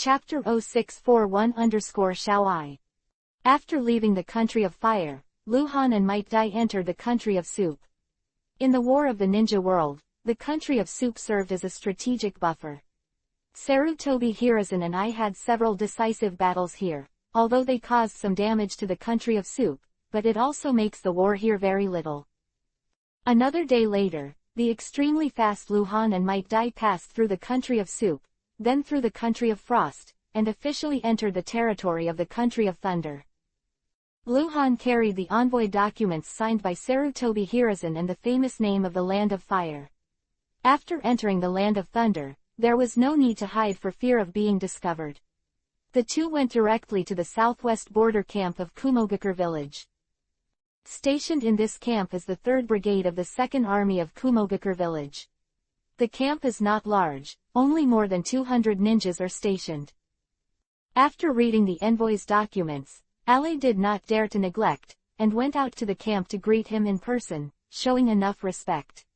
Chapter 0641-Shao. After leaving the country of fire, Lu Han and Might Dai entered the country of soup. In the War of the Ninja World, the country of soup served as a strategic buffer. Sarutobi Hiruzen and I had several decisive battles here, although they caused some damage to the country of soup, but it also makes the war here very little. Another day later, the extremely fast Lu Han and Might Dai passed through the country of soup, then through the country of frost, and officially entered the territory of the country of thunder. Lu Han carried the envoy documents signed by Sarutobi Hiruzen and the famous name of the Land of Fire. After entering the Land of Thunder, there was no need to hide for fear of being discovered. The two went directly to the southwest border camp of Kumogakure village. Stationed in this camp is the 3rd Brigade of the 2nd Army of Kumogakure village. The camp is not large, only more than 200 ninjas are stationed. After reading the envoy's documents, Ale did not dare to neglect, and went out to the camp to greet him in person, showing enough respect.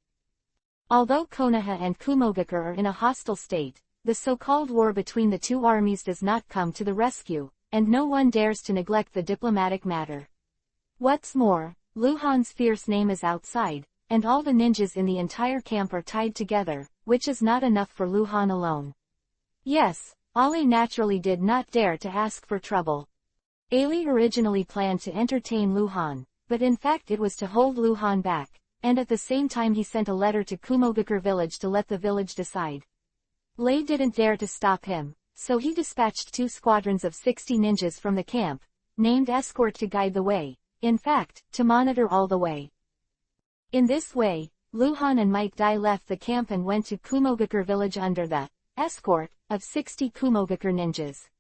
Although Konoha and Kumogakure are in a hostile state, the so-called war between the two armies does not come to the rescue, and no one dares to neglect the diplomatic matter. What's more, Lu Han's fierce name is outside, and all the ninjas in the entire camp are tied together, which is not enough for Lu Han alone. Yes, Ale naturally did not dare to ask for trouble. Ale originally planned to entertain Lu Han, but in fact it was to hold Lu Han back, and at the same time he sent a letter to Kumogakure village to let the village decide. Lei didn't dare to stop him, so he dispatched 2 squadrons of 60 ninjas from the camp, named Escort to guide the way, in fact, to monitor all the way. In this way, Lu Han and Might Dai left the camp and went to Kumogakure village under the escort of 60 Kumogakure ninjas.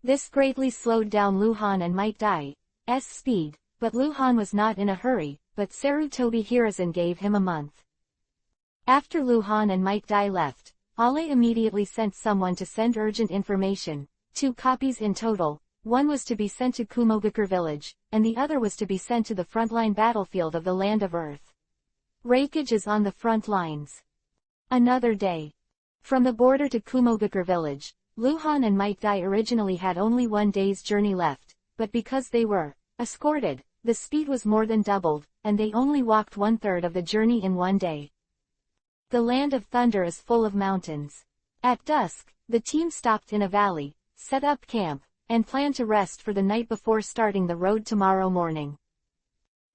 This greatly slowed down Lu Han and Might Dai's speed, but Lu Han was not in a hurry, but Sarutobi Hiruzen gave him a month. After Lu Han and Might Dai left, Ale immediately sent someone to send urgent information, 2 copies in total. One was to be sent to Kumogakure village, and the other was to be sent to the frontline battlefield of the Land of Earth. Hokage is on the front lines. Another day. From the border to Kumogakure village, Lu Han and Might Dai originally had only 1 day's journey left, but because they were escorted, the speed was more than doubled, and they only walked 1/3 of the journey in 1 day. The Land of Thunder is full of mountains. At dusk, the team stopped in a valley, set up camp, and planned to rest for the night before starting the road tomorrow morning.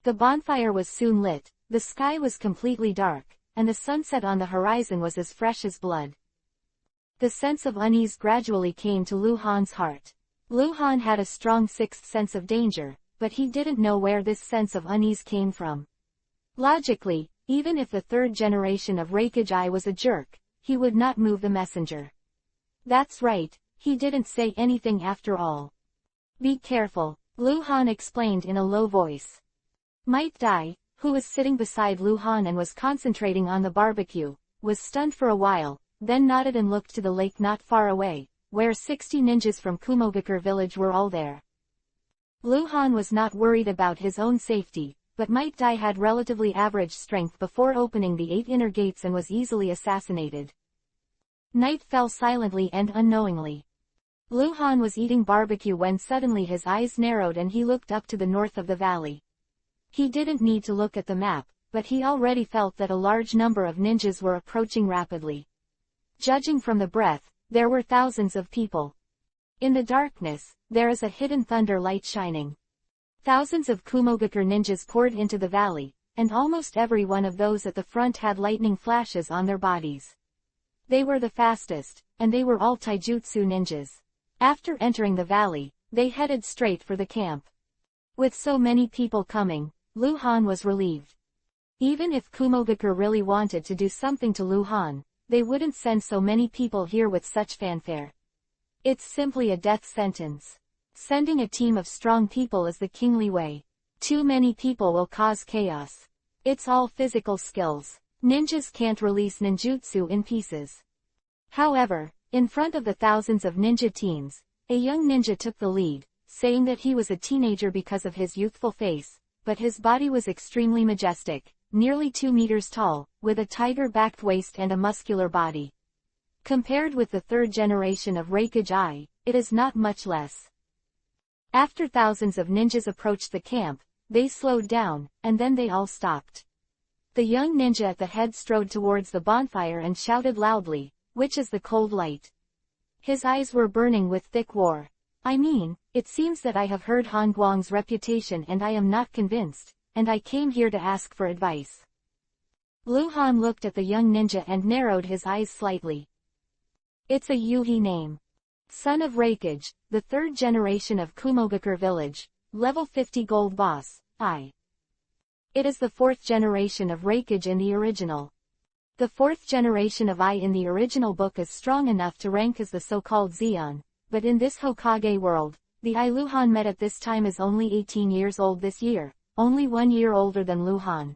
The bonfire was soon lit, the sky was completely dark, and the sunset on the horizon was as fresh as blood. The sense of unease gradually came to Lu Han's heart. Lu Han had a strong 6th sense of danger, but he didn't know where this sense of unease came from. Logically, even if the 3rd generation of Hokage was a jerk, he would not move the messenger. That's right. He didn't say anything after all. Be careful, Lu Han explained in a low voice. Might Dai, who was sitting beside Lu Han and was concentrating on the barbecue, was stunned for a while, then nodded and looked to the lake not far away, where 60 ninjas from Kumogakure village were all there. Lu Han was not worried about his own safety, but Might Dai had relatively average strength before opening the 8 inner gates and was easily assassinated. Night fell silently and unknowingly. Lu Han was eating barbecue when suddenly his eyes narrowed and he looked up to the north of the valley. He didn't need to look at the map, but he already felt that a large number of ninjas were approaching rapidly. Judging from the breath, there were thousands of people. In the darkness, there is a hidden thunder light shining. Thousands of Kumogakure ninjas poured into the valley, and almost every one of those at the front had lightning flashes on their bodies. They were the fastest, and they were all taijutsu ninjas. After entering the valley, they headed straight for the camp. With so many people coming, Lu Han was relieved. Even if Kumogakure really wanted to do something to Lu Han, they wouldn't send so many people here with such fanfare. It's simply a death sentence. Sending a team of strong people is the kingly way. Too many people will cause chaos. It's all physical skills. Ninjas can't release ninjutsu in pieces. However, in front of the thousands of ninja teams, a young ninja took the lead, saying that he was a teenager because of his youthful face, but his body was extremely majestic, nearly 2 meters tall, with a tiger-backed waist and a muscular body. Compared with the third generation of Hokage, it is not much less. After thousands of ninjas approached the camp, they slowed down, and then they all stopped. The young ninja at the head strode towards the bonfire and shouted loudly, "Which is the cold light?" His eyes were burning with thick war. "I mean, it seems that I have heard Han Guang's reputation and I am not convinced, and I came here to ask for advice." Lu Han looked at the young ninja and narrowed his eyes slightly. "It's a Yuhi name. Son of Hokage, the third generation of Kumogakure village, level 50 gold boss, I. It is the fourth generation of Hokage in the original. The fourth generation of I in the original book is strong enough to rank as the so-called Zeon, but in this Hokage world, the I Lu Han met at this time is only 18 years old this year, only 1 year older than Lu Han.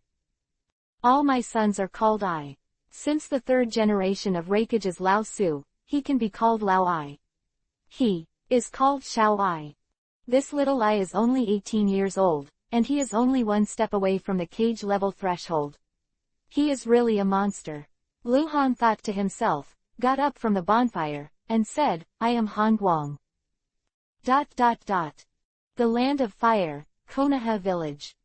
All my sons are called I. Since the third generation of Hokage is Lao Su, he can be called Lao I. He is called Xiao I. This little I is only 18 years old, and he is only one step away from the cage level threshold. He is really a monster." Lu Han thought to himself, got up from the bonfire, and said, "I am Han Guang." The land of fire, Konoha village.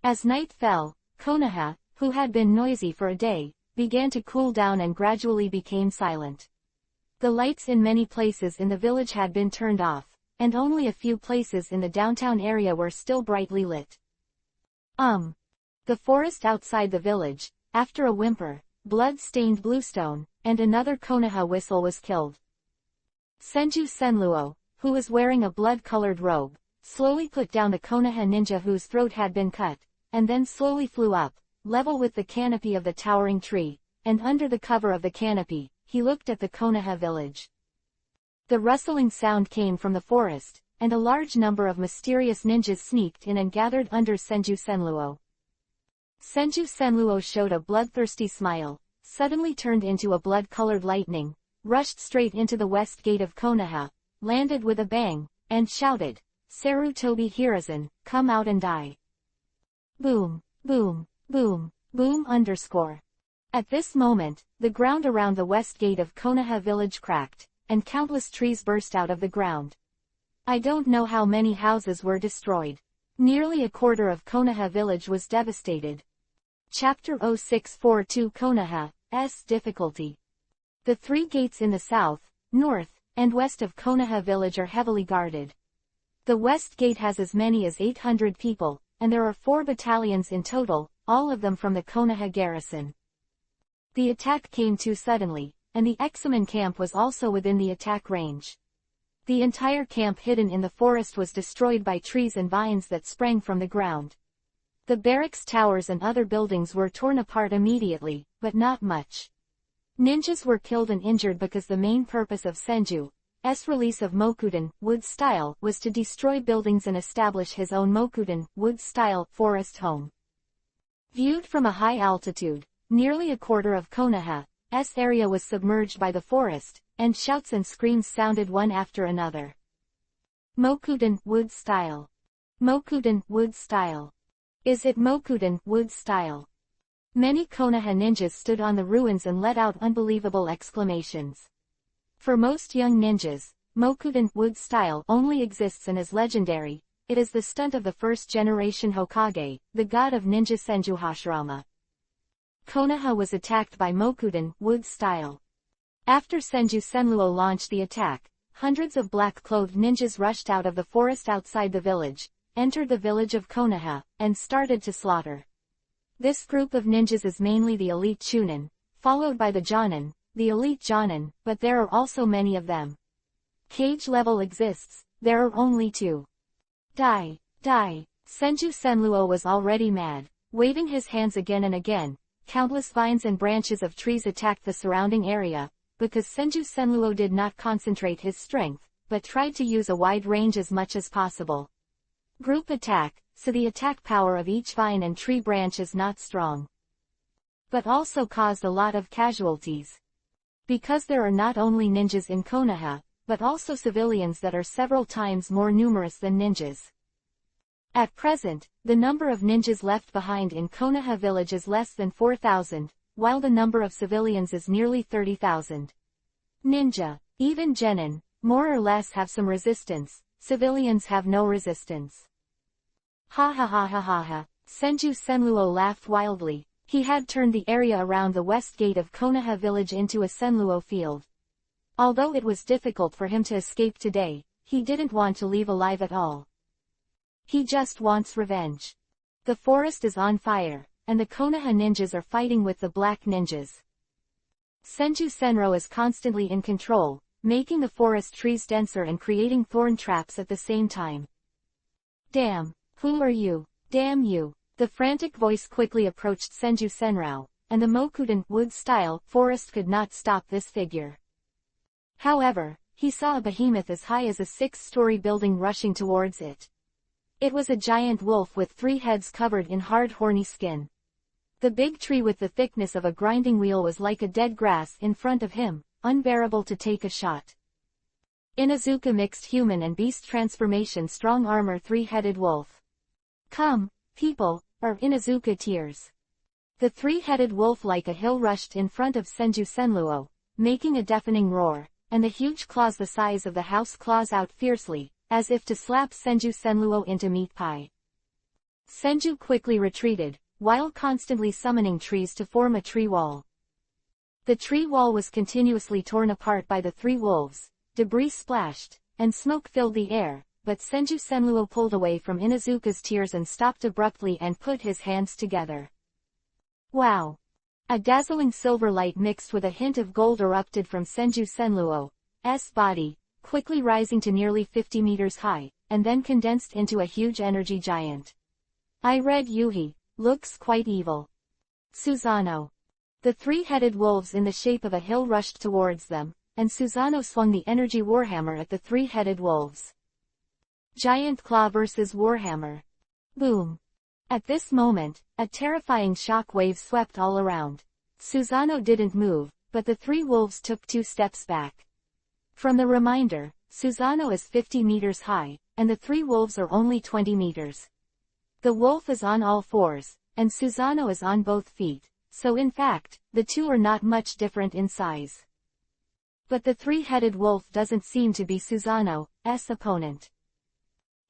As night fell, Konoha, who had been noisy for a day, began to cool down and gradually became silent. The lights in many places in the village had been turned off, and only a few places in the downtown area were still brightly lit. The forest outside the village, after a whimper, blood-stained bluestone, and another Konoha whistle was killed. Senju Senluo, who was wearing a blood-colored robe, slowly put down the Konoha ninja whose throat had been cut, and then slowly flew up, level with the canopy of the towering tree, and under the cover of the canopy, he looked at the Konoha village. The rustling sound came from the forest, and a large number of mysterious ninjas sneaked in and gathered under Senju Senluo. Senju Senluo showed a bloodthirsty smile, suddenly turned into a blood-colored lightning, rushed straight into the west gate of Konoha, landed with a bang, and shouted, "Sarutobi Hiruzen, come out and die." Boom, boom, boom, boom _. At this moment, the ground around the west gate of Konoha village cracked, and countless trees burst out of the ground. I don't know how many houses were destroyed. Nearly a quarter of Konoha village was devastated. Chapter 0642 Konoha's difficulty. The three gates in the south, north, and west of Konoha village are heavily guarded. The west gate has as many as 800 people, and there are 4 battalions in total, all of them from the Konoha garrison. The attack came too suddenly, and the X-Men camp was also within the attack range. The entire camp hidden in the forest was destroyed by trees and vines that sprang from the ground. The barracks towers and other buildings were torn apart immediately, but not much. Ninjas were killed and injured because the main purpose of Senju's release of Mokuden, wood style, was to destroy buildings and establish his own Mokuden, wood style, forest home. Viewed from a high altitude, nearly a quarter of Konoha's area was submerged by the forest, and shouts and screams sounded one after another. Mokuden, wood style. Mokuden, wood style. Is it Mokuden, wood style? Many Konoha ninjas stood on the ruins and let out unbelievable exclamations. For most young ninjas, Mokuden, wood style, only exists and is legendary. It is the stunt of the first generation Hokage, the god of ninja Senju Hashirama. Konoha was attacked by Mokuden, wood style. After Senju Senluo launched the attack, hundreds of black-clothed ninjas rushed out of the forest outside the village, entered the village of Konoha, and started to slaughter. This group of ninjas is mainly the elite Chunin, followed by the Jonin, the elite Jonin, but there are also many of them. Cage level exists, there are only 2. Die, die. Senju Senluo was already mad, waving his hands again and again. Countless vines and branches of trees attacked the surrounding area, because Senju Senluo did not concentrate his strength, but tried to use a wide range as much as possible. Group attack, so the attack power of each vine and tree branch is not strong. But also caused a lot of casualties. Because there are not only ninjas in Konoha, but also civilians that are several times more numerous than ninjas. At present, the number of ninjas left behind in Konoha village is less than 4,000, while the number of civilians is nearly 30,000. Ninja. Even genin, more or less have some resistance, civilians have no resistance. Ha ha ha ha ha ha. Senju Senluo laughed wildly. He had turned the area around the west gate of Konoha village into a Senluo field. Although it was difficult for him to escape today, he didn't want to leave alive at all. He just wants revenge. The forest is on fire, and the Konoha ninjas are fighting with the black ninjas. Senju Senro is constantly in control, making the forest trees denser and creating thorn traps at the same time. Damn, who are you? Damn you. The frantic voice quickly approached Senju Senrao, and the Mokuden wood-style forest could not stop this figure. However, he saw a behemoth as high as a 6-story building rushing towards it. It was a giant wolf with 3 heads covered in hard horny skin. The big tree with the thickness of a grinding wheel was like a dead grass in front of him, unbearable to take a shot. Inuzuka mixed human and beast transformation strong armor 3-headed wolf. Come, people, or Inuzuka tears. The 3-headed wolf like a hill rushed in front of Senju Senluo, making a deafening roar, and the huge claws the size of the house claws out fiercely, as if to slap Senju Senluo into meat pie. Senju quickly retreated, while constantly summoning trees to form a tree wall. The tree wall was continuously torn apart by the 3 wolves, debris splashed, and smoke filled the air, but Senju Senluo pulled away from Inuzuka's tears and stopped abruptly and put his hands together. Wow! A dazzling silver light mixed with a hint of gold erupted from Senju Senluo's body, quickly rising to nearly 50 meters high, and then condensed into a huge energy giant. I read Yuhi, looks quite evil. Susanoo. The 3-headed wolves in the shape of a hill rushed towards them, and Susanoo swung the energy warhammer at the 3-headed wolves. Giant Claw vs. Warhammer. Boom. At this moment, a terrifying shock wave swept all around. Susanoo didn't move, but the 3 wolves took 2 steps back. From the reminder, Susanoo is 50 meters high, and the 3 wolves are only 20 meters. The wolf is on all fours, and Susanoo is on both feet, so in fact, the 2 are not much different in size. But the 3-headed wolf doesn't seem to be Susanoo's opponent.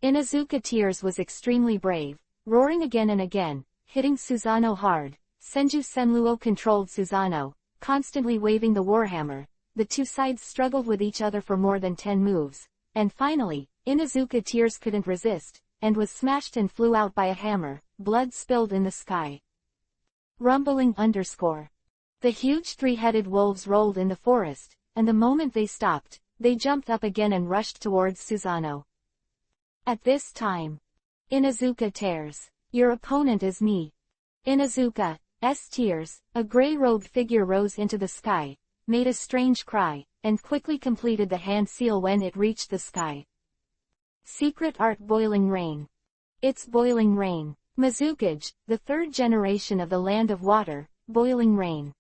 Inuzuka Tears was extremely brave, roaring again and again, hitting Susanoo hard. Senju Senluo controlled Susanoo, constantly waving the warhammer. The 2 sides struggled with each other for more than 10 moves, and finally, Inuzuka Tears couldn't resist, and was smashed and flew out by a hammer, blood spilled in the sky. Rumbling _. The huge 3-headed wolves rolled in the forest, and the moment they stopped, they jumped up again and rushed towards Susanoo. At this time, Inuzuka Tears, your opponent is me. Inuzuka's Tears, a gray-robed figure rose into the sky, made a strange cry, and quickly completed the hand seal when it reached the sky. Secret Art Boiling Rain. It's boiling rain. Mizukage, the 3rd generation of the Land of Water, boiling rain.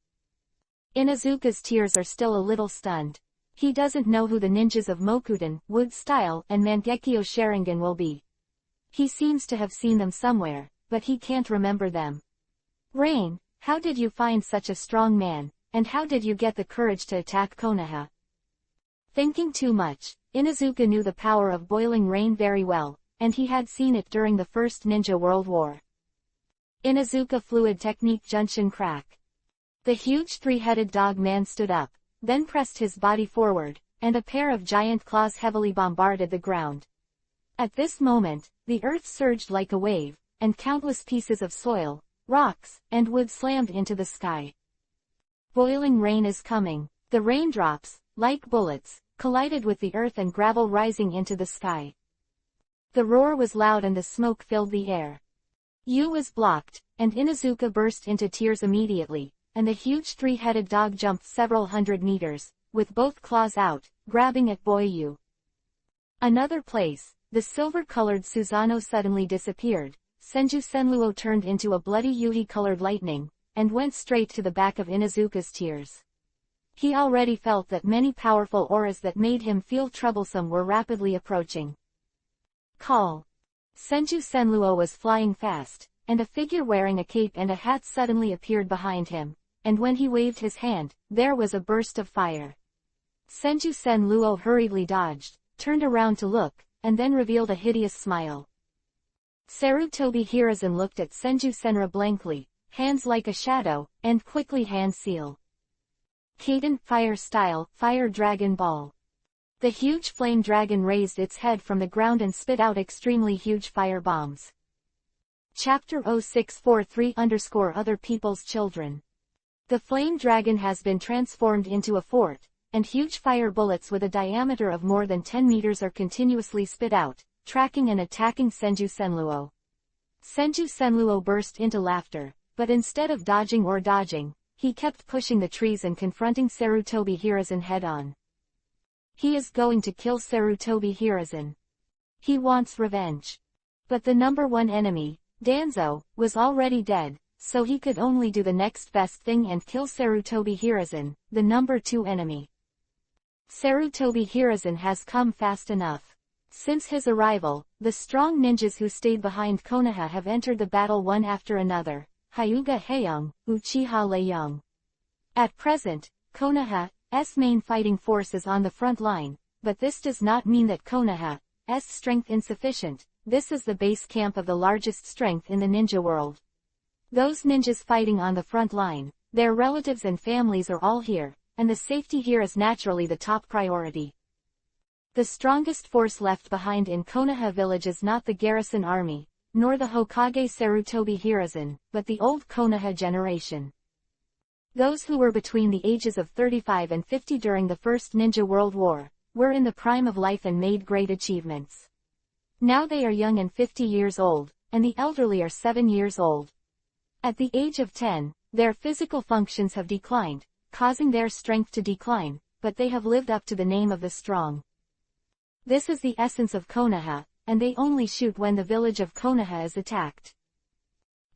Inuzuka's tears are still a little stunned. He doesn't know who the ninjas of Mokuden, Wood Style, and Mangekyo Sharingan will be. He seems to have seen them somewhere, but he can't remember them. Rain, how did you find such a strong man, and how did you get the courage to attack Konoha? Thinking too much, Inuzuka knew the power of boiling rain very well, and he had seen it during the First Ninja World War. Inuzuka Fluid Technique Junshin Crack. The huge 3-headed dog man stood up, then pressed his body forward, and a pair of giant claws heavily bombarded the ground. At this moment, the earth surged like a wave, and countless pieces of soil, rocks, and wood slammed into the sky. Boiling rain is coming. The raindrops, like bullets, collided with the earth and gravel rising into the sky. The roar was loud and the smoke filled the air. Yu was blocked, and Inuzuka burst into tears immediately, and the huge 3-headed dog jumped several hundred meters, with both claws out, grabbing at Boy Yu. Another place, the silver-colored Susanoo suddenly disappeared. Senju Senluo turned into a bloody Yuhi-colored lightning, and went straight to the back of Inuzuka's tears. He already felt that many powerful auras that made him feel troublesome were rapidly approaching. Call. Senju Senluo was flying fast, and a figure wearing a cape and a hat suddenly appeared behind him, and when he waved his hand, there was a burst of fire. Senju Senluo hurriedly dodged, turned around to look, and then revealed a hideous smile. Sarutobi Hiruzen looked at Senju Senra blankly, hands like a shadow, and quickly hand seal. Kaden Fire Style, Fire Dragon Ball. The huge flame dragon raised its head from the ground and spit out extremely huge fire bombs. Chapter 0643-Other People's Children. The flame dragon has been transformed into a fort, and huge fire bullets with a diameter of more than 10 meters are continuously spit out, tracking and attacking Senju Senluo. Senju Senluo burst into laughter, but instead of dodging or dodging, he kept pushing the trees and confronting Sarutobi Hiruzen head-on. He is going to kill Sarutobi Hiruzen. He wants revenge. But the number one enemy, Danzo, was already dead, so he could only do the next best thing and kill Sarutobi Hiruzen, the number two enemy. Sarutobi Hiruzen has come fast enough. Since his arrival, the strong ninjas who stayed behind Konoha have entered the battle one after another, Hyuga Heian, Uchiha Leiyang. At present, Konoha's main fighting force is on the front line, but this does not mean that Konoha's strength insufficient. This is the base camp of the largest strength in the ninja world. Those ninjas fighting on the front line, their relatives and families are all here, and the safety here is naturally the top priority. The strongest force left behind in Konoha village is not the garrison army, nor the Hokage Sarutobi Hiruzen, but the old Konoha generation. Those who were between the ages of 35 and 50 during the First Ninja World War, were in the prime of life and made great achievements. Now they are young and 50 years old, and the elderly are 7 years old. At the age of 10, their physical functions have declined, causing their strength to decline, but they have lived up to the name of the strong. This is the essence of Konoha, and they only shoot when the village of Konoha is attacked.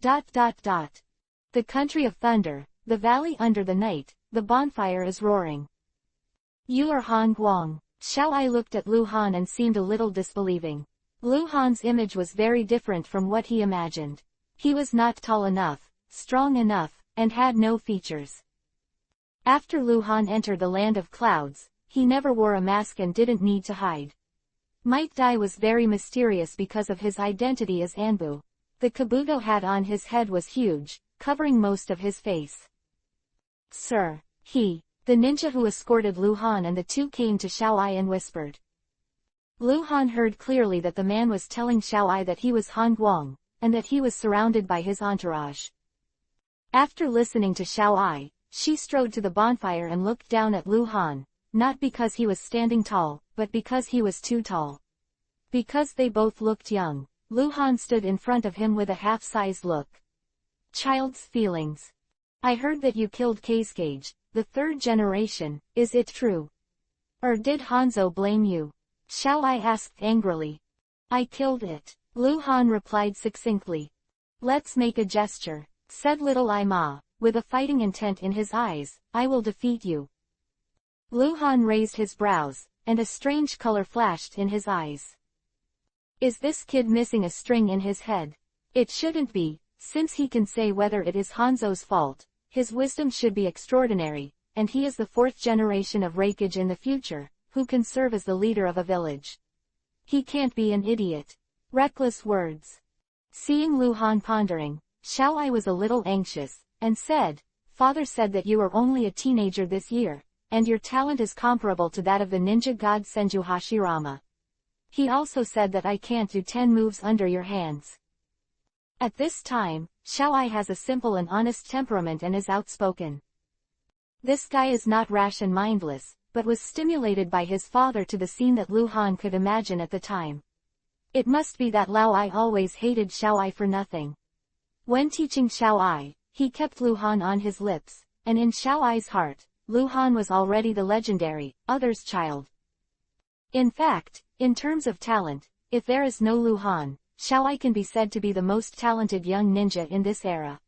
The country of thunder, the valley under the night, the bonfire is roaring. You are Han Guang. Xiao Ai looked at Lu Han and seemed a little disbelieving. Lu Han's image was very different from what he imagined. He was not tall enough, strong enough, and had no features. After Lu Han entered the land of clouds, he never wore a mask and didn't need to hide. Might Dai was very mysterious because of his identity as Anbu. The kabuto hat on his head was huge, covering most of his face. Sir, the ninja who escorted Lu Han and the two came to Xiao Ai and whispered. Lu Han heard clearly that the man was telling Xiao Ai that he was Han Guang, and that he was surrounded by his entourage. After listening to Xiao Ai, she strode to the bonfire and looked down at Lu Han, not because he was standing tall, but because he was too tall. Because they both looked young, Lu Han stood in front of him with a half-sized look. Child's feelings. I heard that you killed Kazekage, the third generation, is it true? Or did Hanzo blame you? Xiao Ai asked angrily. I killed it, Lu Han replied succinctly. Let's make a gesture, said Little Ai Ma, with a fighting intent in his eyes. I will defeat you. Lu Han raised his brows, and a strange color flashed in his eyes. Is this kid missing a string in his head? It shouldn't be, since he can say whether it is Hanzo's fault. His wisdom should be extraordinary, and he is the fourth generation of Reikage in the future, who can serve as the leader of a village. He can't be an idiot. Reckless words. Seeing Lu Han pondering, Xiao Ai was a little anxious, and said, Father said that you are only a teenager this year, and your talent is comparable to that of the ninja god Senju Hashirama. He also said that I can't do 10 moves under your hands. At this time, Xiao Ai has a simple and honest temperament and is outspoken. This guy is not rash and mindless, but was stimulated by his father to the scene that Lu Han could imagine at the time. It must be that Lao Ai always hated Xiao Ai for nothing. When teaching Xiao Ai, he kept Lu Han on his lips, and in Xiao Ai's heart, Lu Han was already the legendary, other's child. In fact, in terms of talent, if there is no Lu Han, Xiao Ai can be said to be the most talented young ninja in this era.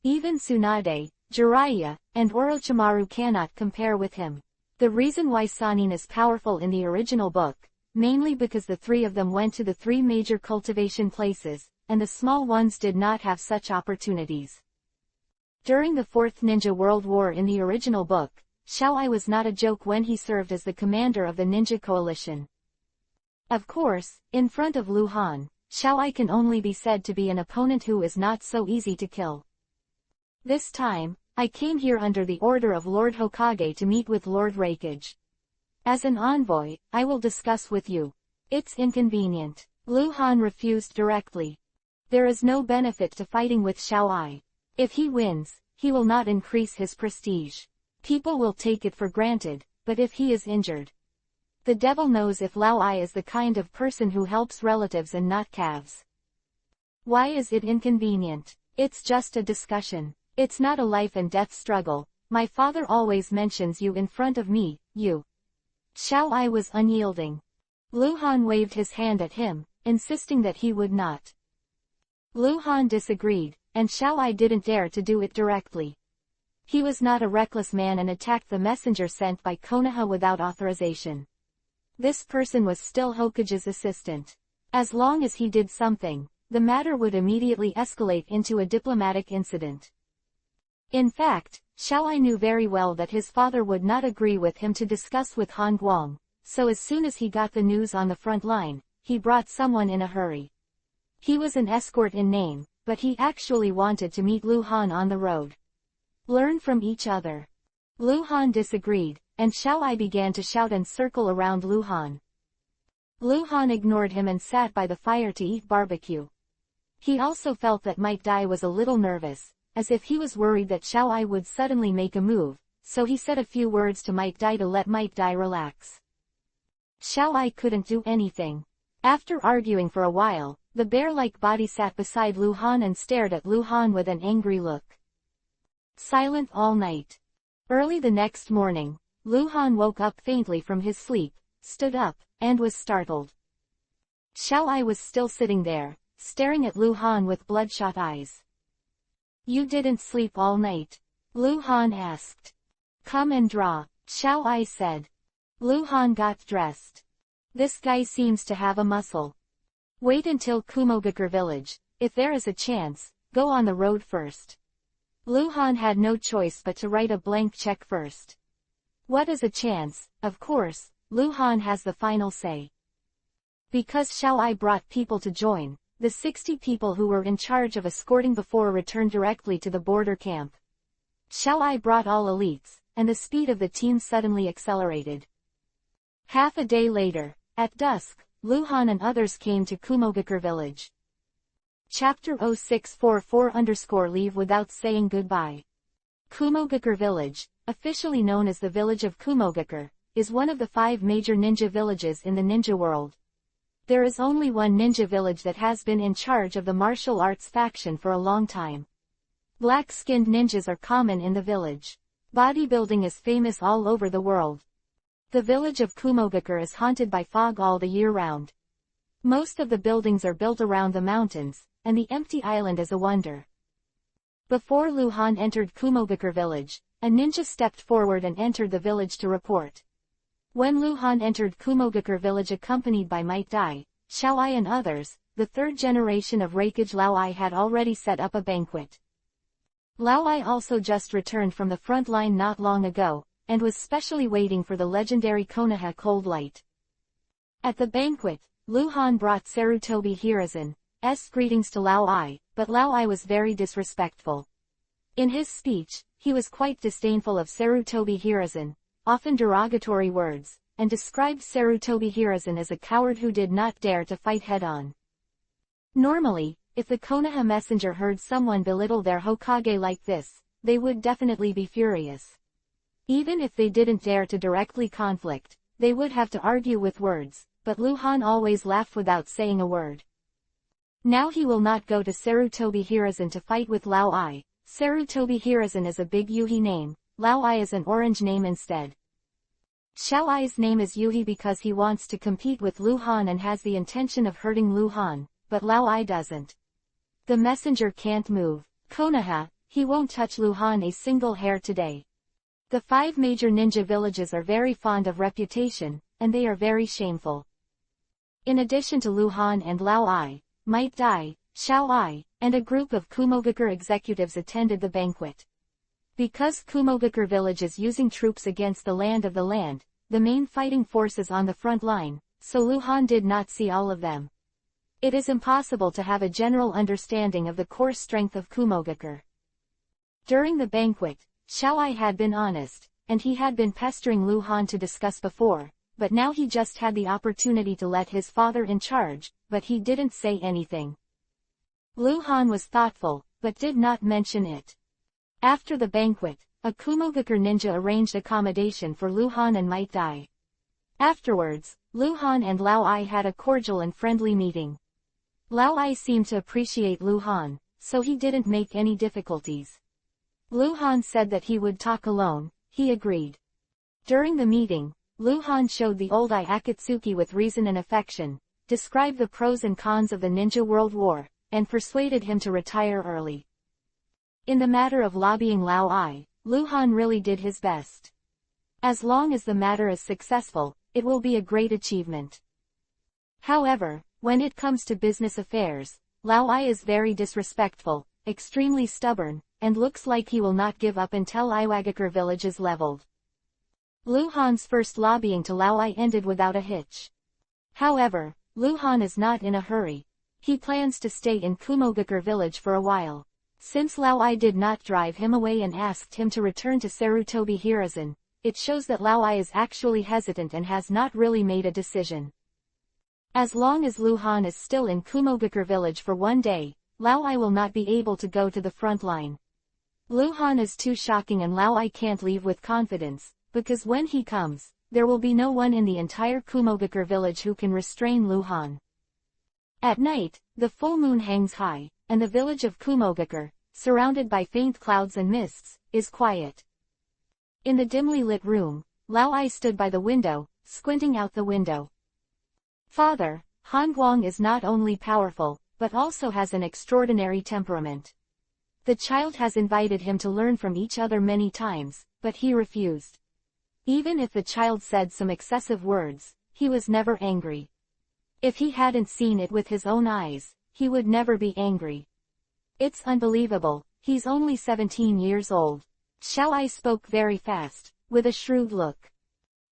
Even Tsunade, Jiraiya, and Orochimaru cannot compare with him. The reason why Sannin is powerful in the original book, mainly because the three of them went to the three major cultivation places, and the small ones did not have such opportunities. During the Fourth Ninja World War in the original book, Xiao Ai was not a joke when he served as the commander of the ninja coalition. Of course, in front of Lu Han, Xiao Ai can only be said to be an opponent who is not so easy to kill. This time, I came here under the order of Lord Hokage to meet with Lord Hokage. As an envoy, I will discuss with you. It's inconvenient. Lu Han refused directly. There is no benefit to fighting with Xiao Ai. If he wins, he will not increase his prestige. People will take it for granted, but if he is injured, the devil knows if Lao Ai is the kind of person who helps relatives and not calves. Why is it inconvenient? It's just a discussion. It's not a life and death struggle. My father always mentions you in front of me, you. Xiao Ai was unyielding. Lu Han waved his hand at him, insisting that he would not. Lu Han disagreed, and Xiao Ai didn't dare to do it directly. He was not a reckless man and attacked the messenger sent by Konoha without authorization. This person was still Hokage's assistant. As long as he did something, the matter would immediately escalate into a diplomatic incident. In fact, Xiao Ai knew very well that his father would not agree with him to discuss with Han Guang, so as soon as he got the news on the front line, he brought someone in a hurry. He was an escort in name, but he actually wanted to meet Lu Han on the road. Learn from each other. Lu Han disagreed, and Xiao Ai began to shout and circle around Lu Han. Lu Han ignored him and sat by the fire to eat barbecue. He also felt that Might Dai was a little nervous, as if he was worried that Xiao Ai would suddenly make a move, so he said a few words to Might Dai to let Might Dai relax. Xiao Ai couldn't do anything. After arguing for a while, the bear-like body sat beside Lu Han and stared at Lu Han with an angry look. Silent all night. Early the next morning, Lu Han woke up faintly from his sleep, stood up, and was startled. Xiao Ai was still sitting there, staring at Lu Han with bloodshot eyes. You didn't sleep all night? Lu Han asked. Come and draw, Xiao Ai said. Lu Han got dressed. This guy seems to have a muscle. Wait until Kumogakure village. If there is a chance, go on the road first. Lu Han had no choice but to write a blank check first. What is a chance? Of course, Lu Han has the final say. Because Xiao Ai brought people to join, the 60 people who were in charge of escorting before returned directly to the border camp. Xiao Ai brought all elites, and the speed of the team suddenly accelerated. Half a day later, at dusk, Lu Han and others came to Kumogakure village. Chapter 0644-Leave Without Saying Goodbye. Kumogakure village, officially known as the village of Kumogakure, is one of the 5 major ninja villages in the ninja world. There is only one ninja village that has been in charge of the martial arts faction for a long time. Black-skinned ninjas are common in the village. Bodybuilding is famous all over the world. The village of Kumogakure is haunted by fog all the year round. Most of the buildings are built around the mountains, and the empty island is a wonder. Before Lu Han entered Kumogakure village, a ninja stepped forward and entered the village to report. When Lu Han entered Kumogakure village accompanied by Might Dai, Xiao Ai and others, the third generation of Hokage Lao Ai had already set up a banquet. Lao Ai also just returned from the front line not long ago, and was specially waiting for the legendary Konoha cold light. At the banquet, Lu Han brought Sarutobi Hiruzen's greetings to Lao Ai, but Lao Ai was very disrespectful. In his speech, he was quite disdainful of Sarutobi Hiruzen, often derogatory words, and described Sarutobi Hiruzen as a coward who did not dare to fight head-on. Normally, if the Konoha messenger heard someone belittle their Hokage like this, they would definitely be furious. Even if they didn't dare to directly conflict, they would have to argue with words, but Lu Han always laughed without saying a word. Now he will not go to Sarutobi Hiruzen to fight with Lao Ai. Sarutobi Hiruzen is a big Yuhi name, Lao Ai is an orange name instead. Xiao Ai's name is Yuhi because he wants to compete with Lu Han and has the intention of hurting Lu Han, but Lao Ai doesn't. The messenger can't move. Konoha, he won't touch Lu Han a single hair today. The 5 major ninja villages are very fond of reputation, and they are very shameful. In addition to Lu Han and Lao Ai, Might Dai, Xiao Ai, and a group of Kumogakure executives attended the banquet. Because Kumogakure village is using troops against the land, the main fighting forces on the front line, so Luhan did not see all of them. It is impossible to have a general understanding of the core strength of Kumogakure. During the banquet, Xiaoai had been honest, and he had been pestering Luhan to discuss before, but now he just had the opportunity to let his father in charge, but he didn't say anything. Luhan was thoughtful, but did not mention it. After the banquet, a Kumogakure ninja arranged accommodation for Luhan and Might Dai. Afterwards, Luhan and Lao Ai had a cordial and friendly meeting. Lao Ai seemed to appreciate Luhan, so he didn't make any difficulties. Luhan said that he would talk alone, he agreed. During the meeting, Luhan showed the old Ai Akatsuki with reason and affection, described the pros and cons of the Ninja World War, and persuaded him to retire early. In the matter of lobbying Lao Ai, Luhan really did his best. As long as the matter is successful, it will be a great achievement. However, when it comes to business affairs, Lao Ai is very disrespectful, extremely stubborn, and looks like he will not give up until Iwagakure village is leveled. Luhan's first lobbying to Lao Ai ended without a hitch. However, Luhan is not in a hurry. He plans to stay in Kumogakure village for a while. Since Lao Ai did not drive him away and asked him to return to Sarutobi Hiruzen, it shows that Lao Ai is actually hesitant and has not really made a decision. As long as Luhan is still in Kumogakure village for one day, Lao Ai will not be able to go to the front line. Luhan is too shocking and Lao Ai can't leave with confidence, because when he comes, there will be no one in the entire Kumogakure village who can restrain Luhan. At night, the full moon hangs high, and the village of Kumogakure, surrounded by faint clouds and mists, is quiet. In the dimly lit room, Lao Ai stood by the window, squinting out the window. Father, Han Guang is not only powerful, but also has an extraordinary temperament. The child has invited him to learn from each other many times, but he refused. Even if the child said some excessive words, he was never angry. If he hadn't seen it with his own eyes, he would never be angry. It's unbelievable, he's only 17 years old. Xiaoai spoke very fast, with a shrewd look.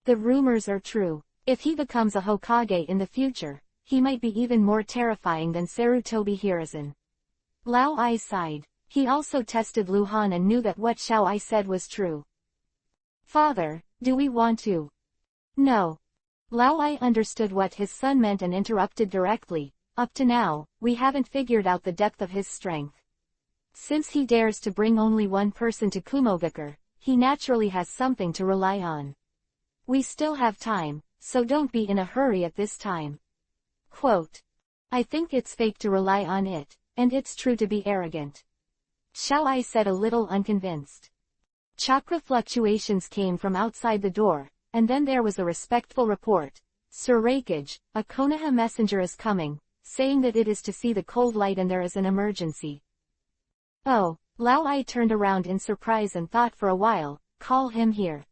The rumors are true. If he becomes a Hokage in the future, he might be even more terrifying than Sarutobi Hiruzen. Lao Ai sighed. He also tested Luhan and knew that what Xiaoai said was true. Father, do we want to? No. Lao Ai understood what his son meant and interrupted directly. Up to now, we haven't figured out the depth of his strength. Since he dares to bring only one person to Kumogakure, he naturally has something to rely on. We still have time, so don't be in a hurry at this time. Quote. I think it's fake to rely on it, and it's true to be arrogant. Xiaoai said a little unconvinced. Chakra fluctuations came from outside the door, and then there was a respectful report. Sir Reikage, a Konoha messenger is coming, saying that it is to see the cold light and there is an emergency. Oh, Lao Ai turned around in surprise and thought for a while, call him here.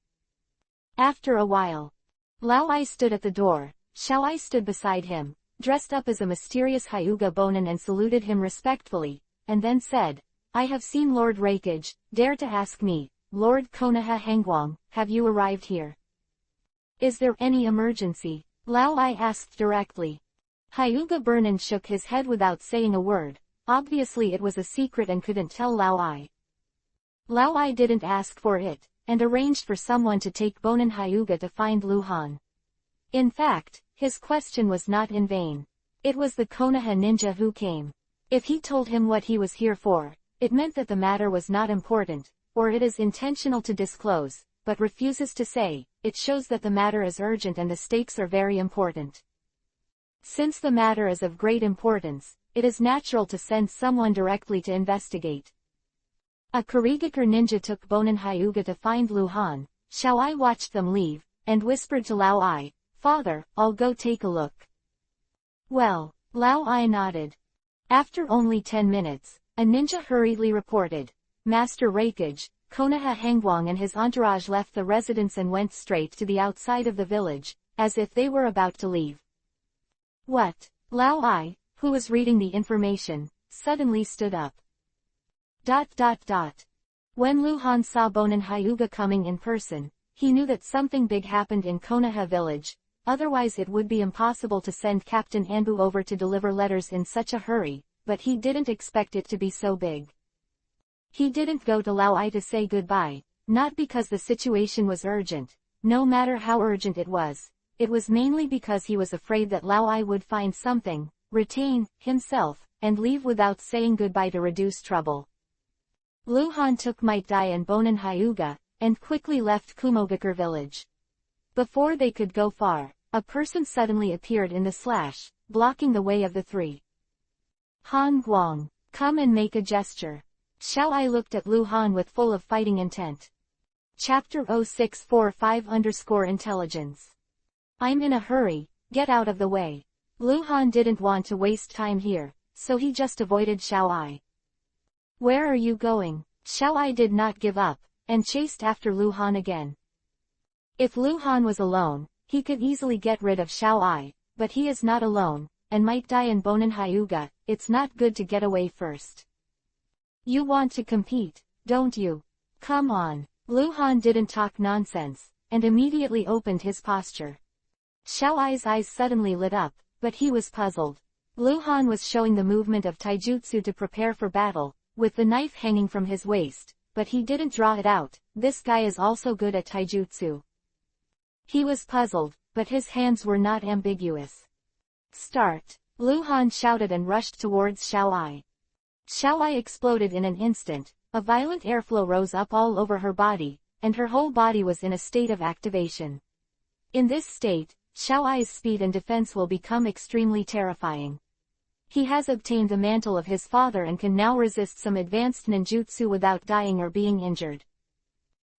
After a while, Lao Ai stood at the door. Xiaoai stood beside him, dressed up as a mysterious Hyuga Bonin and saluted him respectfully, and then said, I have seen Lord Reikage, dare to ask me, Lord Konoha Hangguang, have you arrived here? Is there any emergency? Lao Ai asked directly. Hyuga Bonin shook his head without saying a word. Obviously it was a secret and couldn't tell Lao Ai. Lao Ai didn't ask for it, and arranged for someone to take Bonin Hyuga to find Luhan. In fact, his question was not in vain. It was the Konoha ninja who came. If he told him what he was here for, it meant that the matter was not important, or it is intentional to disclose, but refuses to say, it shows that the matter is urgent and the stakes are very important. Since the matter is of great importance, it is natural to send someone directly to investigate. A Kurigakure ninja took Bonin Hyuga to find Luhan. Xiaoai watched them leave, and whispered to Lao Ai, Father, I'll go take a look. Well, Lao Ai nodded. After only 10 minutes, a ninja hurriedly reported. Master Reikage, Konoha Hangguang and his entourage left the residence and went straight to the outside of the village, as if they were about to leave. What? Lao Ai, who was reading the information, suddenly stood up. When Lu Han saw Bonin Hyuga coming in person, he knew that something big happened in Konoha village, otherwise it would be impossible to send Captain Anbu over to deliver letters in such a hurry, but he didn't expect it to be so big. He didn't go to Lao Ai to say goodbye, not because the situation was urgent, no matter how urgent it was mainly because he was afraid that Lao Ai would find something, retain himself, and leave without saying goodbye to reduce trouble. Lu Han took Might Dai and Bonin Hyuga, and quickly left Kumogakure village. Before they could go far, a person suddenly appeared in the slash, blocking the way of the three. Han Guang, come and make a gesture. Xiao Ai looked at Lu Han with full of fighting intent. Chapter 0645_intelligence. I'm in a hurry, get out of the way. Lu Han didn't want to waste time here, so he just avoided Xiao Ai. Where are you going? Xiao Ai did not give up, and chased after Lu Han again. If Lu Han was alone, he could easily get rid of Xiao Ai, but he is not alone, and Might Dai and Bonin Hyuga, it's not good to get away first. You want to compete, don't you? Come on. Lu Han didn't talk nonsense, and immediately opened his posture. Xiao Ai's eyes suddenly lit up, but he was puzzled. Lu Han was showing the movement of taijutsu to prepare for battle, with the knife hanging from his waist, but he didn't draw it out. This guy is also good at taijutsu. He was puzzled, but his hands were not ambiguous. Start! Lu Han shouted and rushed towards Xiao Ai. Xiao Ai exploded in an instant, a violent airflow rose up all over her body, and her whole body was in a state of activation. In this state, Xiao Ai's speed and defense will become extremely terrifying. He has obtained the mantle of his father and can now resist some advanced ninjutsu without dying or being injured.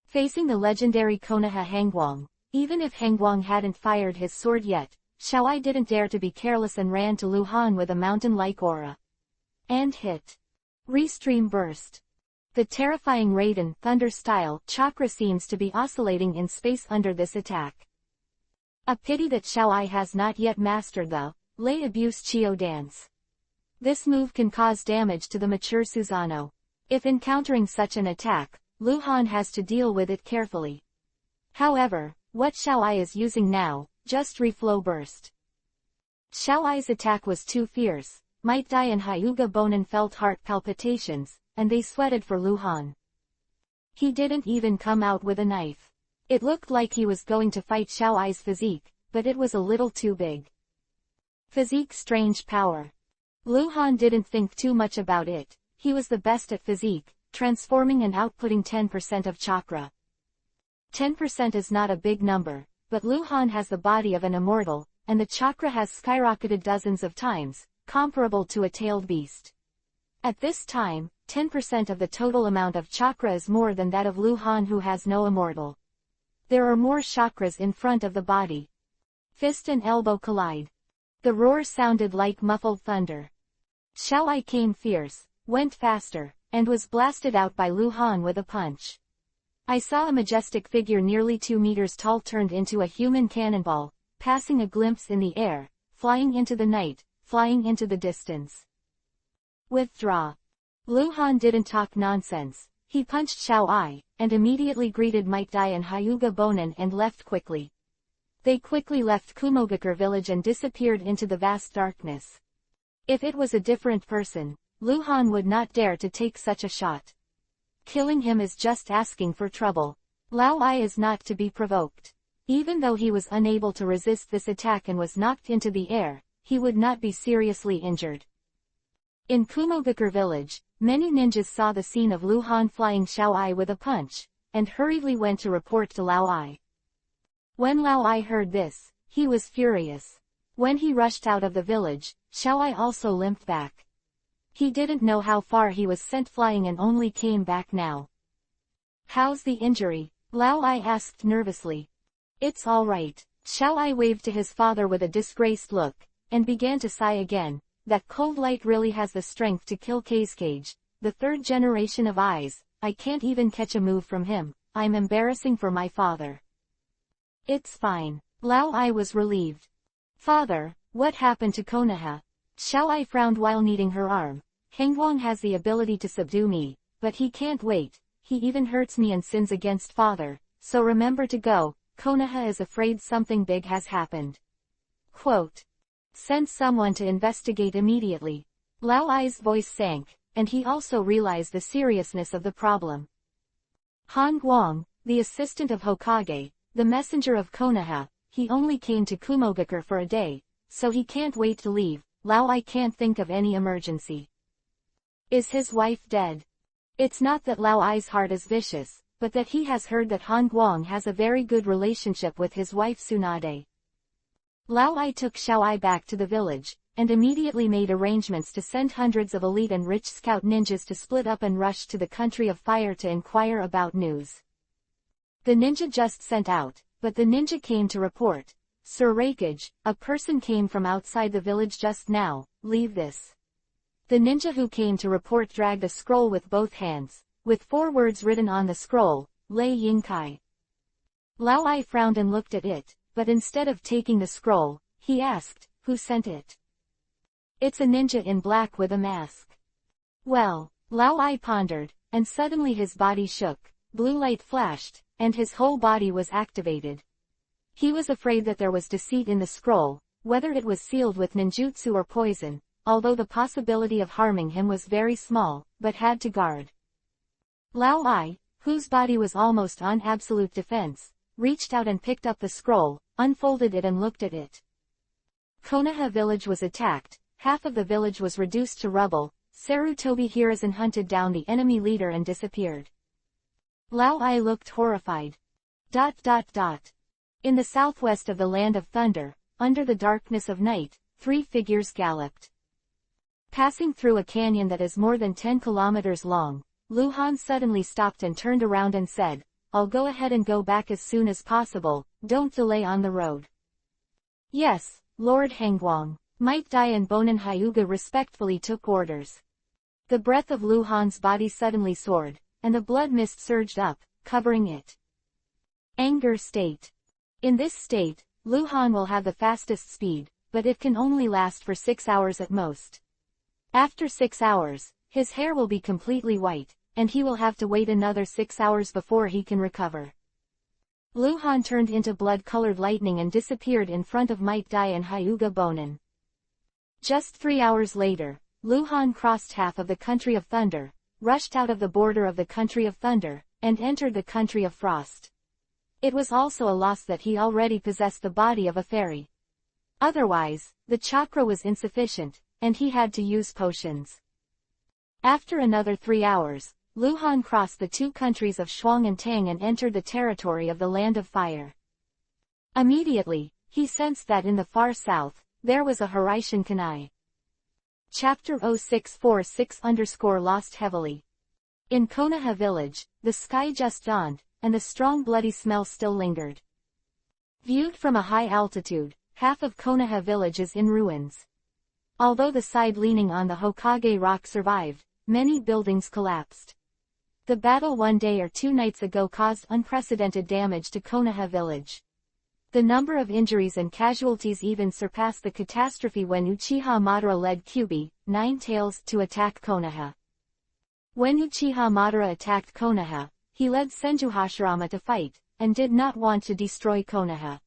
Facing the legendary Konoha Hangguang, even if Hangguang hadn't fired his sword yet, Xiao Ai didn't dare to be careless and ran to Lu Han with a mountain-like aura. And hit. Restream burst. The terrifying Raiden Thunder-style chakra seems to be oscillating in space under this attack. A pity that Xiao Ai has not yet mastered the Lei Abuse Chio dance. This move can cause damage to the mature Susanoo. If encountering such an attack, Lu Han has to deal with it carefully. However, what Xiao Ai is using now, just reflow burst. Xiao Ai's attack was too fierce. Might Dai and Hyuga Bonin felt heart palpitations, and they sweated for Lu Han. He didn't even come out with a knife. It looked like he was going to fight Xiao Ai's physique, but it was a little too big. Physique strange power. Lu Han didn't think too much about it. He was the best at physique, transforming and outputting 10% of chakra. 10% is not a big number, but Lu Han has the body of an immortal, and the chakra has skyrocketed dozens of times, comparable to a tailed beast. At this time, 10% of the total amount of chakra is more than that of Lu Han, who has no immortal. There are more chakras in front of the body. Fist and elbow collide. The roar sounded like muffled thunder. Xiao Ai came fierce, went faster, and was blasted out by Lu Han with a punch. I saw a majestic figure nearly 2 meters tall turned into a human cannonball, passing a glimpse in the air, flying into the night, flying into the distance. Withdraw. Lu Han didn't talk nonsense. He punched Xiao Ai, and immediately greeted Might Dai and Hyuga Bonin and left quickly. They quickly left Kumogakure village and disappeared into the vast darkness. If it was a different person, Lu Han would not dare to take such a shot. Killing him is just asking for trouble. Lao Ai is not to be provoked. Even though he was unable to resist this attack and was knocked into the air, he would not be seriously injured. In Kumogakure village, many ninjas saw the scene of Lu Han flying Xiao Ai with a punch, and hurriedly went to report to Lao Ai. When Lao Ai heard this, he was furious. When he rushed out of the village, Xiao Ai also limped back. He didn't know how far he was sent flying and only came back now. How's the injury? Lao Ai asked nervously. It's all right. Xiao Ai waved to his father with a disgraced look, and began to sigh again. That cold light really has the strength to kill Kage, the 3rd generation of eyes. I can't even catch a move from him. I'm embarrassing for my father. It's fine. Lao Ai was relieved. Father, what happened to Konoha? Xiao Ai frowned while kneading her arm. Hangguang has the ability to subdue me, but he can't wait. he even hurts me and sins against father, so remember to go, Konoha is afraid something big has happened. Quote. Send someone to investigate immediately. Lao Ai's voice sank, and he also realized the seriousness of the problem. Han Guang, the assistant of Hokage, the messenger of Konoha, he only came to Kumogakure for a day, so he can't wait to leave. Lao Ai can't think of any emergency. Is his wife dead? It's not that Lao Ai's heart is vicious, but that he has heard that Han Guang has a very good relationship with his wife Tsunade. Lao Ai took Xiao Ai back to the village, and immediately made arrangements to send hundreds of elite and rich scout ninjas to split up and rush to the country of fire to inquire about news. The ninja just sent out, but the ninja came to report. Sir Hokage, a person came from outside the village just now, leave this. The ninja who came to report dragged a scroll with both hands, with 4 words written on the scroll, Lei Yingkai. Lao Ai frowned and looked at it, but instead of taking the scroll, he asked, who sent it? It's a ninja in black with a mask. Well, Lao Ai pondered, and suddenly his body shook, blue light flashed, and his whole body was activated. He was afraid that there was deceit in the scroll, whether it was sealed with ninjutsu or poison, although the possibility of harming him was very small, but had to guard. Lao Ai, whose body was almost on absolute defense, reached out and picked up the scroll, unfolded it and looked at it. Konoha village was attacked, half of the village was reduced to rubble, Sarutobi Hiruzen hunted down the enemy leader and disappeared. Lao Ai looked horrified. In the southwest of the Land of Thunder, under the darkness of night, 3 figures galloped. Passing through a canyon that is more than 10 kilometers long, Luhan suddenly stopped and turned around and said, I'll go ahead and go back as soon as possible, don't delay on the road. Yes, Lord Hangguang. Might Dai and Bonin Hyuga respectfully took orders. The breath of Luhan's body suddenly soared, and the blood mist surged up, covering it. Anger state. In this state, Luhan will have the fastest speed, but it can only last for 6 hours at most. After 6 hours, his hair will be completely white, and he will have to wait another 6 hours before he can recover. Luhan turned into blood-colored lightning and disappeared in front of Might Dai and Hyuga Bonin. Just 3 hours later, Luhan crossed half of the Country of Thunder, rushed out of the border of the Country of Thunder, and entered the Country of Frost. It was also a loss that he already possessed the body of a fairy. Otherwise, the chakra was insufficient, and he had to use potions. After another 3 hours, Luhan crossed the 2 countries of Shuang and Tang and entered the territory of the Land of Fire. Immediately, he sensed that in the far south, there was a Hiraishin Kanai. Chapter 0646-Lost Heavily. In Konoha village, the sky just dawned, and the strong bloody smell still lingered. Viewed from a high altitude, half of Konoha village is in ruins. Although the side leaning on the Hokage rock survived, many buildings collapsed. The battle 1 day or 2 nights ago caused unprecedented damage to Konoha village. The number of injuries and casualties even surpassed the catastrophe when Uchiha Madara led Kyuubi, 9 Tails, to attack Konoha. When Uchiha Madara attacked Konoha, he led Senju Hashirama to fight, and did not want to destroy Konoha.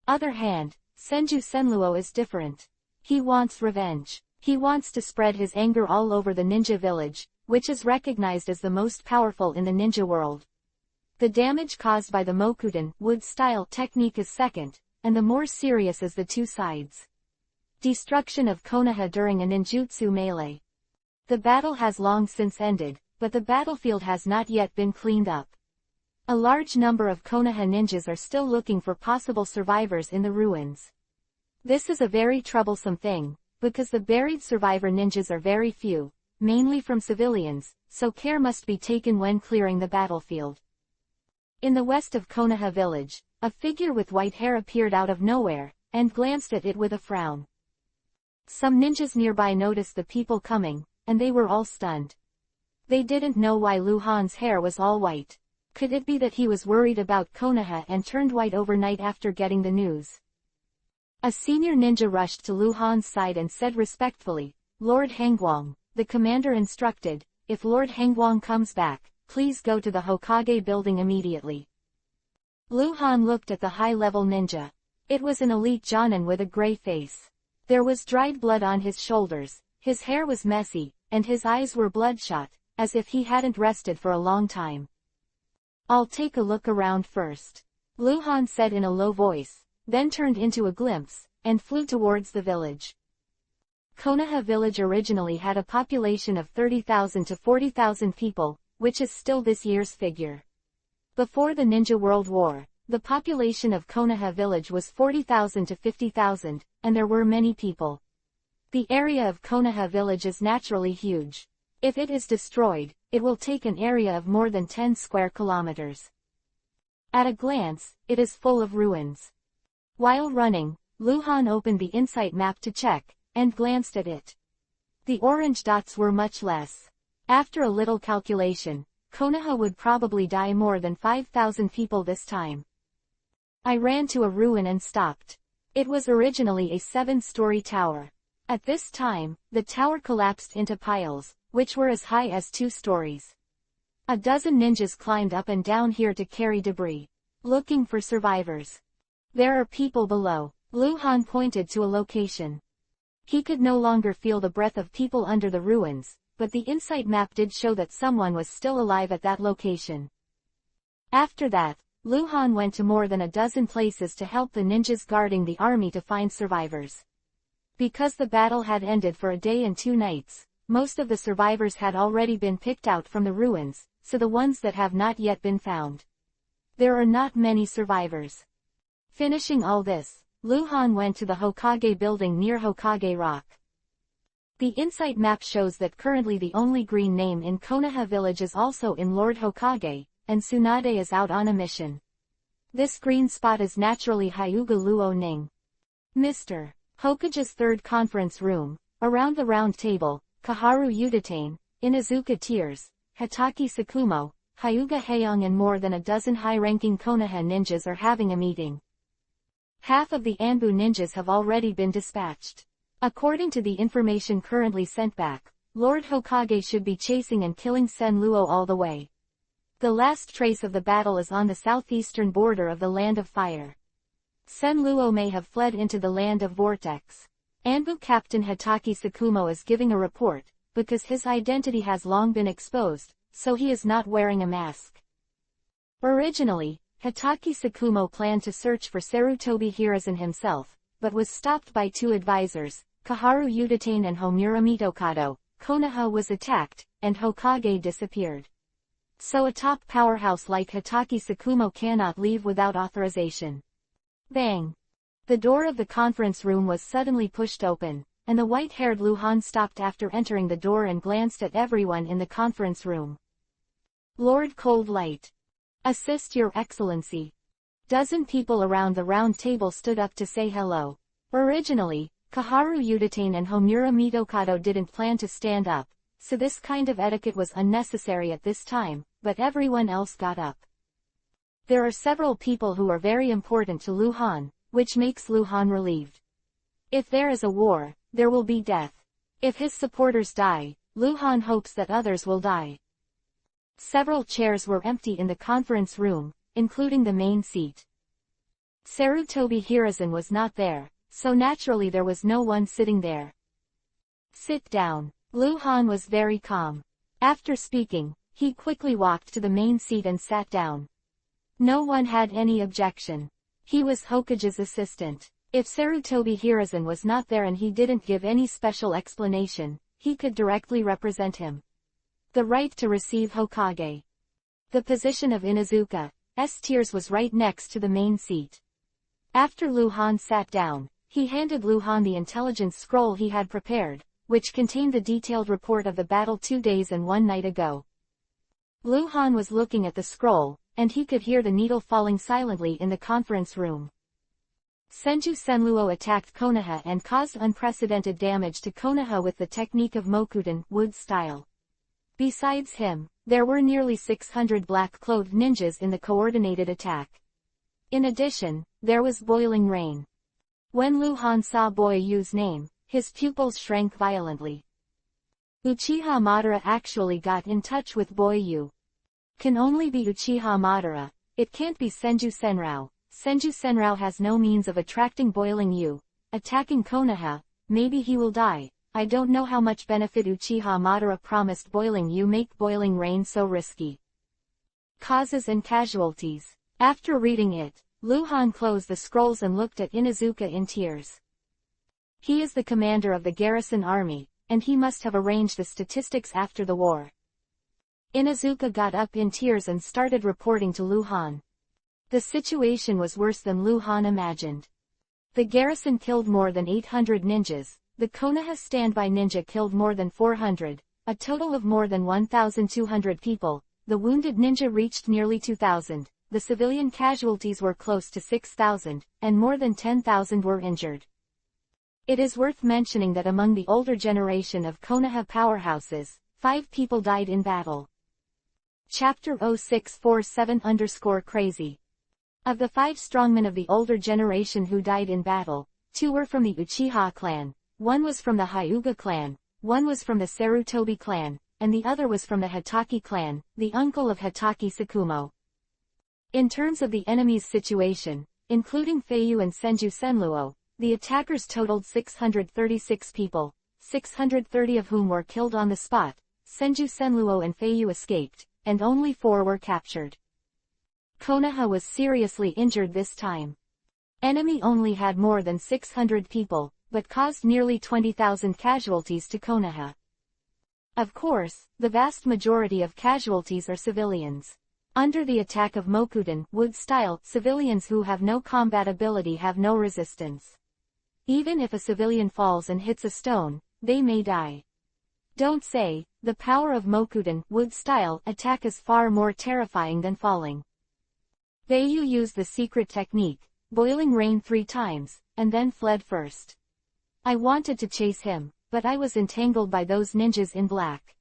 Other hand, Senju Senluo is different. He wants revenge. He wants to spread his anger all over the ninja village, which is recognized as the most powerful in the ninja world. The damage caused by the Mokuten wood-style technique is second, and the more serious is the 2 sides. Destruction of Konoha during a ninjutsu melee. The battle has long since ended, but the battlefield has not yet been cleaned up. A large number of Konoha ninjas are still looking for possible survivors in the ruins. This is a very troublesome thing, because the buried survivor ninjas are very few, mainly from civilians, so care must be taken when clearing the battlefield. In the west of Konoha village, a figure with white hair appeared out of nowhere, and glanced at it with a frown. Some ninjas nearby noticed the people coming, and they were all stunned. They didn't know why Luhan's hair was all white. Could it be that he was worried about Konoha and turned white overnight after getting the news? A senior ninja rushed to Luhan's side and said respectfully, Lord Hangguang, the commander instructed, if Lord Hangguang comes back, please go to the Hokage building immediately. Luhan looked at the high-level ninja. It was an elite Jonin with a gray face. There was dried blood on his shoulders, his hair was messy, and his eyes were bloodshot, as if he hadn't rested for a long time. I'll take a look around first, Luhan said in a low voice, then turned into a glimpse, and flew towards the village. Konoha village originally had a population of 30,000 to 40,000 people, which is still this year's figure. Before the Ninja World War, the population of Konoha village was 40,000 to 50,000, and there were many people. The area of Konoha village is naturally huge. If it is destroyed, it will take an area of more than 10 square kilometers. At a glance, it is full of ruins. While running, Luhan opened the Insight map to check, and glanced at it. The orange dots were much less. After a little calculation, Konoha would probably die more than 5,000 people this time. I ran to a ruin and stopped. It was originally a 7-story tower. At this time, the tower collapsed into piles, which were as high as 2 stories. A dozen ninjas climbed up and down here to carry debris, looking for survivors. There are people below. Luhan pointed to a location. He could no longer feel the breath of people under the ruins, but the Insight map did show that someone was still alive at that location. After that, Luhan went to more than a dozen places to help the ninjas guarding the army to find survivors. Because the battle had ended for a day and 2 nights, most of the survivors had already been picked out from the ruins, so the ones that have not yet been found. There are not many survivors. Finishing all this, Luhan went to the Hokage building near Hokage Rock. The Insight map shows that currently the only green name in Konoha village is also in Lord Hokage, and Tsunade is out on a mission. This green spot is naturally Hyuga Luo Ning. Mr. Hokage's third conference room, around the round table, Kaharu Udatane, Inazuka Tears, Hitaki Sakumo, Hyuga Haeyong and more than a dozen high-ranking Konoha ninjas are having a meeting. Half of the Anbu ninjas have already been dispatched. According to the information currently sent back, Lord Hokage should be chasing and killing Sen Luo all the way. The last trace of the battle is on the southeastern border of the Land of Fire. Sen Luo may have fled into the Land of Vortex. Anbu Captain Hitaki Sakumo is giving a report, because his identity has long been exposed, so he is not wearing a mask. Originally, Hitaki Sakumo planned to search for Sarutobi Hiruzen himself, but was stopped by 2 advisors, Kaharu Udatane and Homura Mitokado. Konoha was attacked, and Hokage disappeared. So a top powerhouse like Hitaki Sakumo cannot leave without authorization. Bang! The door of the conference room was suddenly pushed open, and the white-haired Luhan stopped after entering the door and glanced at everyone in the conference room. Lord Cold Light. Assist Your Excellency. Dozen people around the round table stood up to say hello. Originally, Kaharu Udatane and Homura Mitokado didn't plan to stand up, so this kind of etiquette was unnecessary at this time, but everyone else got up. There are several people who are very important to Luhan, which makes Luhan relieved. If there is a war, there will be death. If his supporters die, Luhan hopes that others will die. Several chairs were empty in the conference room, including the main seat. Sarutobi Hiruzen was not there, so naturally there was no one sitting there. Sit down. Luhan was very calm. After speaking, he quickly walked to the main seat and sat down. No one had any objection. He was Hokage's assistant. If Sarutobi Hiruzen was not there and he didn't give any special explanation, he could directly represent him. The right to receive Hokage. The position of Inazuka's tears was right next to the main seat. After Luhan sat down, he handed Luhan the intelligence scroll he had prepared, which contained the detailed report of the battle 2 days and 1 night ago. Luhan was looking at the scroll, and he could hear the needle falling silently in the conference room. Senju Senluo attacked Konoha and caused unprecedented damage to Konoha with the technique of Mokuten, wood style. Besides him, there were nearly 600 black-clothed ninjas in the coordinated attack. In addition, there was boiling rain. When Luhan saw Boyu's name, his pupils shrank violently. Uchiha Madara actually got in touch with Boyu. Can only be Uchiha Madara. It can't be Senju Senrao. Senju Senrao has no means of attracting Boiling Yu. Attacking Konoha, maybe he will die. I don't know how much benefit Uchiha Madara promised Boiling Yu make Boiling Rain so risky. Causes and Casualties. After reading it, Luhan closed the scrolls and looked at Inuzuka in tears. He is the commander of the garrison army, and he must have arranged the statistics after the war. Inuzuka got up in tears and started reporting to Luhan. The situation was worse than Luhan imagined. The garrison killed more than 800 ninjas, the Konoha standby ninja killed more than 400, a total of more than 1,200 people, the wounded ninja reached nearly 2,000, the civilian casualties were close to 6,000, and more than 10,000 were injured. It is worth mentioning that among the older generation of Konoha powerhouses, 5 people died in battle. Chapter 0647_crazy. Of the 5 strongmen of the older generation who died in battle, 2 were from the Uchiha clan, 1 was from the Hyuga clan, 1 was from the Sarutobi clan, and the other was from the Hitaki clan, the uncle of Hitaki Sakumo. In terms of the enemy's situation, including Feiyu and Senju Senluo, the attackers totaled 636 people, 630 of whom were killed on the spot. Senju Senluo and Feiyu escaped, and only 4 were captured. Konoha was seriously injured this time. Enemy only had more than 600 people, but caused nearly 20,000 casualties to Konoha. Of course, the vast majority of casualties are civilians. Under the attack of Mokuden, wood-style, civilians who have no combat ability have no resistance. Even if a civilian falls and hits a stone, they may die. Don't say, the power of Mokuden, wood-style, attack is far more terrifying than falling. Feiyu used the secret technique, Boiling Rain 3 times, and then fled first. I wanted to chase him, but I was entangled by those ninjas in black.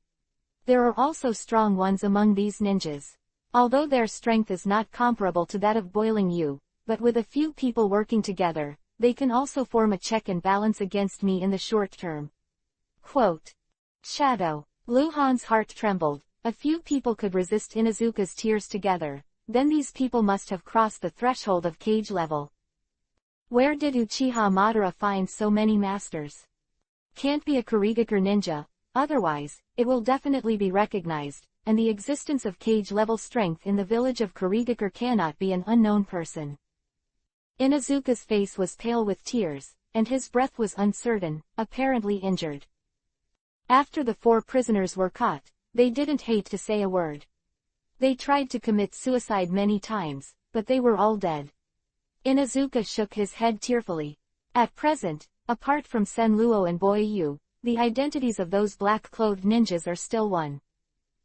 There are also strong ones among these ninjas. Although their strength is not comparable to that of Boiling Yu, but with a few people working together, they can also form a check and balance against me in the short term. Quote. Shadow. Luhan's heart trembled. A few people could resist Inuzuka's tears together, then these people must have crossed the threshold of cage level. Where did Uchiha Madara find so many masters? Can't be a Kurigakure ninja, otherwise, it will definitely be recognized, and the existence of cage-level strength in the village of Kurigakure cannot be an unknown person. Inuzuka's face was pale with tears, and his breath was uncertain, apparently injured. After the 4 prisoners were caught, they didn't hate to say a word. They tried to commit suicide many times, but they were all dead. Inuzuka shook his head tearfully. At present, apart from Senluo and Boiyu, the identities of those black-clothed ninjas are still one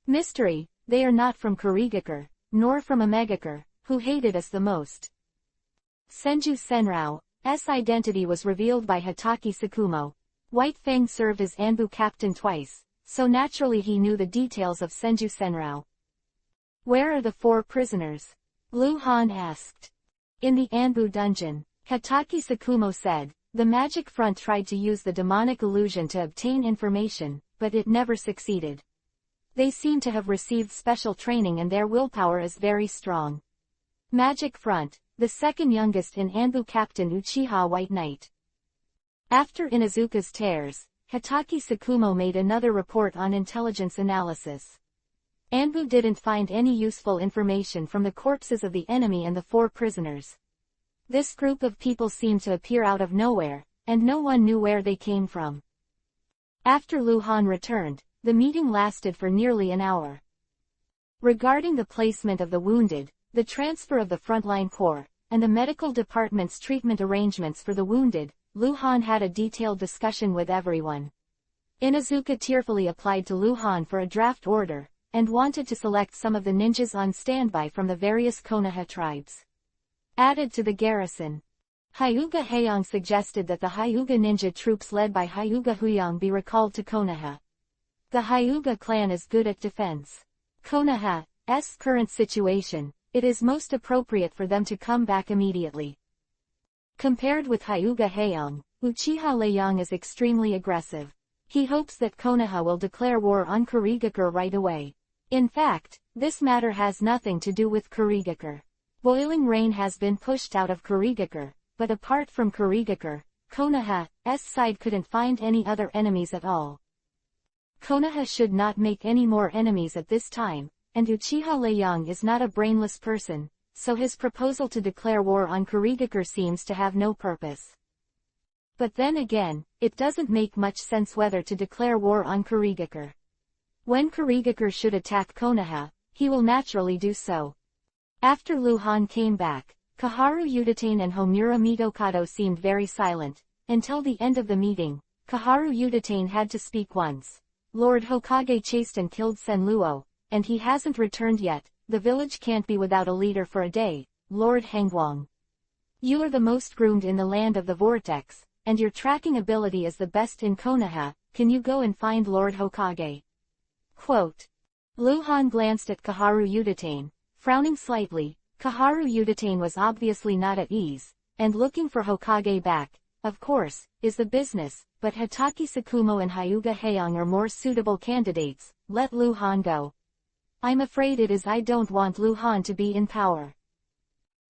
mystery. They are not from Kurigakure, nor from Omegakure, who hated us the most. Senju Senrao's identity was revealed by Hitaki Sakumo. White Fang served as Anbu captain twice, so naturally he knew the details of Senju Senrao. Where are the 4 prisoners? Luhan asked. In the Anbu dungeon, Hitaki Sakumo said. The Magic Front tried to use the demonic illusion to obtain information, but it never succeeded. They seem to have received special training and their willpower is very strong. Magic Front, the second youngest in Anbu Captain Uchiha White Knight. After Inuzuka's tears, Hitaki Sakumo made another report on intelligence analysis. Anbu didn't find any useful information from the corpses of the enemy and the 4 prisoners. This group of people seemed to appear out of nowhere, and no one knew where they came from. After Luhan returned, the meeting lasted for nearly an hour. Regarding the placement of the wounded, the transfer of the frontline corps, and the medical department's treatment arrangements for the wounded, Luhan had a detailed discussion with everyone. Inuzuka tearfully applied to Luhan for a draft order, and wanted to select some of the ninjas on standby from the various Konoha tribes. Added to the garrison. Hyuga Heian suggested that the Hyuga ninja troops led by Hyuga Huyang be recalled to Konoha. The Hyuga clan is good at defense. Konoha's current situation, it is most appropriate for them to come back immediately. Compared with Hyuga Heian, Uchiha Leiyang is extremely aggressive. He hopes that Konoha will declare war on Kurigakure right away. In fact, this matter has nothing to do with Kurigakure. Boiling Rain has been pushed out of Kurigakure, but apart from Kurigakure, Konoha's side couldn't find any other enemies at all. Konoha should not make any more enemies at this time, and Uchiha Leiyang is not a brainless person, so his proposal to declare war on Kurigakure seems to have no purpose. But then again, it doesn't make much sense whether to declare war on Kurigakure. When Kurigakure should attack Konoha, he will naturally do so. After Luhan came back, Kaharu Udatane and Homura Mitokado seemed very silent. Until the end of the meeting, Kaharu Udatane had to speak once. Lord Hokage chased and killed Senluo, and he hasn't returned yet. The village can't be without a leader for a day, Lord Hangwang. You are the most groomed in the land of the vortex, and your tracking ability is the best in Konoha. Can you go and find Lord Hokage? Quote. Luhan glanced at Kaharu Udatane, frowning slightly. Kaharu Udatane was obviously not at ease, and looking for Hokage back, of course, is the business, but Hatake Tsukumo and Hyuga Heian are more suitable candidates. Let Luhan go. I'm afraid it is I don't want Luhan to be in power.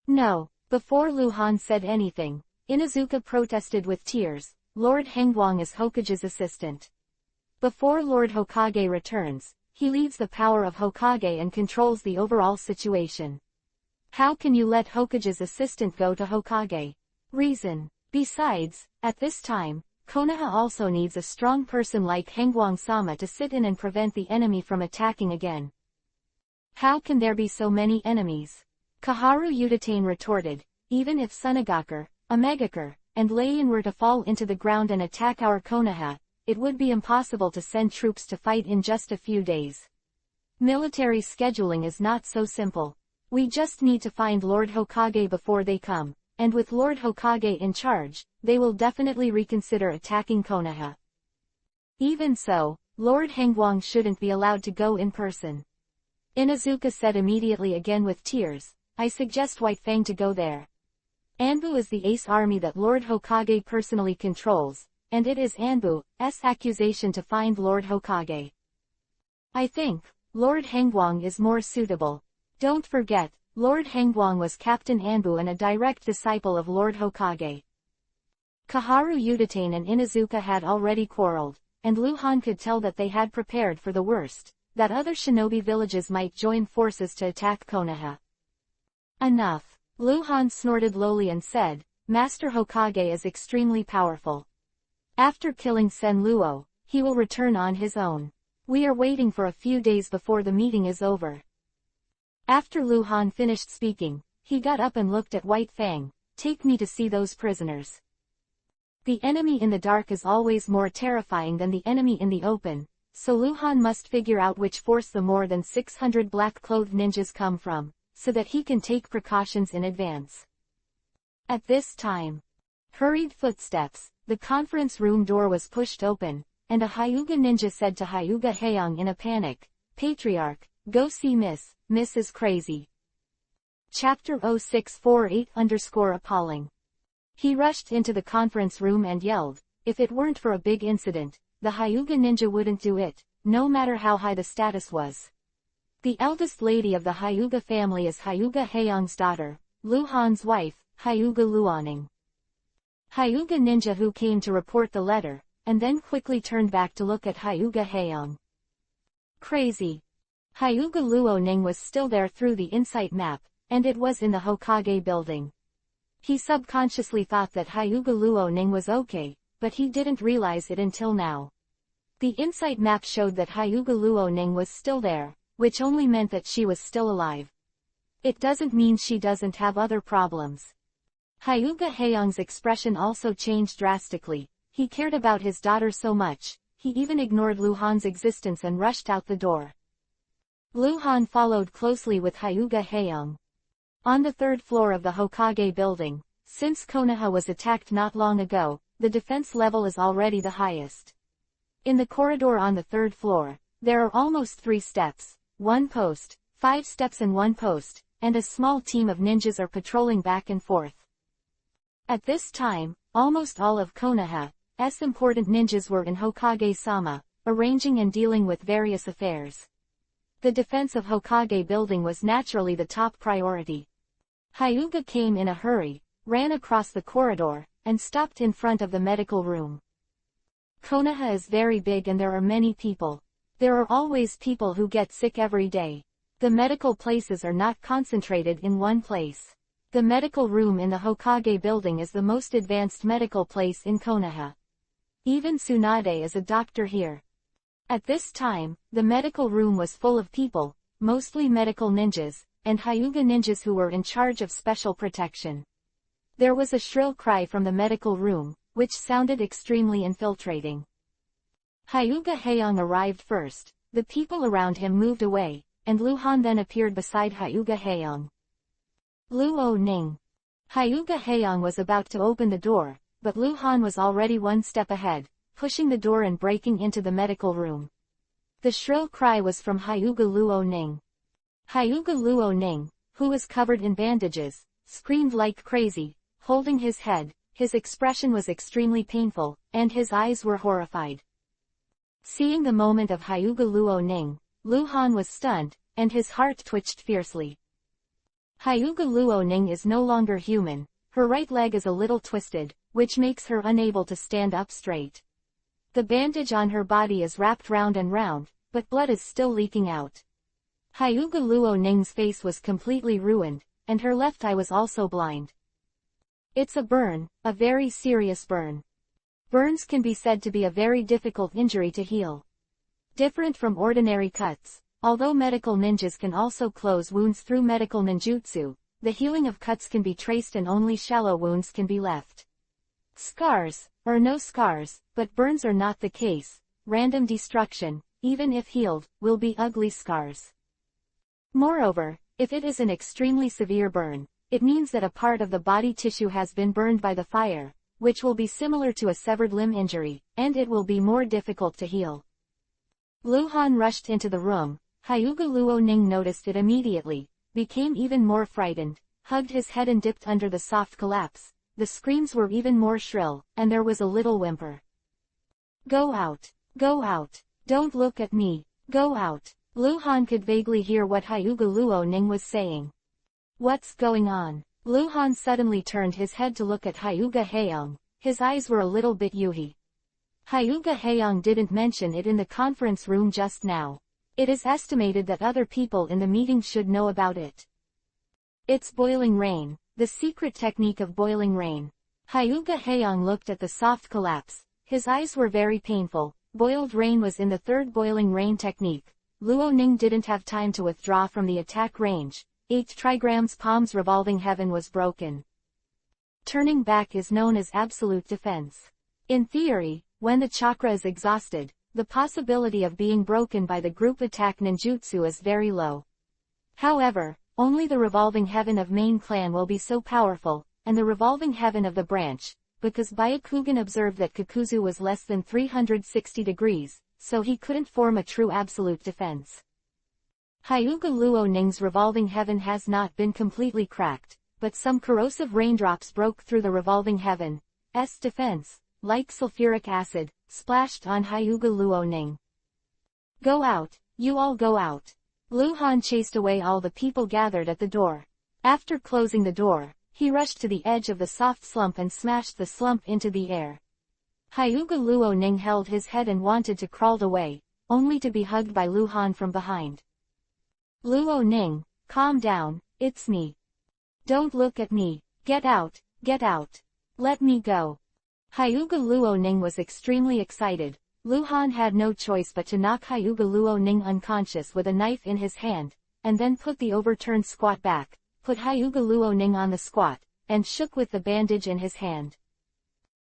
No. Before Luhan said anything, Inuzuka protested with tears. Lord Hangwang is Hokage's assistant. Before Lord Hokage returns, he leaves the power of Hokage and controls the overall situation. How can you let Hokage's assistant go to Hokage? Reason. Besides, at this time, Konoha also needs a strong person like Hangwang-sama to sit in and prevent the enemy from attacking again. How can there be so many enemies? Kaharu Udatane retorted. Even if Sunagakure, Amegakure, and Leian were to fall into the ground and attack our Konoha, it would be impossible to send troops to fight in just a few days. Military scheduling is not so simple. We just need to find Lord Hokage before they come, and with Lord Hokage in charge, they will definitely reconsider attacking Konoha. Even so, Lord Hangwang shouldn't be allowed to go in person. Inuzuka said immediately again with tears, I suggest White Fang to go there. Anbu is the ace army that Lord Hokage personally controls, and it is Anbu's accusation to find Lord Hokage. I think Lord Hangwang is more suitable. Don't forget, Lord Hangwang was Captain Anbu and a direct disciple of Lord Hokage. Kaharu Udatane and Inuzuka had already quarreled, and Luhan could tell that they had prepared for the worst, that other shinobi villages might join forces to attack Konoha. Enough. Luhan snorted lowly and said, Master Hokage is extremely powerful. After killing Senluo, he will return on his own. We are waiting for a few days before the meeting is over. After Luhan finished speaking, he got up and looked at White Fang. Take me to see those prisoners. The enemy in the dark is always more terrifying than the enemy in the open, so Luhan must figure out which force the more than 600 black-clothed ninjas come from, so that he can take precautions in advance. At this time, hurried footsteps, the conference room door was pushed open, and a Hyuga ninja said to Hyuga Heian in a panic, Patriarch, go see Miss is crazy. Chapter 0648_appalling. He rushed into the conference room and yelled, if it weren't for a big incident, the Hyuga ninja wouldn't do it, no matter how high the status was. The eldest lady of the Hyuga family is Hyuga Heian's daughter, Luhan's wife, Hyuga Luoning. Hyuga ninja who came to report the letter, and then quickly turned back to look at Hyuga Heian. Crazy. Hyuga Luoning was still there through the insight map, and it was in the Hokage building. He subconsciously thought that Hyuga Luoning was okay, but he didn't realize it until now. The insight map showed that Hyuga Luoning was still there, which only meant that she was still alive. It doesn't mean she doesn't have other problems. Hyuga Heian's expression also changed drastically. He cared about his daughter so much, he even ignored Luhan's existence and rushed out the door. Luhan followed closely with Hyuga Heian. On the third floor of the Hokage building, since Konoha was attacked not long ago, the defense level is already the highest. In the corridor on the third floor, there are almost 3 steps, 1 post, 5 steps and 1 post, and a small team of ninjas are patrolling back and forth. At this time, almost all of Konoha's important ninjas were in Hokage-sama, arranging and dealing with various affairs. The defense of Hokage building was naturally the top priority. Hyuga came in a hurry, ran across the corridor, and stopped in front of the medical room. Konoha is very big and there are many people. There are always people who get sick every day. The medical places are not concentrated in one place. The medical room in the Hokage building is the most advanced medical place in Konoha. Even Tsunade is a doctor here. At this time, the medical room was full of people, mostly medical ninjas, and Hyuga ninjas who were in charge of special protection. There was a shrill cry from the medical room, which sounded extremely infiltrating. Hyuga Haeyoung arrived first, the people around him moved away, and Luhan then appeared beside Hyuga Haeyoung. Luo Ning. Hyuga Haeyoung was about to open the door, but Luhan was already one step ahead, pushing the door and breaking into the medical room. The shrill cry was from Hyuga Luo Ning. Hyuga Luo Ning, who was covered in bandages, screamed like crazy, holding his head. His expression was extremely painful, and his eyes were horrified. Seeing the moment of Hyuga Luo Ning, Luhan was stunned, and his heart twitched fiercely. Hyuga Luo Ning is no longer human, her right leg is a little twisted, which makes her unable to stand up straight. The bandage on her body is wrapped round and round, but blood is still leaking out. Hyuga Luo Ning's face was completely ruined, and her left eye was also blind. It's a burn, a very serious burn. Burns can be said to be a very difficult injury to heal. Different from ordinary cuts, although medical ninjas can also close wounds through medical ninjutsu, the healing of cuts can be traced and only shallow wounds can be left. Scars, or no scars, but burns are not the case. Random destruction, even if healed, will be ugly scars. Moreover, if it is an extremely severe burn, it means that a part of the body tissue has been burned by the fire, which will be similar to a severed limb injury, and it will be more difficult to heal. Luhan rushed into the room. Hyuga Luo Ning noticed it immediately, became even more frightened, hugged his head and dipped under the soft collapse. The screams were even more shrill, and there was a little whimper. Go out! Go out! Don't look at me! Go out! Luhan could vaguely hear what Hyuga Luo Ning was saying. What's going on? Luhan suddenly turned his head to look at Hyuga Haeyoung. His eyes were a little bit yuhi. Hyuga Haeyoung didn't mention it in the conference room just now. It is estimated that other people in the meeting should know about it. It's boiling rain, the secret technique of boiling rain. Hyuga Haeyoung looked at the soft collapse. His eyes were very painful. Boiled rain was in the third boiling rain technique. Luo Ning didn't have time to withdraw from the attack range. 8 trigrams Palm's revolving heaven was broken. Turning back is known as absolute defense. In theory, when the chakra is exhausted, the possibility of being broken by the group attack ninjutsu is very low. However, only the revolving heaven of main clan will be so powerful, and the revolving heaven of the branch, because Byakugan observed that Kakuzu was less than 360 degrees, so he couldn't form a true absolute defense. Hyuga Luo Ning's revolving heaven has not been completely cracked, but some corrosive raindrops broke through the revolving heaven's defense, like sulfuric acid, splashed on Hyuga Luo Ning. Go out, you all go out. Luhan chased away all the people gathered at the door. After closing the door, he rushed to the edge of the soft slump and smashed the slump into the air. Hyuga Luo Ning held his head and wanted to crawl away, only to be hugged by Luhan from behind. Luo Ning, calm down, it's me. Don't look at me, get out, let me go. Hyuga Luo Ning was extremely excited. Luhan had no choice but to knock Hyuga Luo Ning unconscious with a knife in his hand, and then put the overturned squat back, put Hyuga Luo Ning on the squat, and shook with the bandage in his hand.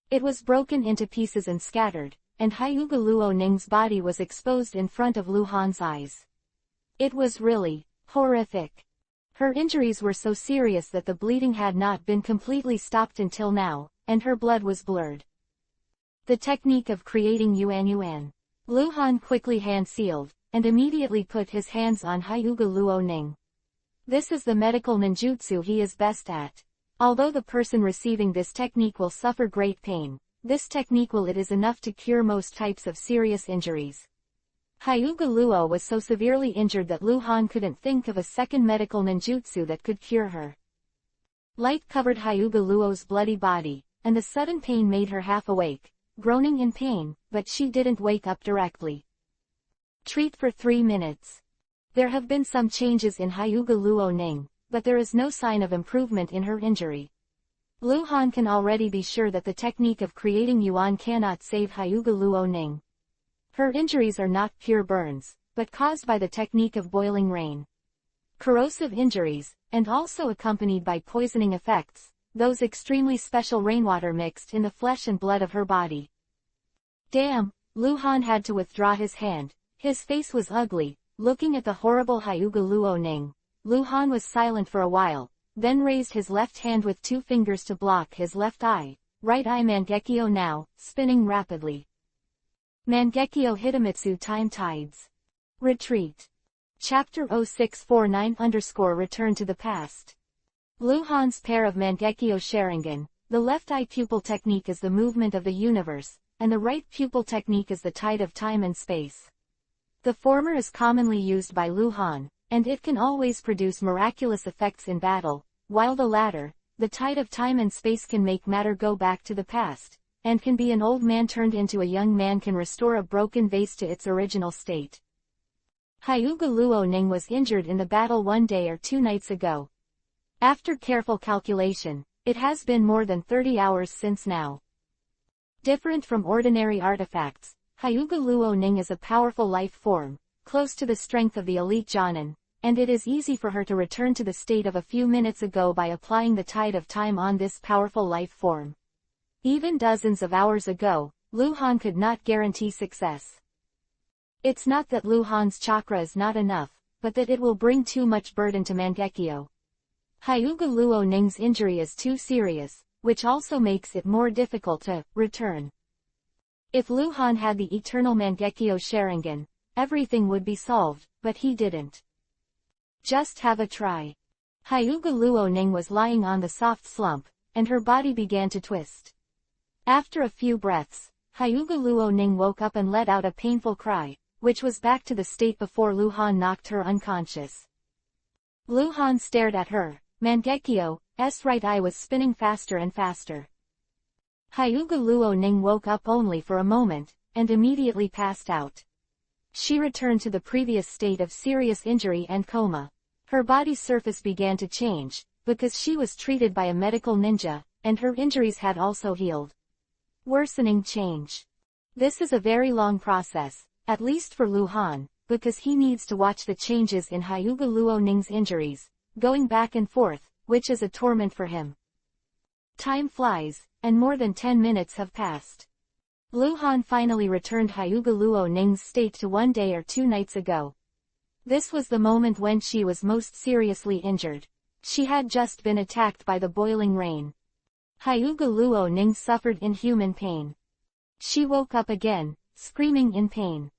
It was broken into pieces and scattered, and Hyuga Luo Ning's body was exposed in front of Luhan's eyes. It was really horrific. Her injuries were so serious that the bleeding had not been completely stopped until now, and her blood was blurred. The technique of creating Yuan. Luhan quickly hand-sealed, and immediately put his hands on Hyuga Luo Ning. This is the medical ninjutsu he is best at. Although the person receiving this technique will suffer great pain, this technique it is enough to cure most types of serious injuries. Hyuga Luo was so severely injured that Lu Han couldn't think of a second medical ninjutsu that could cure her. Light covered Hyuga Luo's bloody body, and the sudden pain made her half awake, groaning in pain, but she didn't wake up directly. Treat for 3 minutes. There have been some changes in Hyuga Luo Ning, but there is no sign of improvement in her injury. Lu Han can already be sure that the technique of creating yuan cannot save Hyuga Luo Ning. Her injuries are not pure burns, but caused by the technique of boiling rain. Corrosive injuries, and also accompanied by poisoning effects, those extremely special rainwater mixed in the flesh and blood of her body. Damn, Lu Han had to withdraw his hand. His face was ugly. Looking at the horrible Hyuga Luo Ning, Lu Han was silent for a while, then raised his left hand with 2 fingers to block his left eye. Right eye Mangekyo now, spinning rapidly. Mangekyo Hitamitsu Time Tides. Retreat. Chapter 0649-Return to the Past. Lu Han's pair of Mangekyo Sharingan. The left eye pupil technique is the movement of the universe, and the right pupil technique is the tide of time and space. The former is commonly used by Lu Han, and it can always produce miraculous effects in battle, while the latter, the tide of time and space, can make matter go back to the past, and can be an old man turned into a young man, can restore a broken vase to its original state. Hyuga Luo Ning was injured in the battle 1 day or 2 nights ago. After careful calculation, it has been more than 30 hours since now. Different from ordinary artifacts, Hyuga Luo Ning is a powerful life form, close to the strength of the elite Jonin, and it is easy for her to return to the state of a few minutes ago by applying the tide of time on this powerful life form. Even dozens of hours ago, Lu Han could not guarantee success. It's not that Lu Han's chakra is not enough, but that it will bring too much burden to Mangekyo. Hyuga Luo Ning's injury is too serious, which also makes it more difficult to return. If Lu Han had the eternal Mangekyo Sharingan, everything would be solved, but he didn't. Just have a try. Hyuga Luo Ning was lying on the soft slump, and her body began to twist. After a few breaths, Hyuga Luo Ning woke up and let out a painful cry, which was back to the state before Lu Han knocked her unconscious. Lu Han stared at her. Mangekyo's right eye was spinning faster and faster. Hyuga Luo Ning woke up only for a moment, and immediately passed out. She returned to the previous state of serious injury and coma. Her body's surface began to change, because she was treated by a medical ninja, and her injuries had also healed. Worsening change. This is a very long process, at least for Lu Han, because he needs to watch the changes in Hyuga Luo Ning's injuries, going back and forth, which is a torment for him. Time flies, and more than 10 minutes have passed. Lu Han finally returned Hyuga Luo Ning's state to 1 day or 2 nights ago. This was the moment when she was most seriously injured. She had just been attacked by the boiling rain. Hyuga Luo Ning suffered inhuman pain. She woke up again, screaming in pain.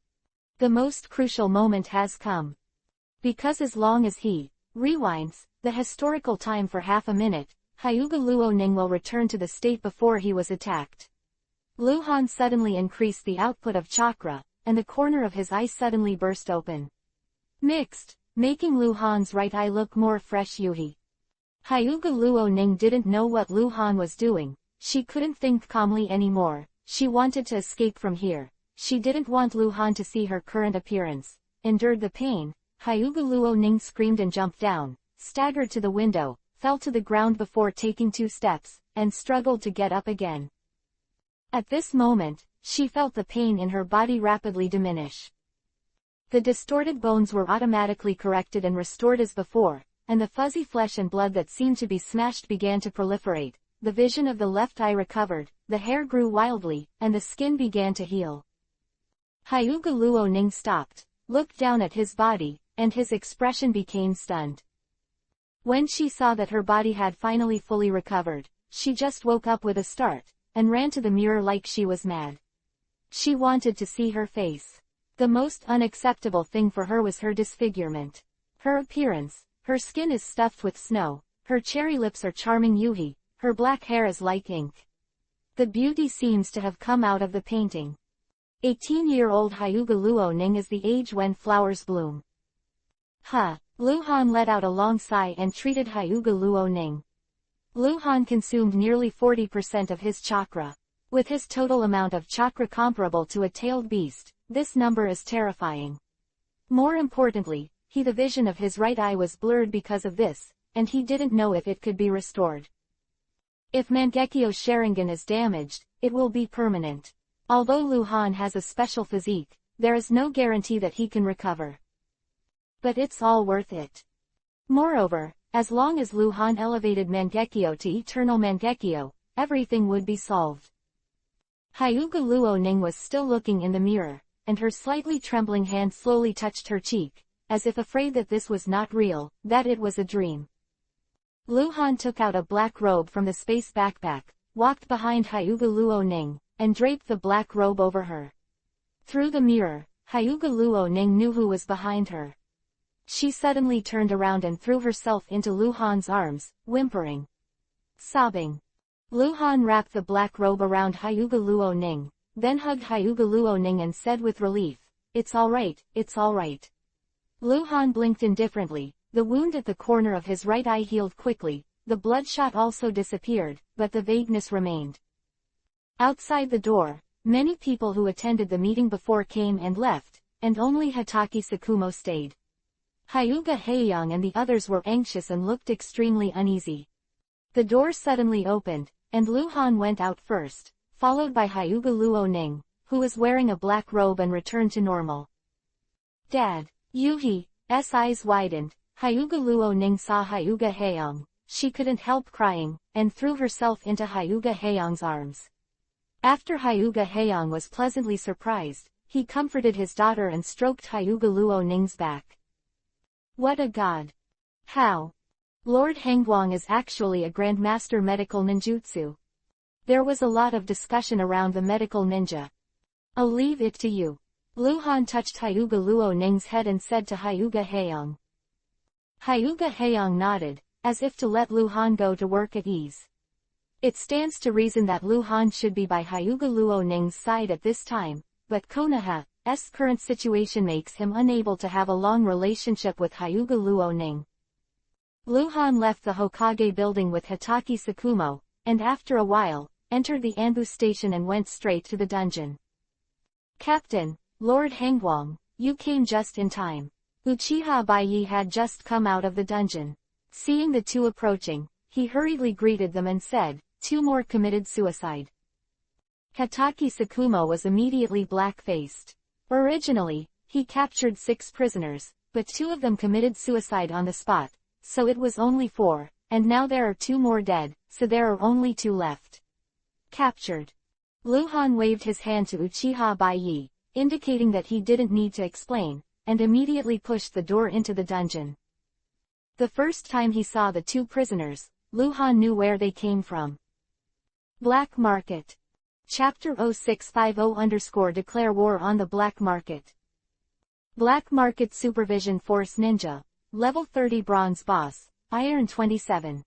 The most crucial moment has come. Because as long as he rewinds the historical time for half a minute, Hyuga Luo Ning will return to the state before he was attacked. Lu Han suddenly increased the output of chakra, and the corner of his eye suddenly burst open. Mixed, making Lu Han's right eye look more fresh. Hyuga Luo Ning didn't know what Lu Han was doing. She couldn't think calmly anymore. She wanted to escape from here. She didn't want Lu Han to see her current appearance. Endured the pain, Hyuga Luo Ning screamed and jumped down, staggered to the window, fell to the ground before taking 2 steps, and struggled to get up again. At this moment, she felt the pain in her body rapidly diminish. The distorted bones were automatically corrected and restored as before, and the fuzzy flesh and blood that seemed to be smashed began to proliferate. The vision of the left eye recovered, the hair grew wildly, and the skin began to heal. Hyuga Luo Ning stopped, looked down at his body, and his expression became stunned. When she saw that her body had finally fully recovered, she just woke up with a start, and ran to the mirror like she was mad. She wanted to see her face. The most unacceptable thing for her was her disfigurement. Her appearance, her skin is stuffed with snow, her cherry lips are charming. Her black hair is like ink. The beauty seems to have come out of the painting. 18-year-old Hyuga Luoning is the age when flowers bloom. Luhan let out a long sigh and treated Hyuga Luoning. Luhan consumed nearly 40% of his chakra. With his total amount of chakra comparable to a tailed beast, this number is terrifying. More importantly, the vision of his right eye was blurred because of this, and he didn't know if it could be restored. If Mangekyo's Sharingan is damaged, it will be permanent. Although Luhan has a special physique, there is no guarantee that he can recover. But it's all worth it. Moreover, as long as Luhan elevated Mangekyo to Eternal Mangekyo, everything would be solved. Hyuga Luoning was still looking in the mirror, and her slightly trembling hand slowly touched her cheek, as if afraid that this was not real, that it was a dream. Luhan took out a black robe from the space backpack, walked behind Hyuga Luoning, and draped the black robe over her. Through the mirror, Hyuga Luoning knew who was behind her. She suddenly turned around and threw herself into Luhan's arms, whimpering. Sobbing. Luhan wrapped the black robe around Hyuga Luoning, then hugged Hyuga Luoning and said with relief, "It's all right, it's all right." Luhan blinked indifferently, the wound at the corner of his right eye healed quickly, the bloodshot also disappeared, but the vagueness remained. Outside the door, many people who attended the meeting before came and left, and only Hatake Sakumo stayed. Hyuga Haeyang and the others were anxious and looked extremely uneasy. The door suddenly opened, and Luhan went out first, followed by Hyuga Luoning, who was wearing a black robe and returned to normal. "Dad." Yuhi's eyes widened. Hyuga Luoning saw Hyuga Haeyang. She couldn't help crying, and threw herself into Hyuga Haeyang's arms. After Hyuga Haeyang was pleasantly surprised, he comforted his daughter and stroked Hyuga Luoning's back. "What a god! How? Lord Hangguang is actually a grandmaster medical ninjutsu." There was a lot of discussion around the medical ninja. "I'll leave it to you." Luhan touched Hyuga Luoning's head and said to Hyuga Haeyang. Hyuga Haeyang nodded, as if to let Luhan go to work at ease. It stands to reason that Luhan should be by Hyuga Luoning's side at this time, but Konoha's current situation makes him unable to have a long relationship with Hyuga Luoning. Luhan left the Hokage building with Hatake Sakumo, and after a while, entered the Anbu station and went straight to the dungeon. "Captain, Lord Hangguang, you came just in time." Uchiha Baiyi had just come out of the dungeon. Seeing the two approaching, he hurriedly greeted them and said, "Two more committed suicide." Hatake Sakumo was immediately black-faced. Originally, he captured 6 prisoners, but 2 of them committed suicide on the spot, so it was only 4, and now there are 2 more dead, so there are only 2 left. Captured. Luhan waved his hand to Uchiha Baiyi, indicating that he didn't need to explain, and immediately pushed the door into the dungeon. The first time he saw the 2 prisoners, Luhan knew where they came from. Black Market. Chapter 0650 Declare War on the Black Market. Black Market Supervision Force Ninja, Level 30 Bronze Boss, Iron 27.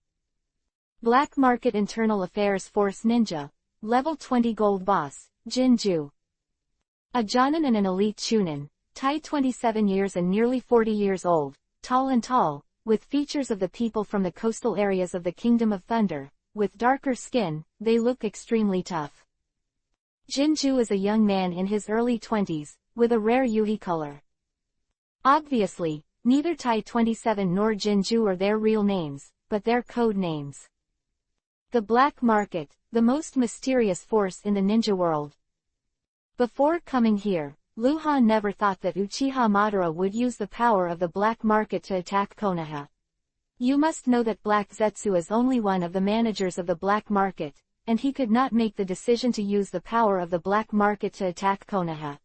Black Market Internal Affairs Force Ninja, Level 20 Gold Boss, Jinju. A Jonin and an elite Chunin, Tai 27 years and nearly 40 years old, tall, with features of the people from the coastal areas of the Kingdom of Thunder, with darker skin, they look extremely tough. Jinju is a young man in his early 20s, with a rare Yuhi color. Obviously, neither Tai 27 nor Jinju are their real names, but their code names. The Black Market, the most mysterious force in the ninja world. Before coming here, Luhan never thought that Uchiha Madara would use the power of the Black Market to attack Konoha. You must know that Black Zetsu is only one of the managers of the Black Market, and he could not make the decision to use the power of the Black Market to attack Konoha.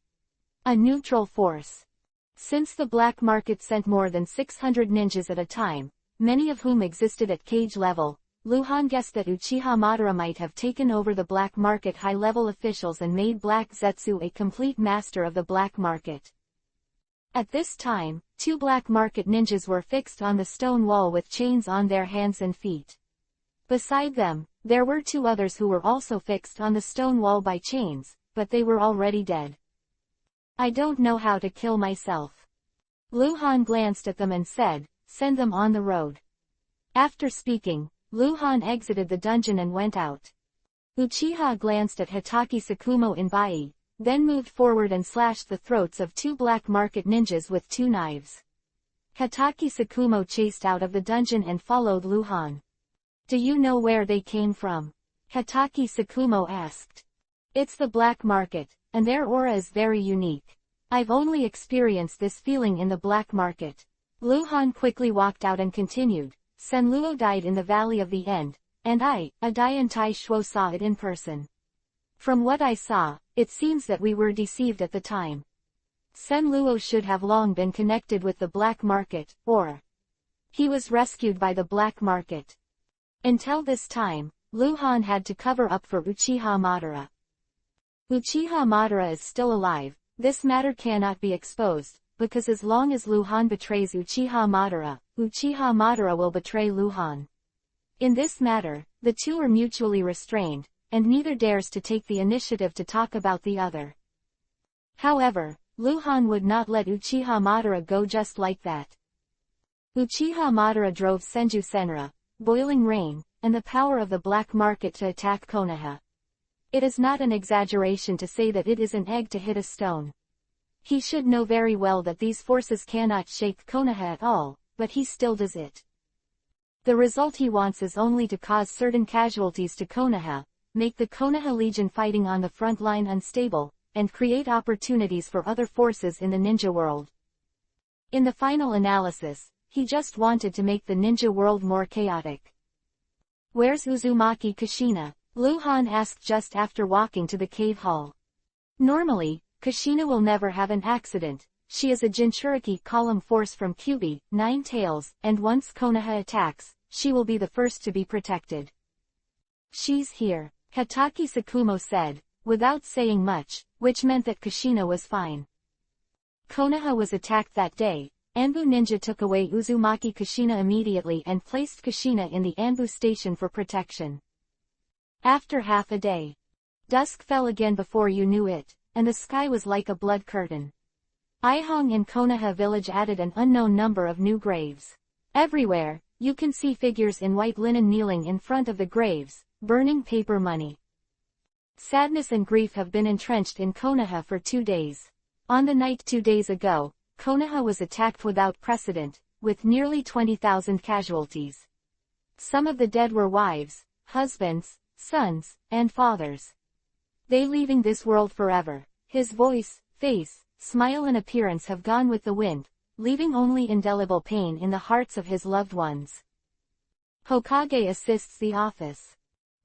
A neutral force. Since the Black Market sent more than 600 ninjas at a time, many of whom existed at cage level, Luhan guessed that Uchiha Madara might have taken over the Black Market high-level officials and made Black Zetsu a complete master of the Black Market. At this time, 2 Black Market ninjas were fixed on the stone wall with chains on their hands and feet. Beside them, there were 2 others who were also fixed on the stone wall by chains, but they were already dead. I don't know how to kill myself. Lu Han glanced at them and said, send them on the road. After speaking, Lu Han exited the dungeon and went out. Uchiha glanced at Hitaki Sakumo in Bai, then moved forward and slashed the throats of 2 black market ninjas with 2 knives. Hitaki Sakumo chased out of the dungeon and followed Lu Han. Do you know where they came from? Hitaki Sakumo asked. It's the black market, and their aura is very unique. I've only experienced this feeling in the black market. Lu Han quickly walked out and continued, Sen Luo died in the Valley of the End, and I, Adayan Tai Shuo, saw it in person. From what I saw, it seems that we were deceived at the time. Sen Luo should have long been connected with the black market, or he was rescued by the black market. Until this time, Lu Han had to cover up for Uchiha Madara. Uchiha Madara is still alive. This matter cannot be exposed, because as long as Lu Han betrays Uchiha Madara will betray Lu Han. In this matter, the two are mutually restrained, and neither dares to take the initiative to talk about the other. However, Lu Han would not let Uchiha Madara go just like that. Uchiha Madara drove Senju Senra, Boiling Rain, and the power of the black market to attack Konoha. It is not an exaggeration to say that it is an egg to hit a stone. He should know very well that these forces cannot shake Konoha at all, but he still does it. The result he wants is only to cause certain casualties to Konoha, make the Konoha Legion fighting on the front line unstable, and create opportunities for other forces in the ninja world. In the final analysis, he just wanted to make the ninja world more chaotic. Where's Uzumaki Kushina? Lu Han asked just after walking to the cave hall. Normally, Kushina will never have an accident. She is a Jinchuriki column force from Kyubi, 9 tails, and once Konoha attacks, she will be the first to be protected. She's here, Hitaki Sakumo said, without saying much, which meant that Kushina was fine. Konoha was attacked that day. Anbu Ninja took away Uzumaki Kushina immediately and placed Kushina in the Anbu station for protection. After half a day, dusk fell again before you knew it, and the sky was like a blood curtain. Aihong in Konoha village added an unknown number of new graves. Everywhere, you can see figures in white linen kneeling in front of the graves, burning paper money. Sadness and grief have been entrenched in Konoha for 2 days. On the night 2 days ago, Konoha was attacked without precedent, with nearly 20,000 casualties. Some of the dead were wives, husbands, sons, and fathers. They leaving this world forever. His voice, face, smile and appearance have gone with the wind, leaving only indelible pain in the hearts of his loved ones. Hokage assists the office.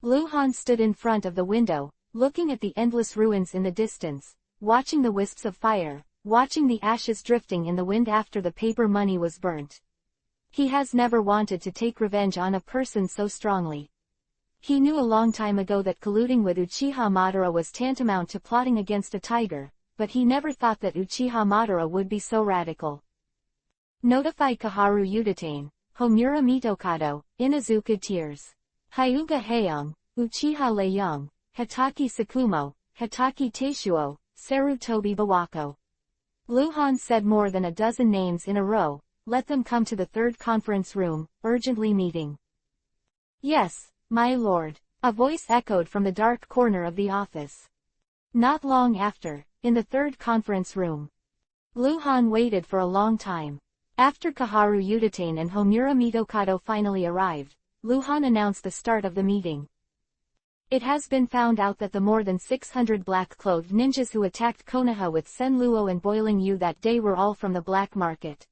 Lu Han stood in front of the window, looking at the endless ruins in the distance, watching the wisps of fire, watching the ashes drifting in the wind after the paper money was burnt. He has never wanted to take revenge on a person so strongly. He knew a long time ago that colluding with Uchiha Madara was tantamount to plotting against a tiger, but he never thought that Uchiha Madara would be so radical. Notify Kaharu Udatane, Homura Mitokado, Inazuka Tears. Hyuga Heiong, Uchiha Leiyong, Hitaki Sakumo, Hitaki Teishuo, Sarutobi Bawako. Lu Han said more than a dozen names in a row. Let them come to the third conference room, urgently meeting. Yes, my lord, a voice echoed from the dark corner of the office. Not long after, in the third conference room, Lu Han waited for a long time. After Kaharu Udatane and Homura Mitokado finally arrived, Lu Han announced the start of the meeting. It has been found out that the more than 600 black-clothed ninjas who attacked Konoha with Sen Luo and Boiling Yu that day were all from the black market.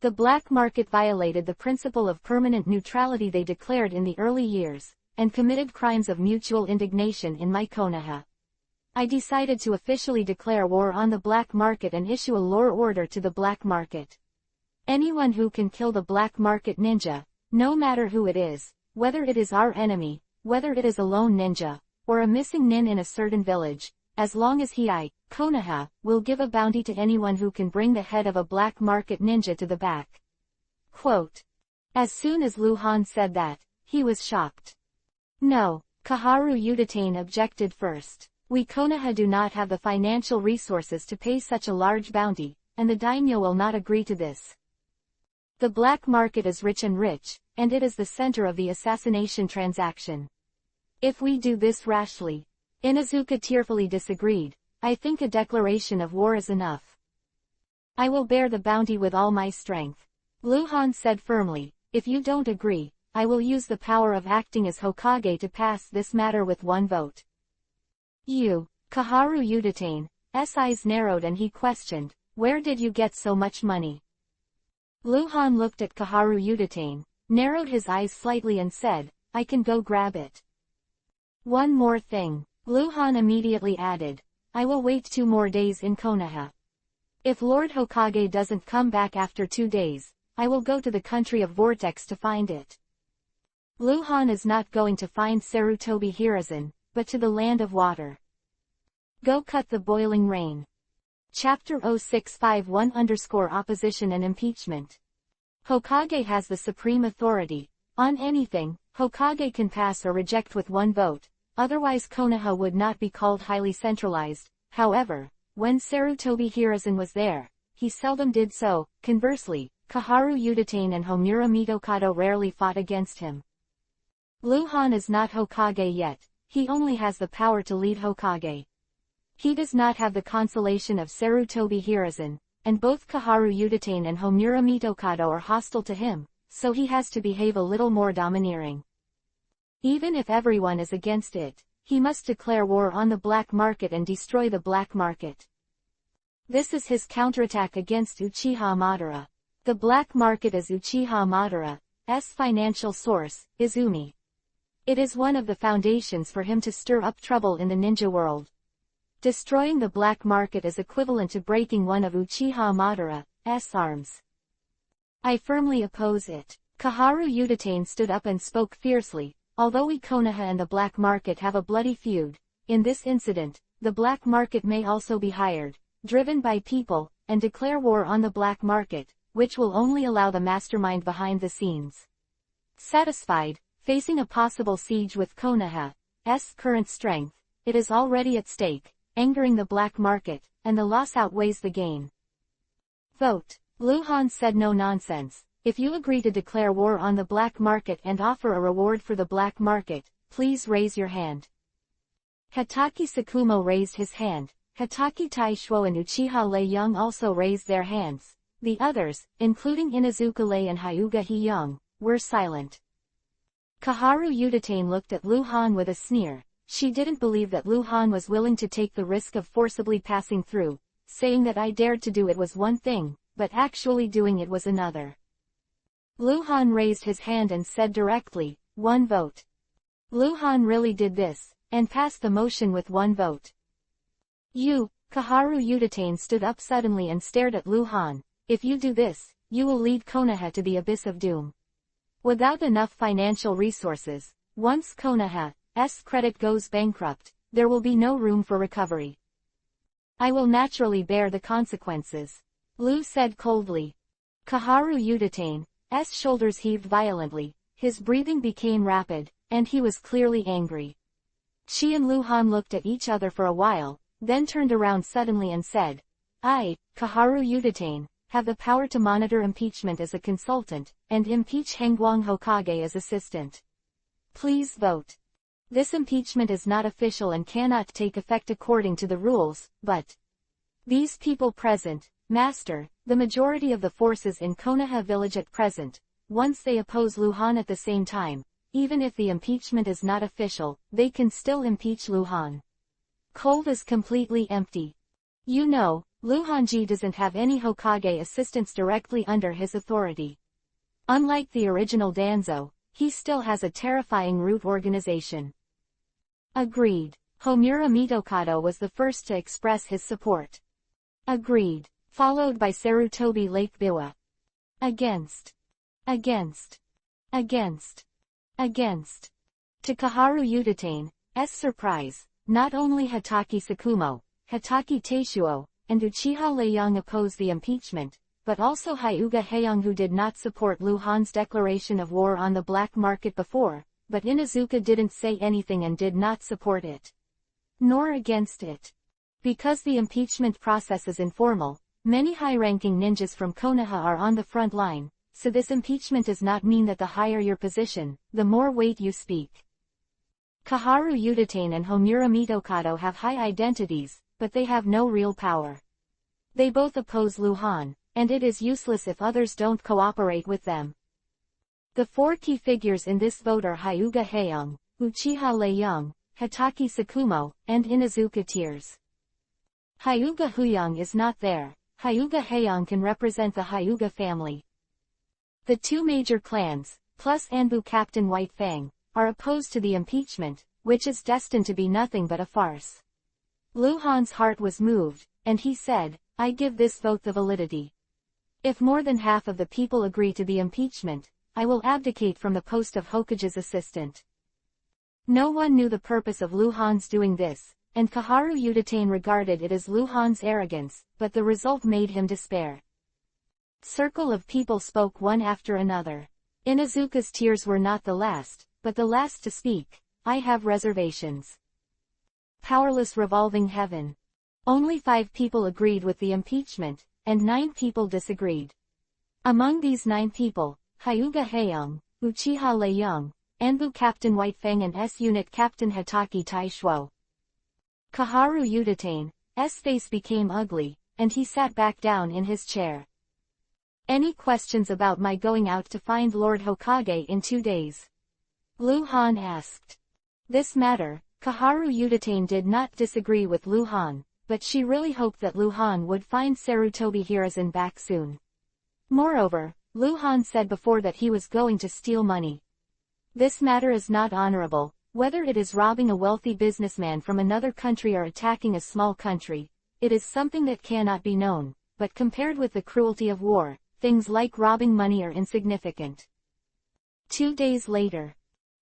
The black market violated the principle of permanent neutrality they declared in the early years, and committed crimes of mutual indignation in my Konoha. I decided to officially declare war on the black market and issue a lore order to the black market. Anyone who can kill the black market ninja, no matter who it is, whether it is our enemy, whether it is a lone ninja, or a missing nin in a certain village, as long as Konoha, will give a bounty to anyone who can bring the head of a black market ninja to the back. Quote. As soon as Lu Han said that, he was shocked. No, Kaharu Udatane objected first. We Konoha do not have the financial resources to pay such a large bounty, and the daimyo will not agree to this. The black market is rich, and it is the center of the assassination transaction. If we do this rashly, Inuzuka tearfully disagreed, I think a declaration of war is enough. I will bear the bounty with all my strength. Luhan said firmly, if you don't agree, I will use the power of acting as Hokage to pass this matter with one vote. Kaharu Yudatane's eyes narrowed and he questioned, where did you get so much money? Luhan looked at Kaharu Yudatane, narrowed his eyes slightly and said, I can go grab it. One more thing, Luhan immediately added, I will wait 2 more days in Konoha. If Lord Hokage doesn't come back after 2 days, I will go to the country of Vortex to find it. Luhan is not going to find Sarutobi Hiruzen, but to the land of water. Go cut the boiling rain. Chapter 0651-Opposition and Impeachment. Hokage has the supreme authority. On anything, Hokage can pass or reject with one vote, otherwise Konoha would not be called highly centralized. However, when Sarutobi Hiruzen was there, he seldom did so. Conversely, Kaharu Yudatane and Homura Mitokado rarely fought against him. Luhan is not Hokage yet, he only has the power to lead Hokage. He does not have the consolation of Sarutobi Hiruzen, and both Kaharu Yudatane and Homura Mitokado are hostile to him, so he has to behave a little more domineering. Even if everyone is against it, he must declare war on the black market and destroy the black market. This is his counterattack against Uchiha Madara. The black market is Uchiha Madara's financial source, Izumi. It is one of the foundations for him to stir up trouble in the ninja world. Destroying the black market is equivalent to breaking one of Uchiha Madara's arms. I firmly oppose it. Kaharu Yudatane stood up and spoke fiercely, although we Konoha and the black market have a bloody feud, in this incident, the black market may also be hired, driven by people, and declare war on the black market, which will only allow the mastermind behind the scenes. Satisfied, facing a possible siege with Konoha's current strength, it is already at stake, angering the black market, and the loss outweighs the gain. Vote. Luhan said no nonsense. If you agree to declare war on the black market and offer a reward for the black market, please raise your hand. Hatake Sakumo raised his hand. Hatake Taishuo and Uchiha Lei-young also raised their hands. The others, including Inuzuka Lei and Hyuga Hee-young, were silent. Kaharu Yudatane looked at Luhan with a sneer. She didn't believe that Luhan was willing to take the risk of forcibly passing through, saying that I dared to do it was one thing, but actually doing it was another. Luhan raised his hand and said directly, one vote. Luhan really did this, and passed the motion with one vote. Kaharu Yudatane stood up suddenly and stared at Luhan. If you do this, you will lead Konoha to the abyss of doom. Without enough financial resources, once Konoha's credit goes bankrupt, there will be no room for recovery. I will naturally bear the consequences. Lu said coldly. Kaharu Yudatane's shoulders heaved violently, his breathing became rapid, and he was clearly angry. She and Luhan looked at each other for a while, then turned around suddenly and said, I, Kaharu Yudatane, have the power to monitor impeachment as a consultant, and impeach Hengguang Hokage as assistant. Please vote. This impeachment is not official and cannot take effect according to the rules, but these people present, Master, the majority of the forces in Konoha village at present, once they oppose Luhan at the same time, even if the impeachment is not official, they can still impeach Luhan. Cold is completely empty. You know, Luhanji doesn't have any Hokage assistants directly under his authority. Unlike the original Danzo, he still has a terrifying root organization. Agreed. Homura Mitokado was the first to express his support. Agreed. Followed by Sarutobi Lake Biwa. Against. Against. Against. Against. To Kaharu Yudatane's surprise, not only Hatake Sakumo, Hatake Taishuo, and Uchiha Lei-young opposed the impeachment, but also Hyuga Hee-young, who did not support Luhan's declaration of war on the black market before, but Inuzuka didn't say anything and did not support it. nor against it. Because the impeachment process is informal, many high-ranking ninjas from Konoha are on the front line, so this impeachment does not mean that the higher your position, the more weight you speak. Kaharu Yuditane and Homura Mitokado have high identities, but they have no real power. They both oppose Luhan, and it is useless if others don't cooperate with them. The four key figures in this vote are Hyuga Heian, Uchiha Leiyang, Hatake Tsukumo, and Inuzuka Tears. Hyuga Huyang is not there. Hyuga Heian can represent the Hyuga family. The two major clans, plus Anbu Captain White Fang, are opposed to the impeachment, which is destined to be nothing but a farce. Luhan's heart was moved, and he said, "I give this vote the validity. If more than half of the people agree to the impeachment, I will abdicate from the post of Hokage's assistant." No one knew the purpose of Luhan's doing this, and Kaharu Yuditane regarded it as Luhan's arrogance, but the result made him despair. Circle of people spoke one after another. Inuzuka's tears were not the last, but the last to speak. "I have reservations." Powerless revolving heaven. Only 5 people agreed with the impeachment, and 9 people disagreed. Among these 9 people, Hyuga Heian, Uchiha Leiyang, Anbu Captain White Fang and S-Unit Captain Hatake Taishuo. Kaharu Yuditane's face became ugly, and he sat back down in his chair. "Any questions about my going out to find Lord Hokage in 2 days?" Luhan asked. This matter, Kaharu Yuditane did not disagree with Luhan, but she really hoped that Luhan would find Sarutobi Hiruzen back soon. Moreover, Luhan said before that he was going to steal money. This matter is not honorable, whether it is robbing a wealthy businessman from another country or attacking a small country. It is something that cannot be known, but compared with the cruelty of war, things like robbing money are insignificant. 2 days later.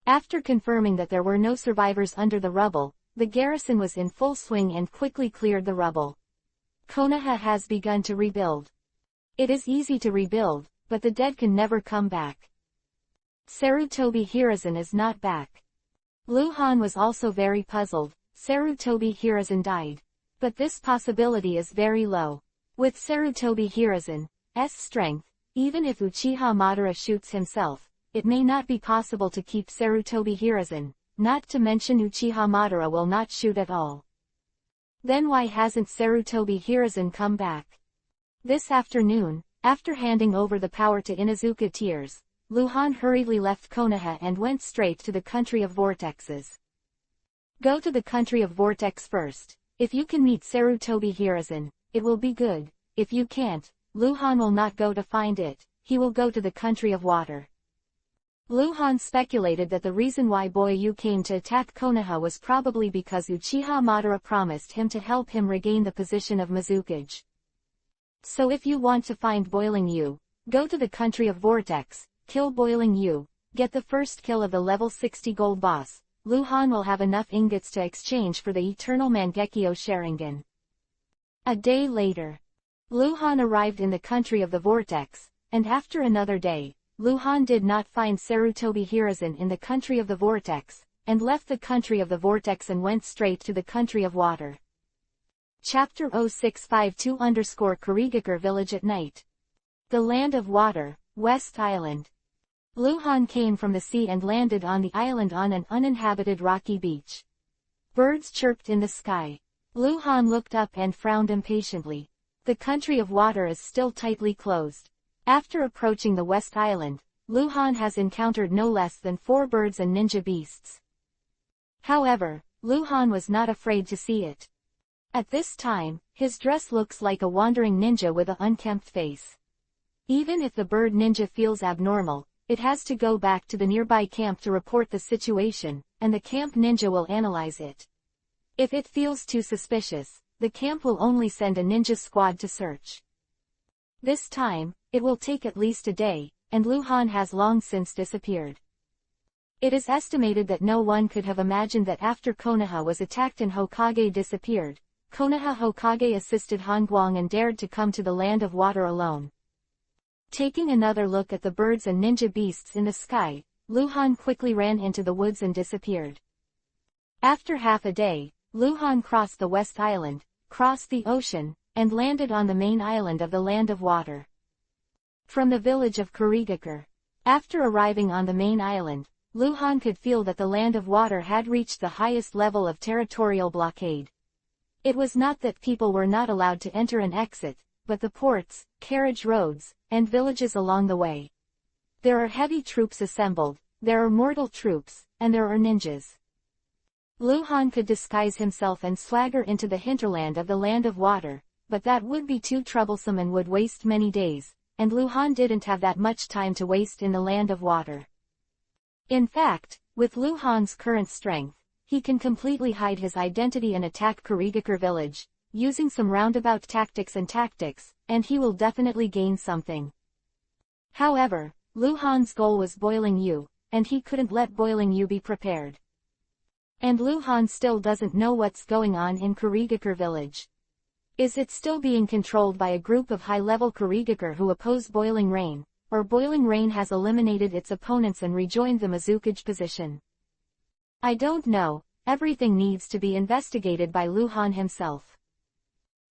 After confirming that there were no survivors under the rubble, the garrison was in full swing and quickly cleared the rubble. Konoha has begun to rebuild. It is easy to rebuild, but the dead can never come back. Sarutobi Hiruzen is not back. Luhan was also very puzzled. Sarutobi Hiruzen died. But this possibility is very low. With Sarutobi Hiruzen's strength, even if Uchiha Madara shoots himself, it may not be possible to keep Sarutobi Hiruzen, not to mention Uchiha Madara will not shoot at all. Then why hasn't Sarutobi Hiruzen come back? This afternoon, after handing over the power to Inuzuka Tears, Luhan hurriedly left Konoha and went straight to the country of vortexes. Go to the country of vortex first. If you can meet Sarutobi Hiruzen, it will be good. If you can't, Luhan will not go to find it, he will go to the country of water. Luhan speculated that the reason why Boyu came to attack Konoha was probably because Uchiha Madara promised him to help him regain the position of Mizukage. So if you want to find Boiling Yu, go to the country of Vortex, kill Boiling Yu, get the first kill of the level 60 gold boss. Luhan will have enough ingots to exchange for the eternal Mangekyo Sharingan. A day later, Luhan arrived in the country of the Vortex, and after another day, Luhan did not find Sarutobi Hiruzen in the country of the Vortex, and left the country of the Vortex and went straight to the country of water. Chapter 0652-Kurigakure Village at Night. The Land of Water, West Island. Luhan came from the sea and landed on the island on an uninhabited rocky beach. Birds chirped in the sky. Luhan looked up and frowned impatiently. The country of water is still tightly closed. After approaching the West Island, Luhan has encountered no less than 4 birds and ninja beasts. However, Luhan was not afraid to see it. At this time, his dress looks like a wandering ninja with an unkempt face. Even if the bird ninja feels abnormal, it has to go back to the nearby camp to report the situation, and the camp ninja will analyze it. If it feels too suspicious, the camp will only send a ninja squad to search. This time, it will take at least a day, and Luhan has long since disappeared. It is estimated that no one could have imagined that after Konoha was attacked and Hokage disappeared, Konoha Hokage assisted Hanguang and dared to come to the land of water alone. Taking another look at the birds and ninja beasts in the sky, Luhan quickly ran into the woods and disappeared. After half a day, Luhan crossed the West Island, crossed the ocean, and landed on the main island of the Land of Water. From the village of Kurigakure. After arriving on the main island, Luhan could feel that the Land of Water had reached the highest level of territorial blockade. It was not that people were not allowed to enter and exit, but the ports, carriage roads, and villages along the way. There are heavy troops assembled, there are mortal troops, and there are ninjas. Luhan could disguise himself and swagger into the hinterland of the Land of Water, but that would be too troublesome and would waste many days, and Luhan didn't have that much time to waste in the Land of Water. In fact, with Luhan's current strength, he can completely hide his identity and attack Kurigakure village, using some roundabout tactics, and he will definitely gain something. However, Luhan's goal was Boiling Yu, and he couldn't let Boiling Yu be prepared. And Luhan still doesn't know what's going on in Kurigakure village. Is it still being controlled by a group of high-level Kurigakure who oppose Boiling Rain, or Boiling Rain has eliminated its opponents and rejoined the Mizukage position? I don't know, everything needs to be investigated by Luhan himself.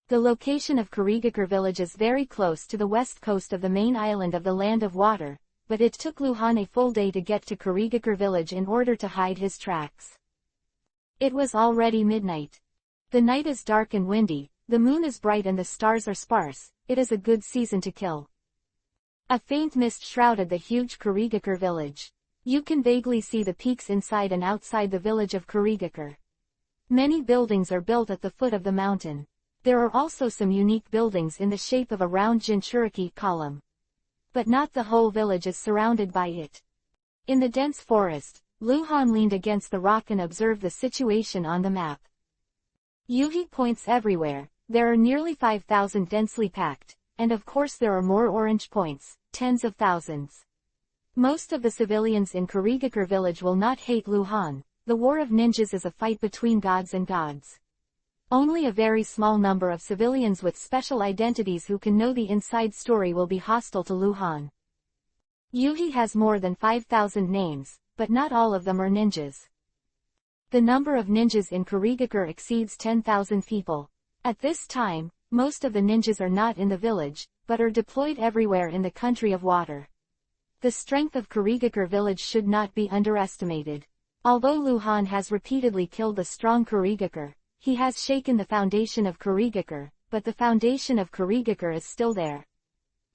The location of Kurigakure village is very close to the west coast of the main island of the Land of Water, but it took Luhan a full day to get to Kurigakure village in order to hide his tracks. It was already midnight. The night is dark and windy, the moon is bright and the stars are sparse. It is a good season to kill. A faint mist shrouded the huge Kurigakure village. You can vaguely see the peaks inside and outside the village of Kurigakure. Many buildings are built at the foot of the mountain. There are also some unique buildings in the shape of a round Jinchuriki column. But not the whole village is surrounded by it. In the dense forest, Luhan leaned against the rock and observed the situation on the map. Yuhi points everywhere. There are nearly 5,000 densely packed, and of course there are more orange points, tens of thousands. Most of the civilians in Kurigakure village will not hate Luhan. The war of ninjas is a fight between gods and gods. Only a very small number of civilians with special identities who can know the inside story will be hostile to Luhan. Yuhi has more than 5,000 names, but not all of them are ninjas. The number of ninjas in Kurigakure exceeds 10,000 people. At this time, most of the ninjas are not in the village, but are deployed everywhere in the country of water. The strength of Kurigakure village should not be underestimated. Although Luhan has repeatedly killed the strong Kurigakure, he has shaken the foundation of Kurigakure, but the foundation of Kurigakure is still there.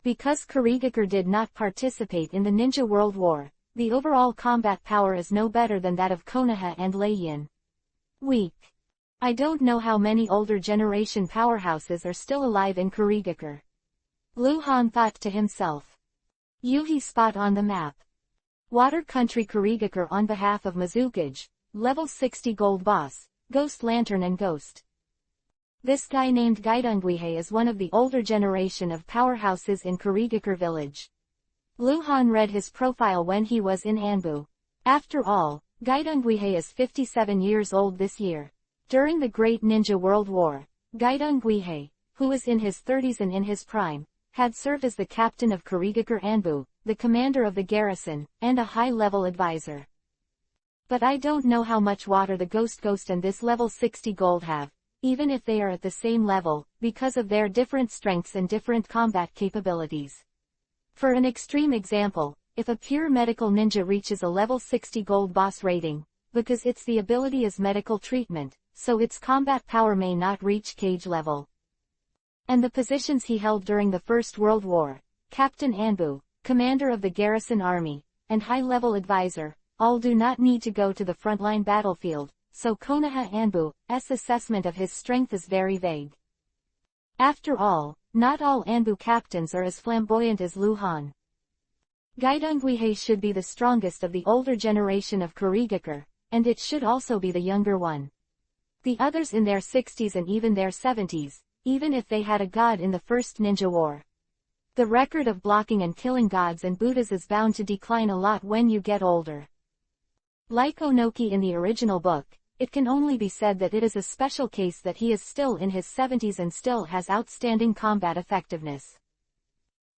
Because Kurigakure did not participate in the Ninja World War, the overall combat power is no better than that of Konoha and Leiyin. Weak. I don't know how many older generation powerhouses are still alive in Kurigakure. Luhan thought to himself. Yuhi spot on the map. Water Country Kurigakure on behalf of Mizukage, level 60 gold boss, Ghost Lantern and Ghost. This guy named Gaidongwihei is one of the older generation of powerhouses in Kurigakure village. Luhan read his profile when he was in Anbu. After all, Gaidongwihei is 57 years old this year. During the Great Ninja World War, Gaidongwihei, who is in his 30s and in his prime, had served as the captain of Kurigakure Anbu, the commander of the garrison, and a high-level advisor. But I don't know how much water the Ghost and this level 60 gold have, even if they are at the same level, because of their different strengths and different combat capabilities. For an extreme example, if a pure medical ninja reaches a level 60 gold boss rating, because it's the ability as medical treatment, so its combat power may not reach Cage level. And the positions he held during the First World War, Captain Anbu, commander of the garrison army, and high-level advisor, all do not need to go to the frontline battlefield, so Konoha Anbu's assessment of his strength is very vague. After all, not all Anbu captains are as flamboyant as Luhan. Gaidongwihei should be the strongest of the older generation of Kurigakure, and it should also be the younger one. The others in their 60s and even their 70s, even if they had a god in the First Ninja War. The record of blocking and killing gods and Buddhas is bound to decline a lot when you get older. Like Onoki in the original book, it can only be said that it is a special case that he is still in his 70s and still has outstanding combat effectiveness.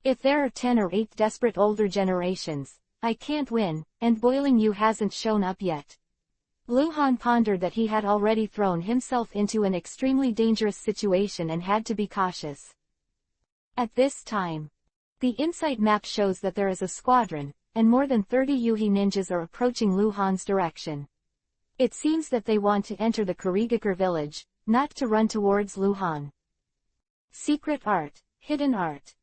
If there are 10 or 8 desperate older generations, I can't win, and Boiling Yu hasn't shown up yet. Luhan pondered that he had already thrown himself into an extremely dangerous situation and had to be cautious. At this time, the insight map shows that there is a squadron, and more than 30 Yuhi ninjas are approaching Luhan's direction. It seems that they want to enter the Kurigakure village, not to run towards Luhan. Secret art, hidden art.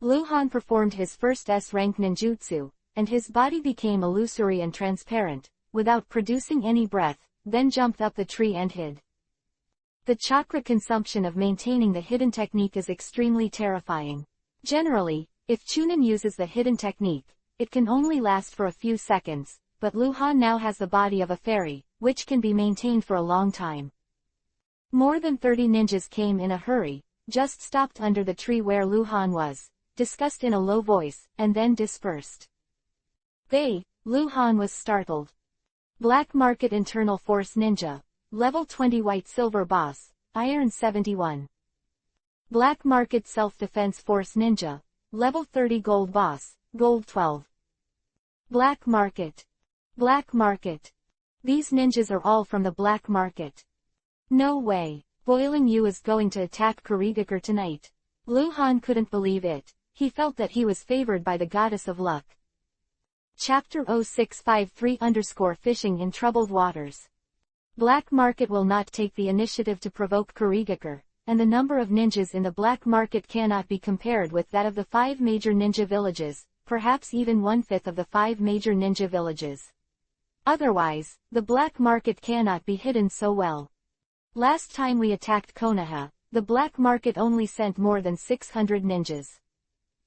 Luhan performed his first S-rank ninjutsu, and his body became illusory and transparent, without producing any breath, then jumped up the tree and hid. The chakra consumption of maintaining the hidden technique is extremely terrifying. Generally, if Chunin uses the hidden technique, it can only last for a few seconds, but Luhan now has the body of a fairy, which can be maintained for a long time. More than 30 ninjas came in a hurry, just stopped under the tree where Luhan was, discussed in a low voice, and then dispersed. Luhan was startled. Black Market Internal Force Ninja. Level 20 White Silver Boss, Iron 71. Black Market Self-Defense Force Ninja. Level 30 Gold Boss, Gold 12. Black Market. Black Market. These ninjas are all from the Black Market. No way, Boiling Yu is going to attack Kurigakure tonight. Luhan couldn't believe it. He felt that he was favored by the goddess of luck. Chapter 0653-Fishing in Troubled Waters. Black Market will not take the initiative to provoke Kurigakure, and the number of ninjas in the Black Market cannot be compared with that of the 5 major ninja villages, perhaps even 1/5 of the 5 major ninja villages. Otherwise, the Black Market cannot be hidden so well. Last time we attacked Konoha, the Black Market only sent more than 600 ninjas.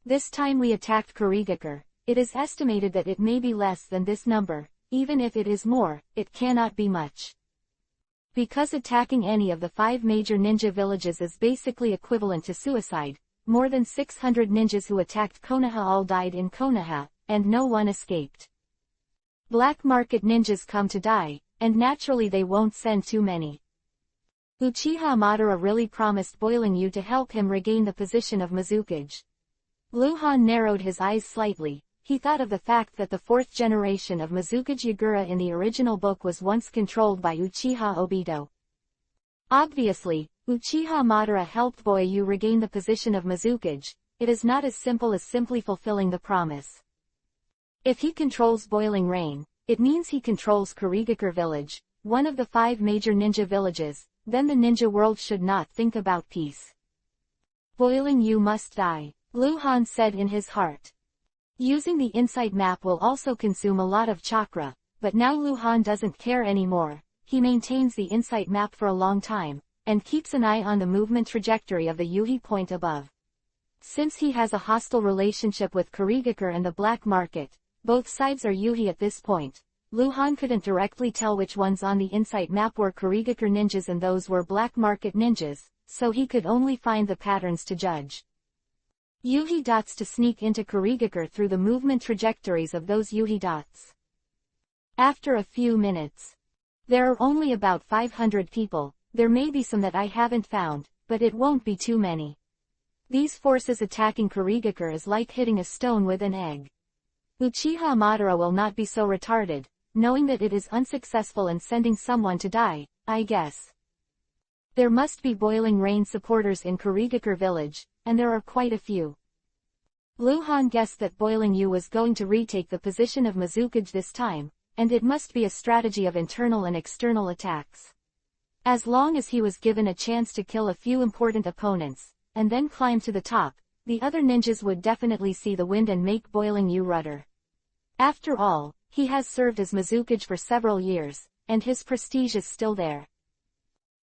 This time we attacked Kurigakure, it is estimated that it may be less than this number. Even if it is more, it cannot be much. Because attacking any of the 5 major ninja villages is basically equivalent to suicide, more than 600 ninjas who attacked Konoha all died in Konoha, and no one escaped. Black Market ninjas come to die, and naturally they won't send too many. Uchiha Madara really promised Boiling Yu to help him regain the position of Mizukage. Luhan narrowed his eyes slightly. He thought of the fact that the 4th generation of Mizukage Yagura in the original book was once controlled by Uchiha Obito. Obviously, Uchiha Madara helped Boiling Yu regain the position of Mizukage. It is not as simple as simply fulfilling the promise. If he controls Boiling Rain, it means he controls Kurigakure village, one of the 5 major ninja villages. Then the ninja world should not think about peace. Boiling Yu must die, Luhan said in his heart. Using the insight map will also consume a lot of chakra, but now Luhan doesn't care anymore. He maintains the insight map for a long time, and keeps an eye on the movement trajectory of the Yuhi point above. Since he has a hostile relationship with Kurigakure and the Black Market, both sides are Yuhi at this point. Luhan couldn't directly tell which ones on the insight map were Kurigakure ninjas and those were Black Market ninjas, so he could only find the patterns to judge. Yuhi dots to sneak into Kurigakure through the movement trajectories of those Yuhi dots. After a few minutes. There are only about 500 people, there may be some that I haven't found, but it won't be too many. These forces attacking Kurigakure is like hitting a stone with an egg. Uchiha Madara will not be so retarded, knowing that it is unsuccessful and sending someone to die, I guess. There must be Boiling Rain supporters in Kurigakure village, and there are quite a few. Luhan guessed that Boiling Yu was going to retake the position of Mizukage this time, and it must be a strategy of internal and external attacks. As long as he was given a chance to kill a few important opponents, and then climb to the top, the other ninjas would definitely see the wind and make Boiling Yu rudder. After all, he has served as Mizukage for several years, and his prestige is still there.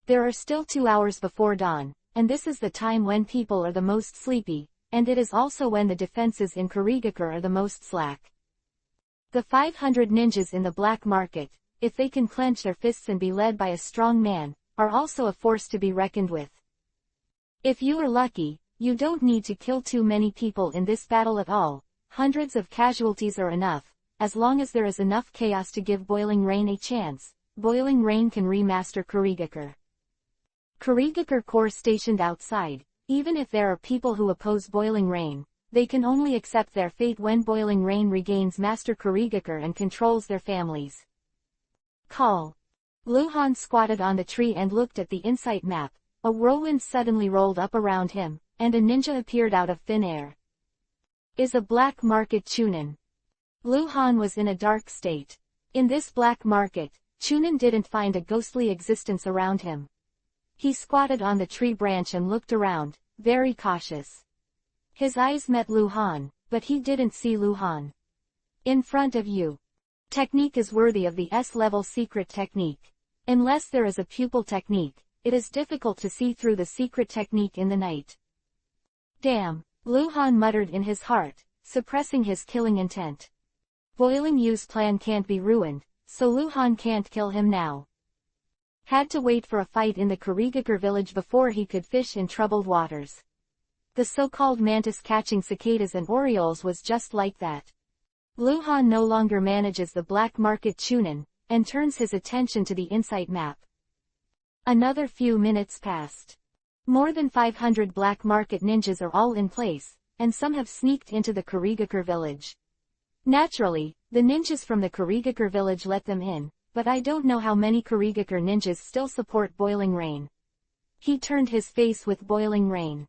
There are still 2 hours before dawn, and this is the time when people are the most sleepy, and it is also when the defenses in Kurigakure are the most slack. The 500 ninjas in the Black Market, if they can clench their fists and be led by a strong man, are also a force to be reckoned with. If you are lucky, you don't need to kill too many people in this battle at all. Hundreds of casualties are enough, as long as there is enough chaos to give Boiling Rain a chance. Boiling Rain can remaster Kurigakure. Kurigakure Corps stationed outside, even if there are people who oppose Boiling Rain, they can only accept their fate when Boiling Rain regains Master Kurigakure and controls their families. Call. Lu Han squatted on the tree and looked at the insight map. A whirlwind suddenly rolled up around him, and a ninja appeared out of thin air. Is a black market Chunin. Lu Han was in a dark state. In this black market, Chunin didn't find a ghostly existence around him. He squatted on the tree branch and looked around, very cautious. His eyes met Lu Han, but he didn't see Lu Han. In front of you. Technique is worthy of the S-level secret technique. Unless there is a pupil technique, it is difficult to see through the secret technique in the night. Damn, Lu Han muttered in his heart, suppressing his killing intent. Boiling Yu's plan can't be ruined, so Lu Han can't kill him now. Had to wait for a fight in the Kurigakure village before he could fish in troubled waters. The so-called mantis catching cicadas and orioles was just like that. Lu Han no longer manages the black market Chunin, and turns his attention to the insight map. Another few minutes passed. More than 500 black market ninjas are all in place, and some have sneaked into the Kurigakure village. Naturally, the ninjas from the Kurigakure village let them in, but I don't know how many Kurigakure ninjas still support Boiling Rain. He turned his face with Boiling Rain.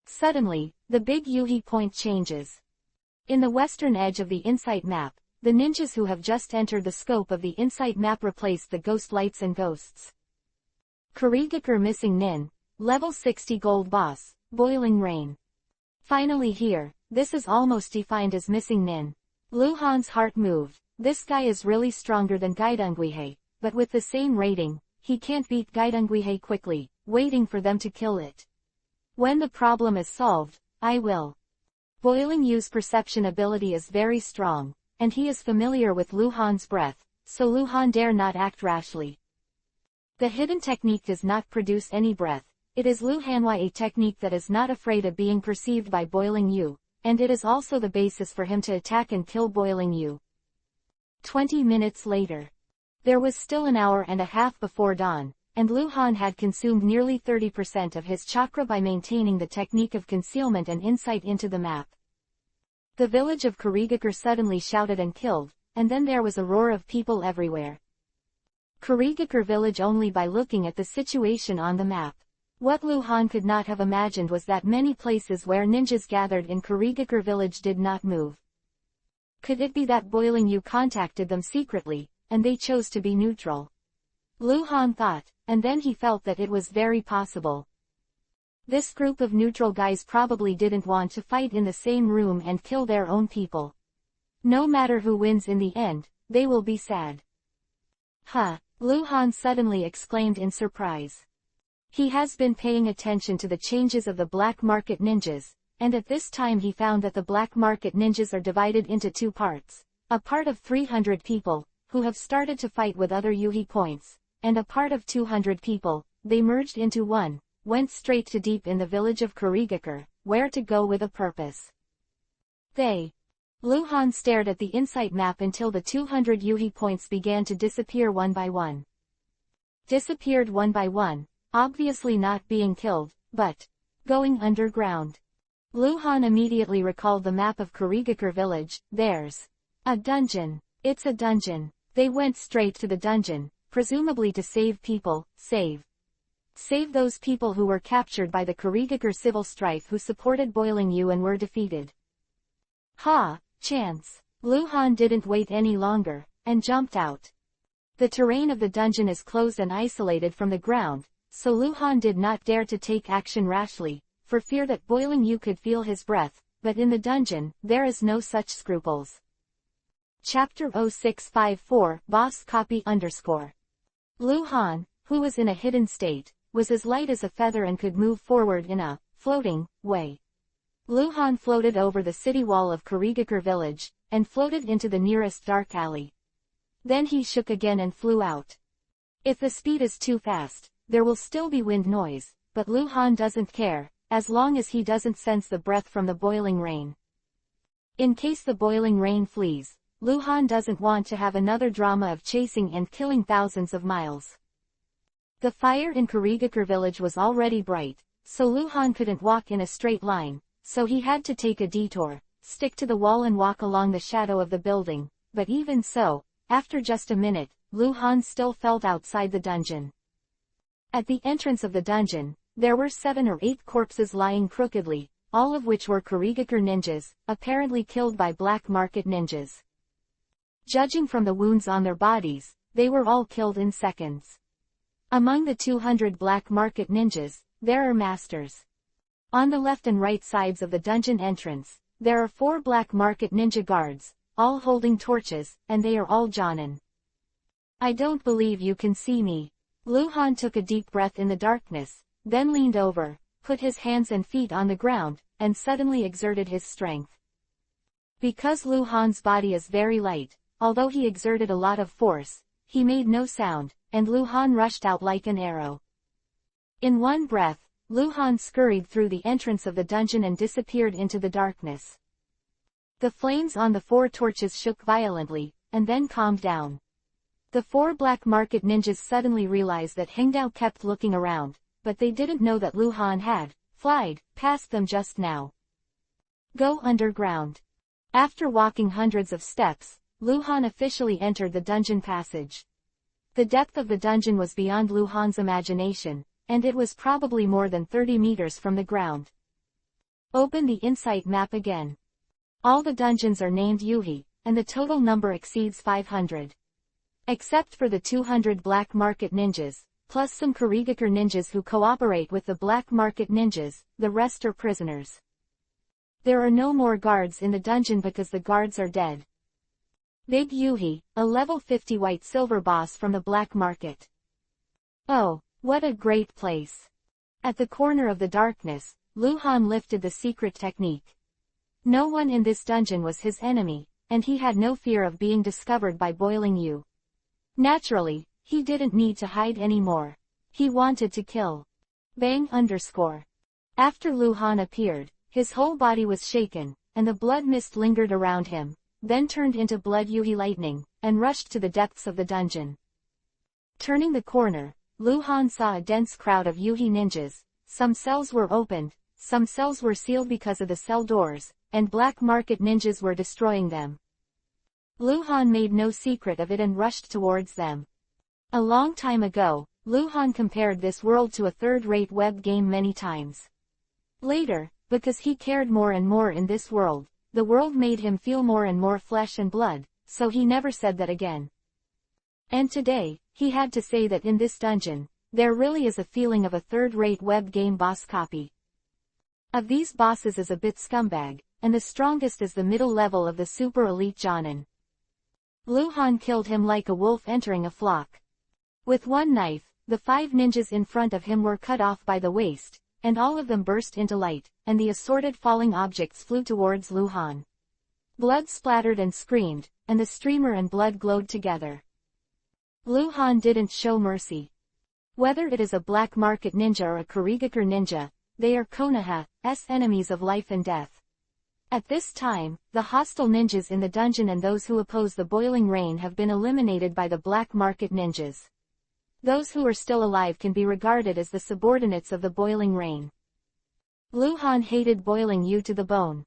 Suddenly, the big Yuhi point changes. In the western edge of the insight map, the ninjas who have just entered the scope of the insight map replace the ghost lights and ghosts. Kurigakure Missing Nin, Level 60 Gold Boss, Boiling Rain. Finally here, this is almost defined as Missing Nin. Lu Han's heart moved. This guy is really stronger than Gaidongguihe, but with the same rating, he can't beat Gaidongguihe quickly, waiting for them to kill it. When the problem is solved, I will. Boiling Yu's perception ability is very strong, and he is familiar with Lu Han's breath, so Lu Han dare not act rashly. The hidden technique does not produce any breath. It is Lu Hanwai, a technique that is not afraid of being perceived by Boiling Yu, and it is also the basis for him to attack and kill Boiling Yu. 20 minutes later. There was still an hour and a half before dawn, and Lu Han had consumed nearly 30% of his chakra by maintaining the technique of concealment and insight into the map. The village of Kurigakure suddenly shouted and killed, and then there was a roar of people everywhere. Kurigakure village only by looking at the situation on the map. What Lu Han could not have imagined was that many places where ninjas gathered in Kurigakure village did not move. Could it be that Boiling Yu contacted them secretly, and they chose to be neutral? Lu Han thought, and then he felt that it was very possible. This group of neutral guys probably didn't want to fight in the same room and kill their own people. No matter who wins in the end, they will be sad. Huh, Lu Han suddenly exclaimed in surprise. He has been paying attention to the changes of the black market ninjas, and at this time he found that the black market ninjas are divided into two parts. A part of 300 people, who have started to fight with other Yuhi points, and a part of 200 people, they merged into one, went straight to deep in the village of Kurigakure, where to go with a purpose. Lu Han stared at the insight map until the 200 Yuhi points began to disappear one by one. Disappeared one by one, obviously not being killed, but going underground. Lu Han immediately recalled the map of Kurigakure village. There's a dungeon. It's a dungeon. They went straight to the dungeon, presumably to save people, save those people who were captured by the Kurigakure civil strife who supported Boiling Yu and were defeated. Ha, chance. Lu Han didn't wait any longer, and jumped out. The terrain of the dungeon is closed and isolated from the ground, so Lu Han did not dare to take action rashly, for fear that Boiling Yu could feel his breath, but in the dungeon, there is no such scruples. Chapter 0654, Boss Copy _ Lu Han, who was in a hidden state, was as light as a feather and could move forward in a floating way. Lu Han floated over the city wall of Kurigakure village, and floated into the nearest dark alley. Then he shook again and flew out. If the speed is too fast, there will still be wind noise, but Lu Han doesn't care, as long as he doesn't sense the breath from the boiling rain. In case the boiling rain flees, Lu Han doesn't want to have another drama of chasing and killing thousands of miles. The fire in Kurigakure village was already bright, so Lu Han couldn't walk in a straight line, so he had to take a detour, stick to the wall and walk along the shadow of the building, but even so, after just a minute, Lu Han still felt outside the dungeon. At the entrance of the dungeon, there were 7 or 8 corpses lying crookedly, all of which were Kurigakure ninjas, apparently killed by black market ninjas. Judging from the wounds on their bodies, they were all killed in seconds. Among the 200 black market ninjas, there are masters. On the left and right sides of the dungeon entrance, there are 4 black market ninja guards, all holding torches, and they are all Jonin. I don't believe you can see me. Lu Han took a deep breath in the darkness, then leaned over, put his hands and feet on the ground, and suddenly exerted his strength. Because Lu Han's body is very light, although he exerted a lot of force, he made no sound, and Lu Han rushed out like an arrow. In one breath, Lu Han scurried through the entrance of the dungeon and disappeared into the darkness. The flames on the 4 torches shook violently, and then calmed down. The 4 black market ninjas suddenly realized that Hengdao kept looking around, but they didn't know that Lu Han had flied past them just now. Go underground. After walking hundreds of steps, Lu Han officially entered the dungeon passage. The depth of the dungeon was beyond Lu Han's imagination, and it was probably more than 30 meters from the ground. Open the insight map again. All the dungeons are named Yuhi, and the total number exceeds 500. Except for the 200 black market ninjas, plus some Kurigakure ninjas who cooperate with the black market ninjas, the rest are prisoners. There are no more guards in the dungeon because the guards are dead. Big Yuhi, a level 50 white silver boss from the black market. Oh, what a great place. At the corner of the darkness, Lu Han lifted the secret technique. No one in this dungeon was his enemy, and he had no fear of being discovered by Boiling Yu. Naturally, he didn't need to hide anymore. He wanted to kill. Bang _. After Lu Han appeared, his whole body was shaken, and the blood mist lingered around him, then turned into blood Yuhi lightning, and rushed to the depths of the dungeon. Turning the corner, Lu Han saw a dense crowd of Yuhi ninjas. Some cells were opened, some cells were sealed because of the cell doors, and black market ninjas were destroying them. Lu Han made no secret of it and rushed towards them. A long time ago, Lu Han compared this world to a third-rate web game many times. Later, because he cared more and more in this world, the world made him feel more and more flesh and blood, so he never said that again. And today, he had to say that in this dungeon, there really is a feeling of a third-rate web game boss copy. Of these bosses is a bit scumbag, and the strongest is the middle level of the super elite Jonin. Lu Han killed him like a wolf entering a flock. With one knife, the 5 ninjas in front of him were cut off by the waist, and all of them burst into light, and the assorted falling objects flew towards Lu Han. Blood splattered and screamed, and the streamer and blood glowed together. Lu Han didn't show mercy. Whether it is a black market ninja or a Kurigakure ninja, they are Konoha's enemies of life and death. At this time, the hostile ninjas in the dungeon and those who oppose the boiling rain have been eliminated by the black market ninjas. Those who are still alive can be regarded as the subordinates of the boiling rain. Lu Han hated Boiling Yu to the bone.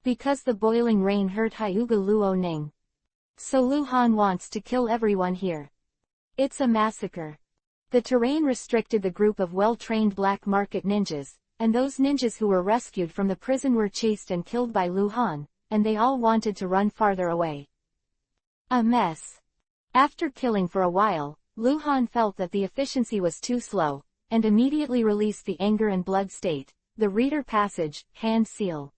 Because the boiling rain hurt Hyuga Luo Ning. So Lu Han wants to kill everyone here. It's a massacre. The terrain restricted the group of well-trained black market ninjas, and those ninjas who were rescued from the prison were chased and killed by Lu Han, and they all wanted to run farther away. A mess. After killing for a while, Lu Han felt that the efficiency was too slow, and immediately released the anger and blood state, the reader passage, hand seal.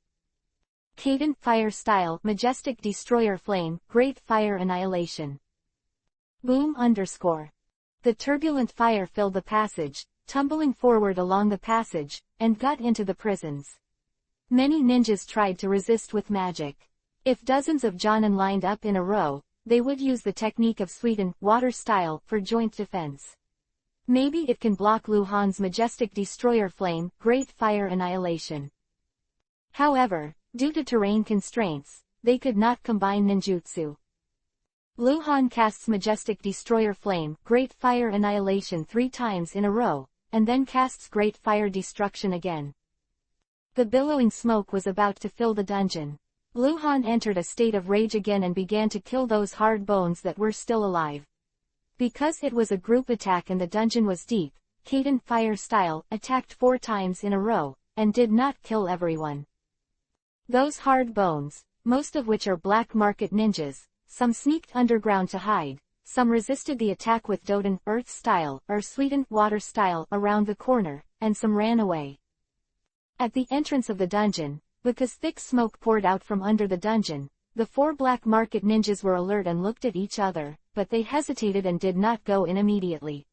Cadent fire style, majestic destroyer flame, great fire annihilation. Boom _. The turbulent fire filled the passage, tumbling forward along the passage, and got into the prisons. Many ninjas tried to resist with magic. If dozens of Jonin lined up in a row, they would use the technique of Sweden, water style, for joint defense. Maybe it can block Lu Han's majestic destroyer flame, great fire annihilation. However, due to terrain constraints, they could not combine ninjutsu. Lu Han casts majestic destroyer flame, great fire annihilation 3 times in a row, and then casts great fire destruction again. The billowing smoke was about to fill the dungeon. Lu Han entered a state of rage again and began to kill those hard bones that were still alive. Because it was a group attack and the dungeon was deep, Kaden Fire Style attacked 4 times in a row, and did not kill everyone. Those hard bones, most of which are black market ninjas, some sneaked underground to hide, some resisted the attack with Doden Earth Style or Sweetened Water Style around the corner, and some ran away. At the entrance of the dungeon, because thick smoke poured out from under the dungeon, the 4 black market ninjas were alert and looked at each other, but they hesitated and did not go in immediately.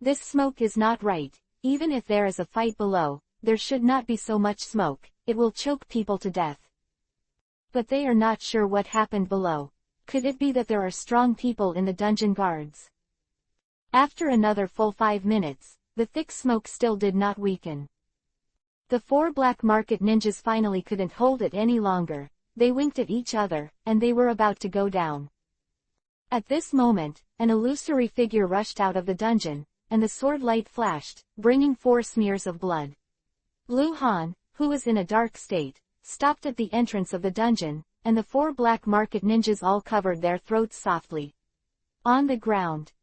This smoke is not right. Even if there is a fight below, there should not be so much smoke, it will choke people to death. But they are not sure what happened below. Could it be that there are strong people in the dungeon guards? After another full 5 minutes, the thick smoke still did not weaken. The 4 black market ninjas finally couldn't hold it any longer. They winked at each other, and they were about to go down. At this moment, an illusory figure rushed out of the dungeon, and the sword light flashed, bringing 4 smears of blood. Lu Han, who was in a dark state, stopped at the entrance of the dungeon, and the 4 black market ninjas all covered their throats softly. On the ground.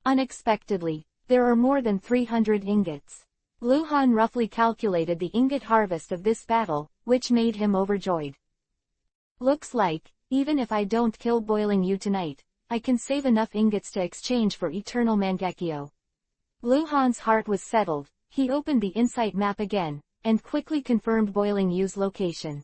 Unexpectedly, there are more than 300 ingots. Lu Han roughly calculated the ingot harvest of this battle, which made him overjoyed. Looks like, even if I don't kill Boiling You tonight, I can save enough ingots to exchange for eternal Mangekyo. Lu Han's heart was settled. He opened the Insight map again, and quickly confirmed Boiling Yu's location.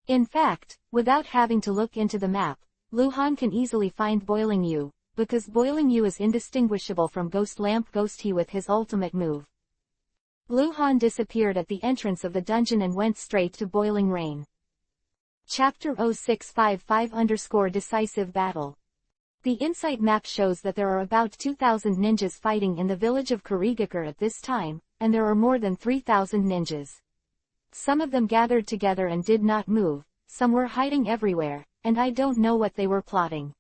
In fact, without having to look into the map, Lu Han can easily find Boiling Yu, because Boiling Yu is indistinguishable from Ghost Lamp Ghost He with his ultimate move. Lu Han disappeared at the entrance of the dungeon and went straight to Boiling Rain. Chapter 0655-Decisive Battle. The Insight map shows that there are about 2,000 ninjas fighting in the village of Kurigakure at this time, and there are more than 3,000 ninjas. Some of them gathered together and did not move, some were hiding everywhere, and I don't know what they were plotting.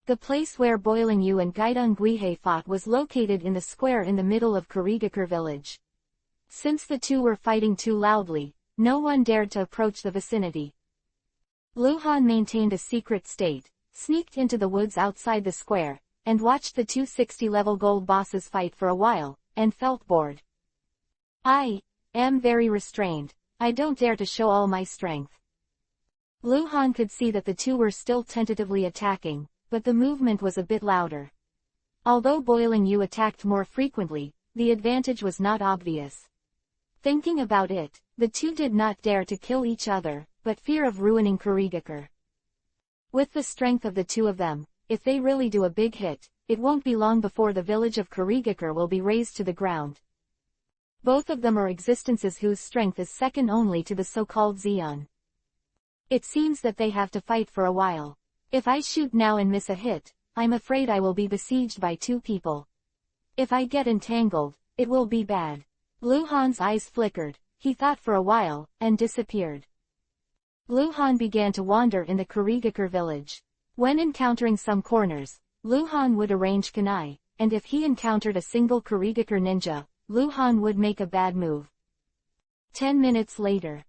The place where Boiling Yu and Gaidong Guihei fought was located in the square in the middle of Kurigakure village. Since the two were fighting too loudly, no one dared to approach the vicinity. Lu Han maintained a secret state, sneaked into the woods outside the square, and watched the 260-level gold bosses fight for a while, and felt bored. I am very restrained. I don't dare to show all my strength. Lu Han could see that the two were still tentatively attacking, but the movement was a bit louder. Although Boiling Yu attacked more frequently, the advantage was not obvious. Thinking about it, the two did not dare to kill each other, but fear of ruining Kurigakure. With the strength of the two of them, if they really do a big hit, it won't be long before the village of Kurigakure will be razed to the ground. Both of them are existences whose strength is second only to the so-called Zeon. It seems that they have to fight for a while. If I shoot now and miss a hit, I'm afraid I will be besieged by 2 people. If I get entangled, it will be bad. Lu Han's eyes flickered, he thought for a while, and disappeared. Lu Han began to wander in the Kurigakure village. When encountering some corners, Lu Han would arrange kunai, and if he encountered a single Kurigakure ninja, Lu Han would make a bad move. 10 minutes later.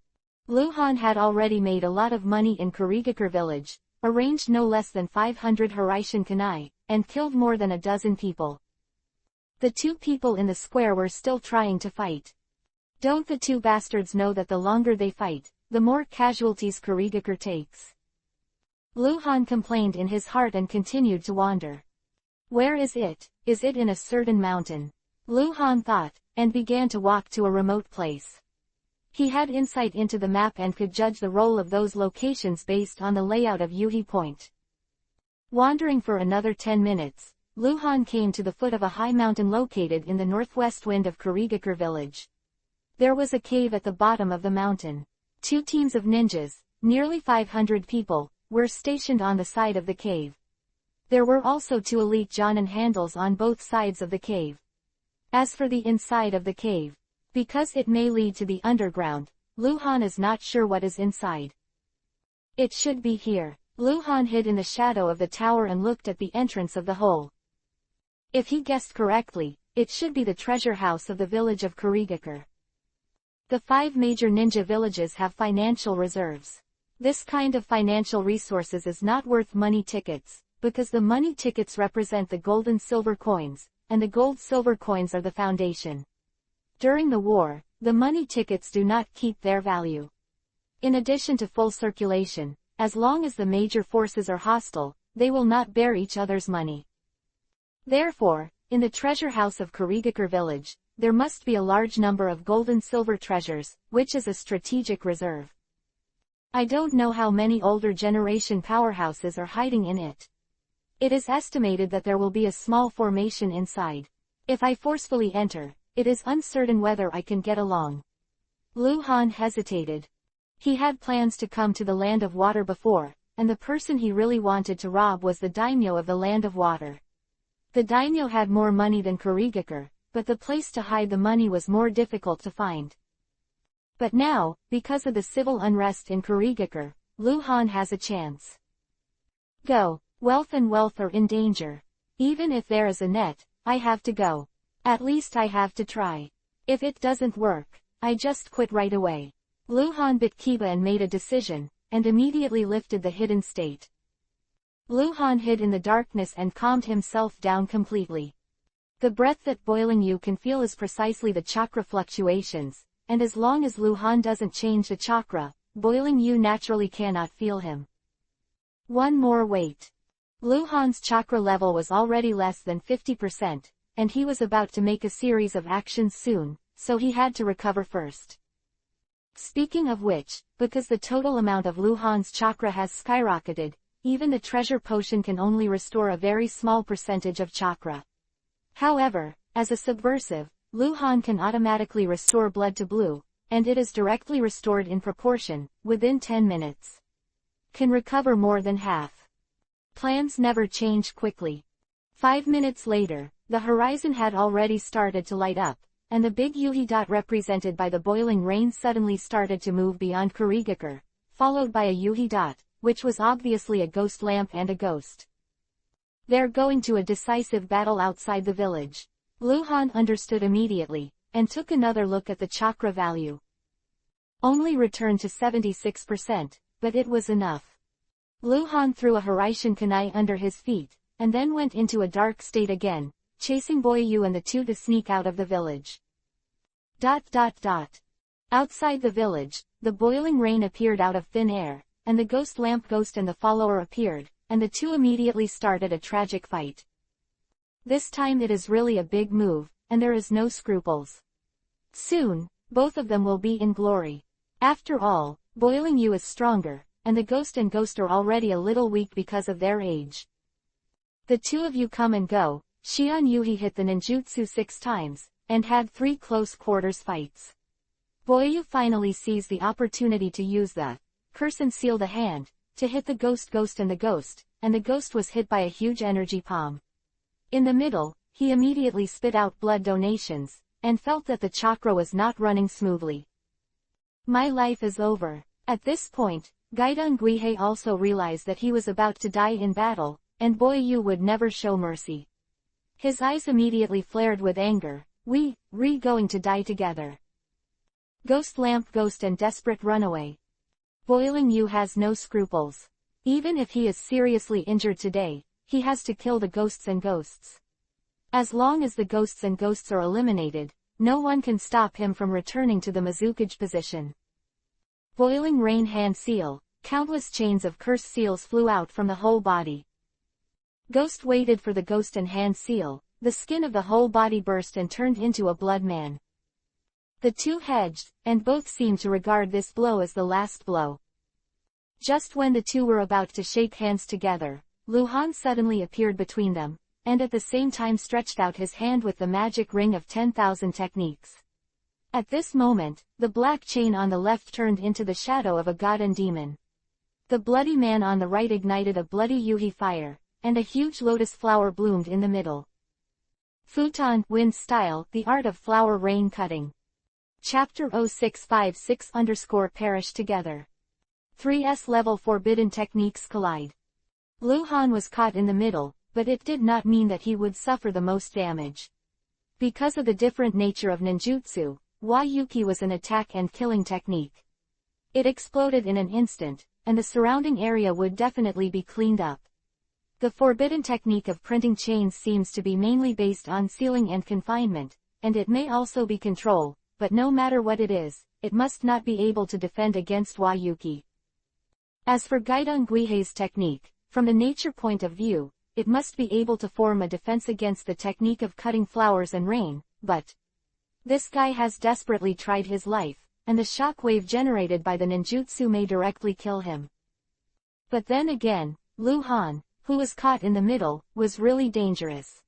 Lu Han had already made a lot of money in Kurigakure village, arranged no less than 500 Hiraishin kunai, and killed more than a dozen people. The 2 people in the square were still trying to fight. Don't the 2 bastards know that the longer they fight, the more casualties Kurigakure takes? Lu Han complained in his heart and continued to wander. Where is it? Is it in a certain mountain? Lu Han thought, and began to walk to a remote place. He had insight into the map and could judge the role of those locations based on the layout of Yuhi Point. Wandering for another 10 minutes, Lu Han came to the foot of a high mountain located in the northwest wind of Kurigakure village. There was a cave at the bottom of the mountain. 2 teams of ninjas, nearly 500 people, were stationed on the side of the cave. There were also 2 elite Jonin handles on both sides of the cave. As for the inside of the cave, because it may lead to the underground, Lu Han is not sure what is inside. It should be here. Lu Han hid in the shadow of the tower and looked at the entrance of the hole. If he guessed correctly, it should be the treasure house of the village of Kurigakure. The 5 major ninja villages have financial reserves. This kind of financial resources is not worth money tickets, because the money tickets represent the gold and silver coins, and the gold-silver coins are the foundation. During the war, the money tickets do not keep their value. In addition to full circulation, as long as the major forces are hostile, they will not bear each other's money. Therefore, in the treasure house of Kurigakure village, there must be a large number of gold and silver treasures, which is a strategic reserve. I don't know how many older generation powerhouses are hiding in it. It is estimated that there will be a small formation inside. If I forcefully enter, it is uncertain whether I can get along. Lu Han hesitated. He had plans to come to the Land of Water before, and the person he really wanted to rob was the daimyo of the Land of Water. The daimyo had more money than Kurigakure, but the place to hide the money was more difficult to find. But now, because of the civil unrest in Kurigakure, Lu Han has a chance. Go. Wealth and wealth are in danger. Even if there is a net, I have to go. At least I have to try. If it doesn't work, I just quit right away. Lu Han bit Kiba and made a decision, and immediately lifted the hidden state. Lu Han hid in the darkness and calmed himself down completely. The breath that Boiling Yu can feel is precisely the chakra fluctuations, and as long as Lu Han doesn't change the chakra, Boiling Yu naturally cannot feel him. One more wait. Lu Han's chakra level was already less than 50%, and he was about to make a series of actions soon, so he had to recover first. Speaking of which, because the total amount of Lu Han's chakra has skyrocketed, even the treasure potion can only restore a very small percentage of chakra. However, as a subversive, Lu Han can automatically restore blood to blue, and it is directly restored in proportion, within 10 minutes. Can recover more than half. Plans never change quickly. 5 minutes later, the horizon had already started to light up, and the big Yuhi dot represented by the boiling rain suddenly started to move beyond Kurigakure, followed by a Yuhi dot, which was obviously a ghost lamp and a ghost. They're going to a decisive battle outside the village. Lu Han understood immediately, and took another look at the chakra value. Only returned to 76%, but it was enough. Lu Han threw a Horaishin kunai under his feet, and then went into a dark state again, chasing Boyu and the two to sneak out of the village. Outside the village, the boiling rain appeared out of thin air, and the ghost lamp ghost and the follower appeared, and the two immediately started a tragic fight. This time it is really a big move, and there is no scruples. Soon, both of them will be in glory. After all, Boiling Yu is stronger, and the ghost and ghost are already a little weak because of their age. The two of you come and go. Shion Yuhi hit the ninjutsu 6 times, and had 3 close quarters fights. Boyu finally sees the opportunity to use the curse and seal the hand, to hit the ghost and the ghost was hit by a huge energy palm. In the middle, he immediately spit out blood donations, and felt that the chakra was not running smoothly. My life is over. At this point, Gaidong Guihei also realized that he was about to die in battle, and Boyu would never show mercy. His eyes immediately flared with anger. We going to die together. Ghost lamp ghost and desperate runaway. Boiling Yu has no scruples. Even if he is seriously injured today, he has to kill the ghosts and ghosts. As long as the ghosts and ghosts are eliminated, no one can stop him from returning to the Mizukage position. Boiling rain hand seal. Countless chains of cursed seals flew out from the whole body. Ghost waited for the ghost and hand seal. The skin of the whole body burst and turned into a blood man. The two hedged, and both seemed to regard this blow as the last blow. Just when the two were about to shake hands together, Lu Han suddenly appeared between them, and at the same time stretched out his hand with the magic ring of 10,000 techniques. At this moment, the black chain on the left turned into the shadow of a god and demon. The bloody man on the right ignited a bloody Yuhi fire, and a huge lotus flower bloomed in the middle. Futon, wind style, the art of flower rain cutting. Chapter 0656_perish together. 3S level forbidden techniques collide. Lu Han was caught in the middle, but it did not mean that he would suffer the most damage. Because of the different nature of ninjutsu, Wayuki was an attack and killing technique. It exploded in an instant, and the surrounding area would definitely be cleaned up. The forbidden technique of printing chains seems to be mainly based on sealing and confinement, and it may also be control, but no matter what it is, it must not be able to defend against Wayuki. As for Gaidong Guihei's technique, from the nature point of view, it must be able to form a defense against the technique of cutting flowers and rain, but this guy has desperately tried his life, and the shock wave generated by the ninjutsu may directly kill him. But then again, Lu Han, who was caught in the middle, was really dangerous.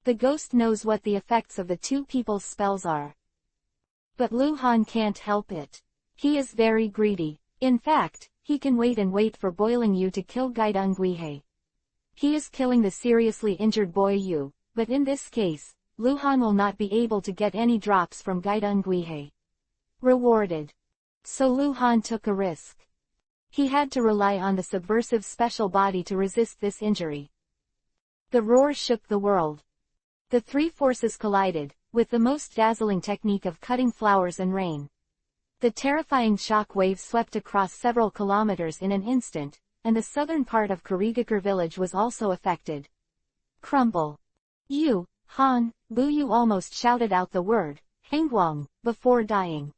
The ghost knows what the effects of the two people's spells are. But Lu Han can't help it. He is very greedy. In fact, he can wait and wait for Boiling Yu to kill Gaidong Guihei. He is killing the seriously injured boy Yu, but in this case, Lu Han will not be able to get any drops from Gaidong Guihei. Rewarded. So Lu Han took a risk. He had to rely on the subversive special body to resist this injury. The roar shook the world. The three forces collided, with the most dazzling technique of cutting flowers and rain. The terrifying shock wave swept across several kilometers in an instant, and the southern part of Kurigakure village was also affected. Crumble. Yu, Han, Buyu almost shouted out the word, Hangguang, before dying.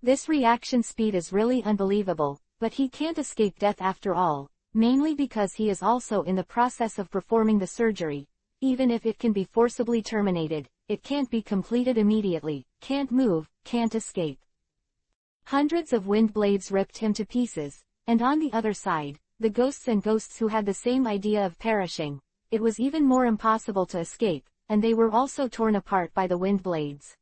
This reaction speed is really unbelievable, but he can't escape death after all, mainly because he is also in the process of performing the surgery. Even if it can be forcibly terminated, it can't be completed immediately, can't move, can't escape. Hundreds of wind blades ripped him to pieces, and on the other side, the ghosts who had the same idea of perishing. It was even more impossible to escape, and they were also torn apart by the wind blades.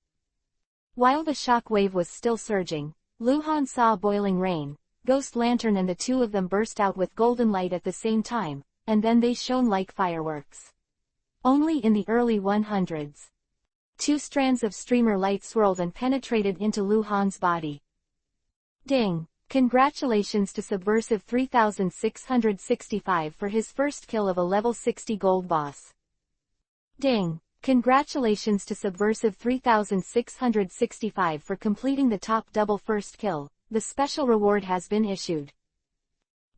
While the shock wave was still surging, Lu Han saw boiling rain, Ghost Lantern and the two of them burst out with golden light at the same time, and then they shone like fireworks. Only in the early 100s. Two strands of streamer light swirled and penetrated into Lu Han's body. Ding! Congratulations to Subversive 3665 for his first kill of a level 60 gold boss. Ding! Congratulations to Subversive 3665 for completing the top double first kill. The special reward has been issued.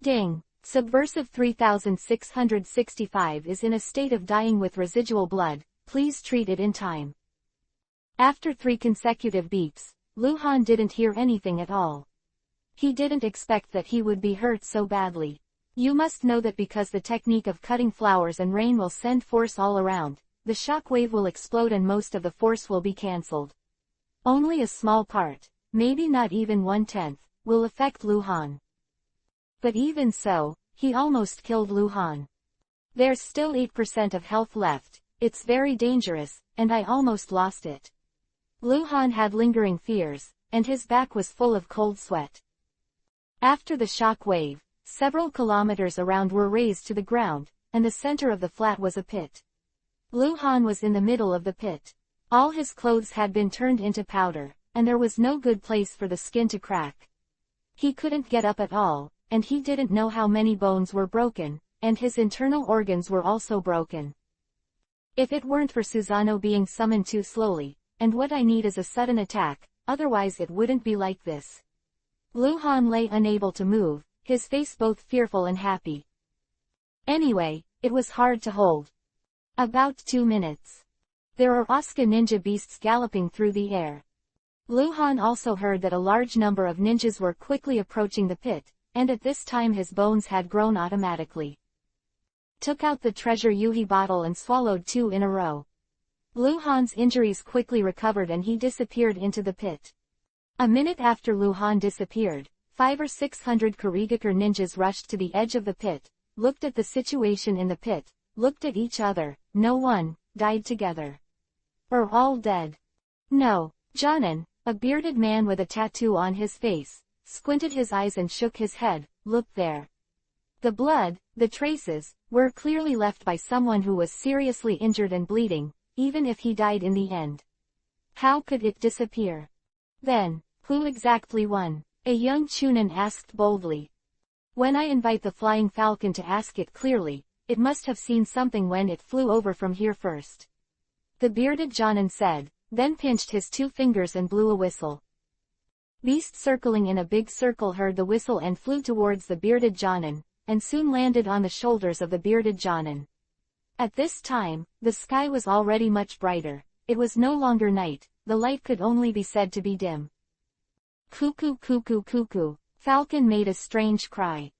Ding! Subversive 3665 is in a state of dying with residual blood, please treat it in time. After 3 consecutive beeps, Lu Han didn't hear anything at all. He didn't expect that he would be hurt so badly. You must know that because the technique of cutting flowers and rain will send force all around, the shock wave will explode and most of the force will be cancelled. Only a small part, maybe not even 1/10, will affect Lu Han. But even so, he almost killed Lu Han. There's still 8% of health left, it's very dangerous, and I almost lost it. Lu Han had lingering fears, and his back was full of cold sweat. After the shock wave, several kilometers around were razed to the ground, and the center of the flat was a pit. Lu Han was in the middle of the pit. All his clothes had been turned into powder, and there was no good place for the skin to crack. He couldn't get up at all, and he didn't know how many bones were broken, and his internal organs were also broken. If it weren't for Susano being summoned too slowly, and what I need is a sudden attack, otherwise it wouldn't be like this. Lu Han lay unable to move, his face both fearful and happy. Anyway, it was hard to hold. About 2 minutes. There are Asuka ninja beasts galloping through the air. Lu Han also heard that a large number of ninjas were quickly approaching the pit, and at this time his bones had grown automatically. Took out the treasure Yuhi bottle and swallowed 2 in a row. Lu Han's injuries quickly recovered and he disappeared into the pit. A minute after Lu Han disappeared, 500 or 600 Kurigakure ninjas rushed to the edge of the pit, looked at the situation in the pit, looked at each other, no one, died together. Or all dead. No, Jonin, a bearded man with a tattoo on his face, squinted his eyes and shook his head, look there. The blood, the traces, were clearly left by someone who was seriously injured and bleeding, even if he died in the end. How could it disappear? Then, who exactly won? A young Chunin asked boldly. When I invite the flying falcon to ask it clearly, it must have seen something when it flew over from here first. The bearded Jonin said, then pinched his 2 fingers and blew a whistle. Beast circling in a big circle heard the whistle and flew towards the bearded Jonin, and soon landed on the shoulders of the bearded Jonin. At this time, the sky was already much brighter. It was no longer night, the light could only be said to be dim. Cuckoo, cuckoo, cuckoo. Falcon made a strange cry.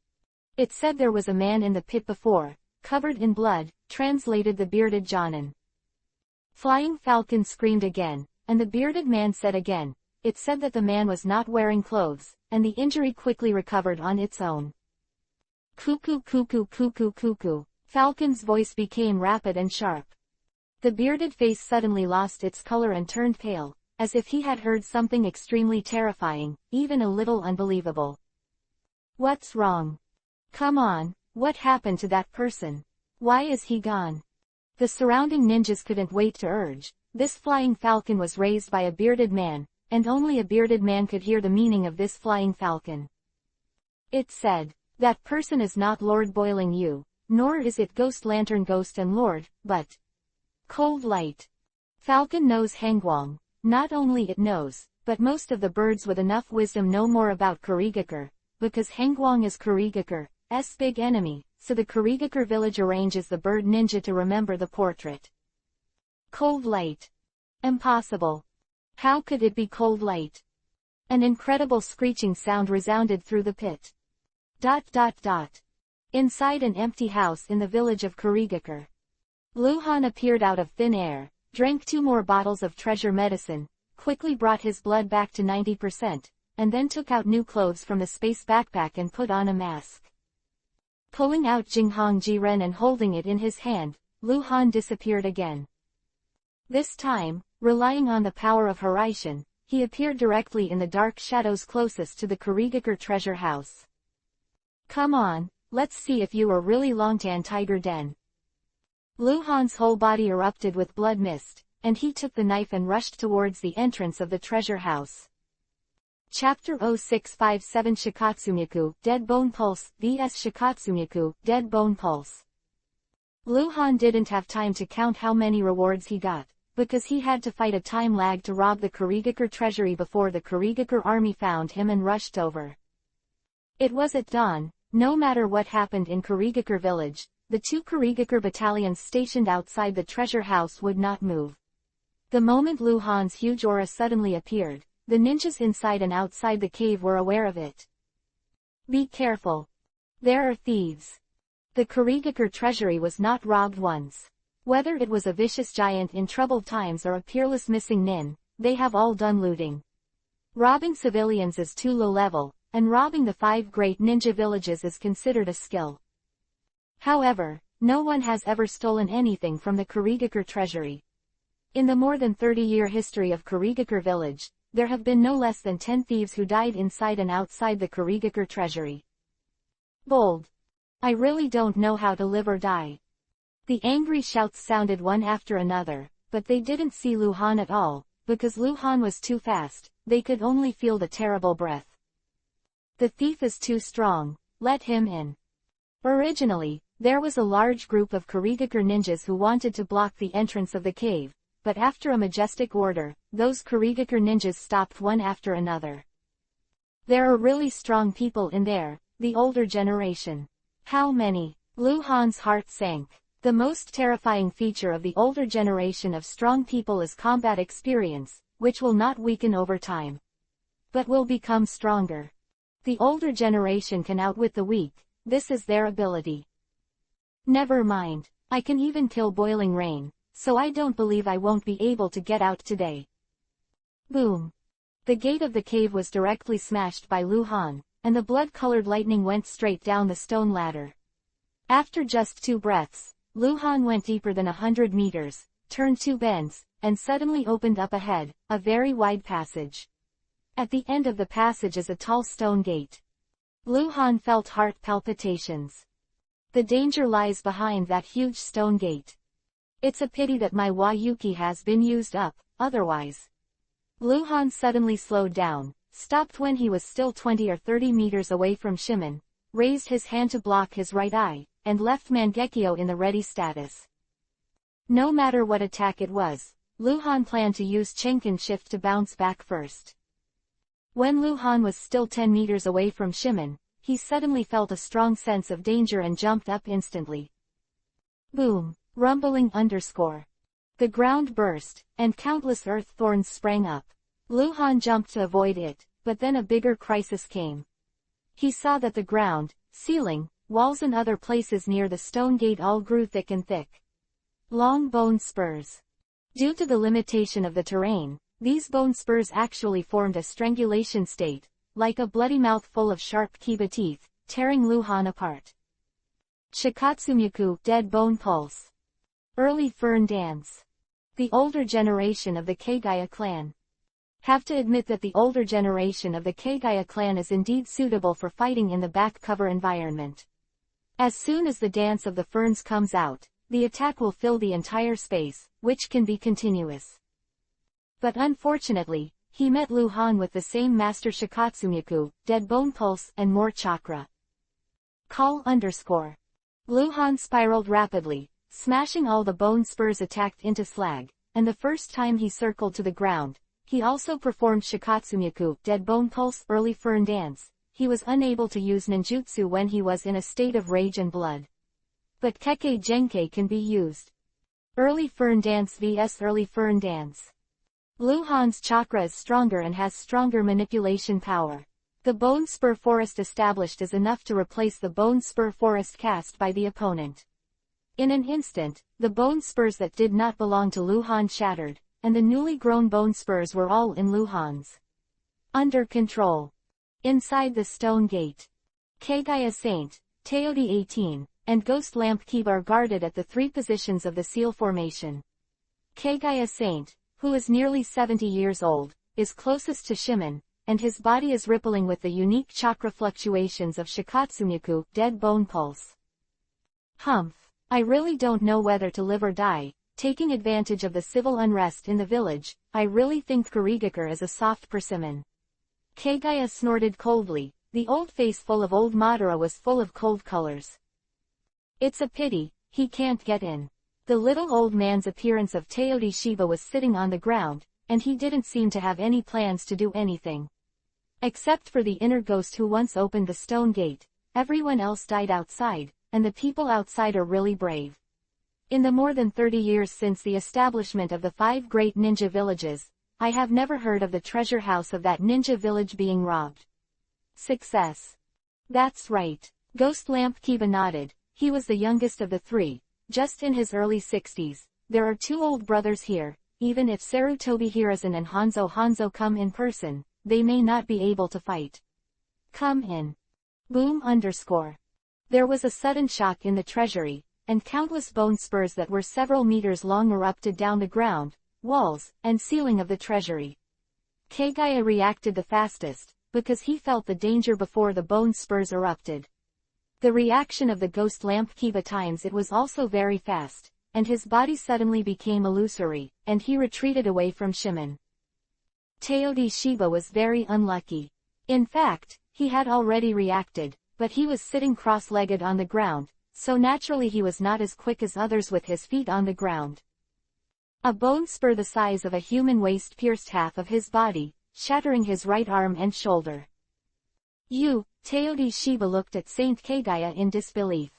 It said there was a man in the pit before, covered in blood, translated the bearded Jonin. Flying Falcon screamed again, and the bearded man said again. It said that the man was not wearing clothes, and the injury quickly recovered on its own. Cuckoo, cuckoo, cuckoo, cuckoo. Falcon's voice became rapid and sharp. The bearded face suddenly lost its color and turned pale, as if he had heard something extremely terrifying, even a little unbelievable. What's wrong? Come on, what happened to that person? Why is he gone? The surrounding ninjas couldn't wait to urge. This flying falcon was raised by a bearded man, and only a bearded man could hear the meaning of this flying falcon. It said, that person is not Lord Boiling You, nor is it Ghost Lantern Ghost and Lord, but Cold Light. Falcon knows Hangwang. Not only it knows, but most of the birds with enough wisdom know more about Kurigakure, because Hangwang is Kurigakure's big enemy, so the Kurigakure village arranges the bird ninja to remember the portrait. Cold Light. Impossible. How could it be Cold Light? An incredible screeching sound resounded through the pit. ... Inside an empty house in the village of Kurigakure. Luhan appeared out of thin air, drank 2 more bottles of treasure medicine, quickly brought his blood back to 90%, and then took out new clothes from the space backpack and put on a mask. Pulling out Jinghong Jiren and holding it in his hand, Luhan disappeared again. This time, relying on the power of Horaishin, he appeared directly in the dark shadows closest to the Kurigakure treasure house. Come on, let's see if you are really Longtan Tiger Den. Luhan's whole body erupted with blood mist, and he took the knife and rushed towards the entrance of the treasure house. Chapter 0657 Shikatsumiku, Dead Bone Pulse, vs Shikatsumiku, Dead Bone Pulse. Luhan didn't have time to count how many rewards he got, because he had to fight a time lag to rob the Kurigakure treasury before the Kurigakure army found him and rushed over. It was at dawn. No matter what happened in Kurigakure village, the 2 Kurigakure battalions stationed outside the treasure house would not move. The moment Luhan's huge aura suddenly appeared, the ninjas inside and outside the cave were aware of it. Be careful. There are thieves. The Kurigakure treasury was not robbed once. Whether it was a vicious giant in troubled times or a peerless missing nin, they have all done looting. Robbing civilians is too low level, and robbing the 5 great ninja villages is considered a skill. However, no one has ever stolen anything from the Kurigakure treasury. In the more than 30-year history of Kurigakure village, there have been no less than 10 thieves who died inside and outside the Kurigakure treasury. Bold. I really don't know how to live or die. The angry shouts sounded one after another, but they didn't see Luhan at all, because Luhan was too fast, they could only feel the terrible breath. The thief is too strong, let him in. Originally, there was a large group of Kurigakure ninjas who wanted to block the entrance of the cave, but after a majestic order, those Kurigakure ninjas stopped one after another. There are really strong people in there, the older generation. How many? Luhan's heart sank. The most terrifying feature of the older generation of strong people is combat experience, which will not weaken over time, but will become stronger. The older generation can outwit the weak, this is their ability. Never mind, I can even kill boiling rain, so I don't believe I won't be able to get out today. Boom. The gate of the cave was directly smashed by Luhan, and the blood-colored lightning went straight down the stone ladder. After just 2 breaths, Luhan went deeper than 100 meters, turned 2 bends, and suddenly opened up ahead, a very wide passage. At the end of the passage is a tall stone gate. Luhan felt heart palpitations. The danger lies behind that huge stone gate. It's a pity that my Wayuki has been used up, otherwise. Luhan suddenly slowed down, stopped when he was still 20 or 30 meters away from Shimon, raised his hand to block his right eye, and left Mangekyo in the ready status. No matter what attack it was, Luhan planned to use Chenkin shift to bounce back first. When Luhan was still 10 meters away from Shimon, he suddenly felt a strong sense of danger and jumped up instantly. Boom! Rumbling underscore. The ground burst, and countless earth thorns sprang up. Luhan jumped to avoid it, but then a bigger crisis came. He saw that the ground, ceiling, walls and other places near the stone gate all grew thick and thick. Long bone spurs. Due to the limitation of the terrain, these bone spurs actually formed a strangulation state, like a bloody mouth full of sharp kiba teeth, tearing Luhan apart. Shikatsumyaku, dead bone pulse. Early fern dance. The older generation of the Kagaya clan. Have to admit that the older generation of the Kagaya clan is indeed suitable for fighting in the back cover environment. As soon as the dance of the ferns comes out, the attack will fill the entire space, which can be continuous. But unfortunately, he met Luhan with the same master Shikatsumyaku, dead bone pulse, and more chakra. Call underscore. Luhan spiraled rapidly, smashing all the bone spurs attacked into slag, and the first time he circled to the ground, he also performed Shikatsumyaku, dead bone pulse, early fern dance. He was unable to use ninjutsu when he was in a state of rage and blood. But Kekkei Genkai can be used. Early fern dance vs early fern dance. Luhan's chakra is stronger and has stronger manipulation power. The bone spur forest established is enough to replace the bone spur forest cast by the opponent. In an instant, the bone spurs that did not belong to Luhan shattered, and the newly grown bone spurs were all in Luhan's. Under control. Inside the stone gate. Kagaya Saint, Teodi 18, and Ghost Lamp Kiba are guarded at the three positions of the seal formation. Kagaya Saint, who is nearly 70 years old, is closest to Shimon, and his body is rippling with the unique chakra fluctuations of Shikatsumyaku, dead bone pulse. Humph. I really don't know whether to live or die. Taking advantage of the civil unrest in the village, I really think Kurigakure is a soft persimmon. Kagaya snorted coldly. The old face full of old Madara was full of cold colors. It's a pity, he can't get in. The little old man's appearance of Teodi Shiba was sitting on the ground, and he didn't seem to have any plans to do anything. Except for the inner ghost who once opened the stone gate, everyone else died outside, and the people outside are really brave. In the more than 30 years since the establishment of the 5 great ninja villages, I have never heard of the treasure house of that ninja village being robbed. Success. That's right. Ghost Lamp Kiba nodded. He was the youngest of the 3, just in his early 60s. There are 2 old brothers here. Even if Sarutobi Hiruzen and Hanzo come in person, they may not be able to fight. Come in. Boom underscore. There was a sudden shock in the treasury, and countless bone spurs that were several meters long erupted down the ground, walls, and ceiling of the treasury. Kagaya reacted the fastest, because he felt the danger before the bone spurs erupted. The reaction of the Ghost Lamp Kiba times it was also very fast, and his body suddenly became illusory, and he retreated away from Shimon. Teodi Shiba was very unlucky. In fact, he had already reacted, but he was sitting cross-legged on the ground, so naturally he was not as quick as others with his feet on the ground. A bone spur the size of a human waist pierced half of his body, shattering his right arm and shoulder. Teodi Shiba looked at Saint Kagaya in disbelief.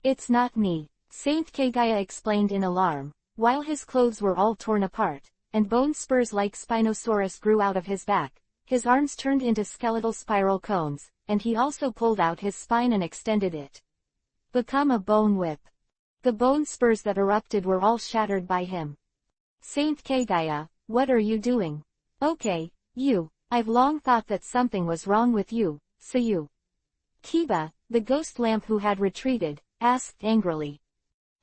It's not me, Saint Kagaya explained in alarm, while his clothes were all torn apart, and bone spurs like Spinosaurus grew out of his back. His arms turned into skeletal spiral cones, and he also pulled out his spine and extended it. Become a bone whip. The bone spurs that erupted were all shattered by him. Saint Kagaya, what are you doing? Okay, I've long thought that something was wrong with you, so you. Kiba, the ghost lamp who had retreated, asked angrily.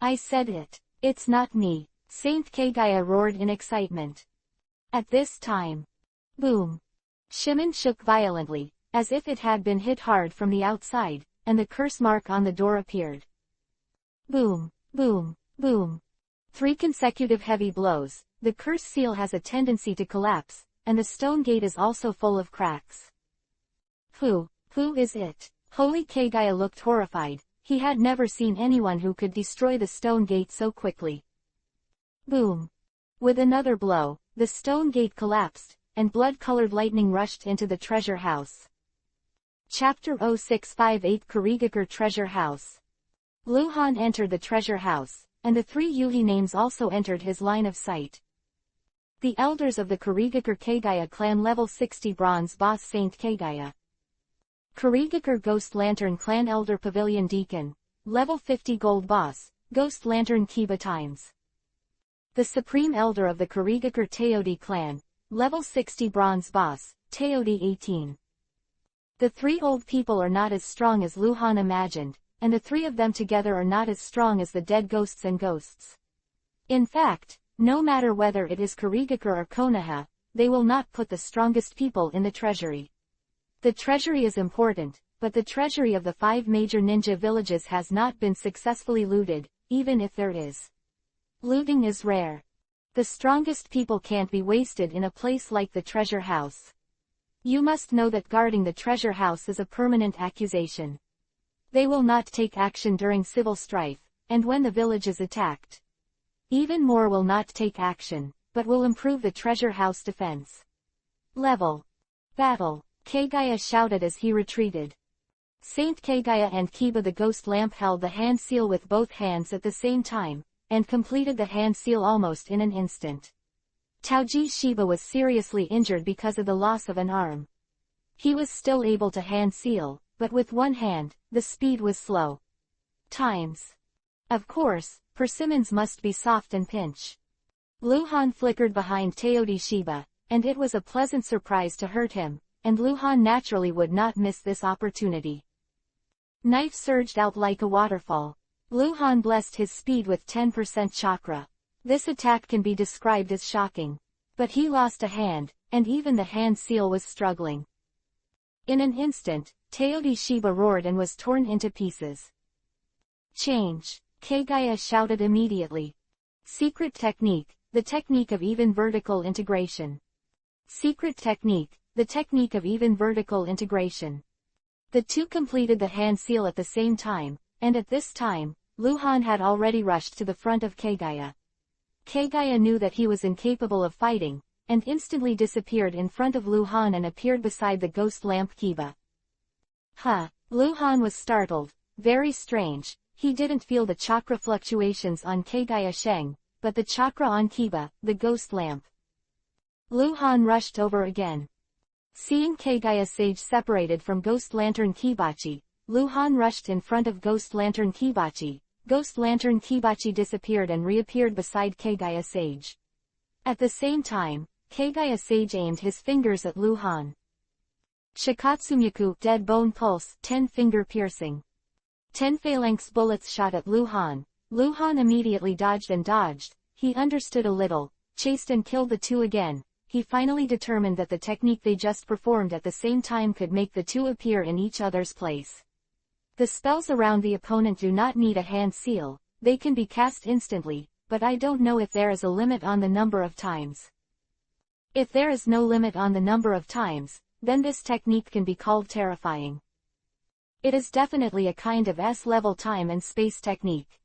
I said it. It's not me, Saint Kagaya roared in excitement. At this time. Boom. Shimon shook violently, as if it had been hit hard from the outside, and the curse mark on the door appeared. Boom, boom, boom. 3 consecutive heavy blows. The curse seal has a tendency to collapse, and the stone gate is also full of cracks. Who is it? Holy Kagaya looked horrified. He had never seen anyone who could destroy the stone gate so quickly. Boom. With another blow, the stone gate collapsed, and blood-colored lightning rushed into the treasure house. Chapter-641 Kurigakure Treasure House. Luhan entered the treasure house, and the three Yuhi names also entered his line of sight. The elders of the Kurigakure Kagaya clan level 60 bronze boss Saint Kagaya. Kurigakure Ghost Lantern Clan Elder Pavilion Deacon, level 50 gold boss, Ghost Lantern Kiba times. The Supreme Elder of the Kurigakure Teodi clan, level 60 bronze boss, Teodi 18. The three old people are not as strong as Luhan imagined, and the three of them together are not as strong as the dead ghosts and ghosts. In fact, no matter whether it is Kurigakure or Konoha, they will not put the strongest people in the treasury. The treasury is important, but the treasury of the 5 major ninja villages has not been successfully looted, even if there is. Looting is rare. The strongest people can't be wasted in a place like the treasure house. You must know that guarding the treasure house is a permanent accusation. They will not take action during civil strife, and when the village is attacked. Even more will not take action, but will improve the treasure house defense. Level. Battle. Kagaya shouted as he retreated. Saint Kagaya and Kiba the ghost lamp held the hand seal with both hands at the same time, and completed the hand seal almost in an instant. Taoji Shiba was seriously injured because of the loss of an arm. He was still able to hand seal, but with one hand, the speed was slow. Times. Of course, persimmons must be soft and pinch. Luhan flickered behind Teodi Shiba, and it was a pleasant surprise to hurt him, and Luhan naturally would not miss this opportunity. Knife surged out like a waterfall. Luhan blessed his speed with 10% chakra. This attack can be described as shocking. But he lost a hand, and even the hand seal was struggling. In an instant, Teodi Shiba roared and was torn into pieces. Change. Kagaya shouted immediately. Secret technique, the technique of even vertical integration. Secret technique, the technique of even vertical integration. The two completed the hand seal at the same time, and at this time, Luhan had already rushed to the front of Kagaya. Kagaya knew that he was incapable of fighting, and instantly disappeared in front of Luhan and appeared beside the ghost lamp Kiba. Huh, Luhan was startled. Very strange, he didn't feel the chakra fluctuations on Kagaya Sheng, but the chakra on Kiba, the ghost lamp. Luhan rushed over again. Seeing Kagaya Sage separated from Ghost Lantern Kibachi, Luhan rushed in front of Ghost Lantern Kibachi. Ghost Lantern Kibachi disappeared and reappeared beside Kagaya Sage. At the same time, Kagaya Sage aimed his fingers at Luhan. Shikatsumyaku Dead Bone Pulse 10 Finger Piercing. 10 phalanx bullets shot at Luhan. Luhan immediately dodged and dodged. He understood a little, chased and killed the two again. He finally determined that the technique they just performed at the same time could make the two appear in each other's place. The spells around the opponent do not need a hand seal, they can be cast instantly, but I don't know if there is a limit on the number of times. If there is no limit on the number of times, then this technique can be called terrifying. It is definitely a kind of S-level time and space technique.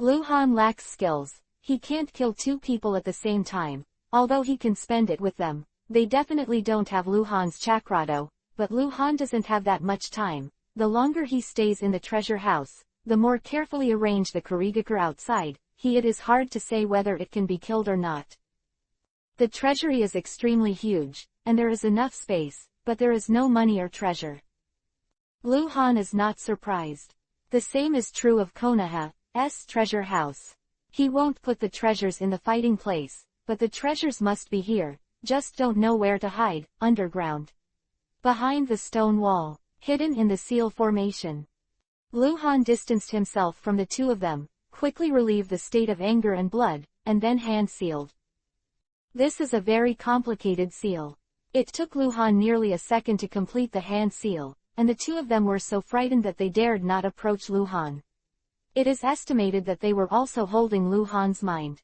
Luhan lacks skills, he can't kill two people at the same time, although he can spend it with them. They definitely don't have Luhan's chakrado, but Luhan doesn't have that much time. The longer he stays in the treasure house, the more carefully arranged the Kurigakure outside, it is hard to say whether it can be killed or not. The treasury is extremely huge, and there is enough space, but there is no money or treasure. Luhan is not surprised. The same is true of Konoha's treasure house. He won't put the treasures in the fighting place, but the treasures must be here, just don't know where to hide, underground. Behind the stone wall. Hidden in the seal formation. Luhan distanced himself from the two of them, quickly relieved the state of anger and blood, and then hand-sealed. This is a very complicated seal. It took Luhan nearly a second to complete the hand seal, and the two of them were so frightened that they dared not approach Luhan. It is estimated that they were also holding Luhan's mind.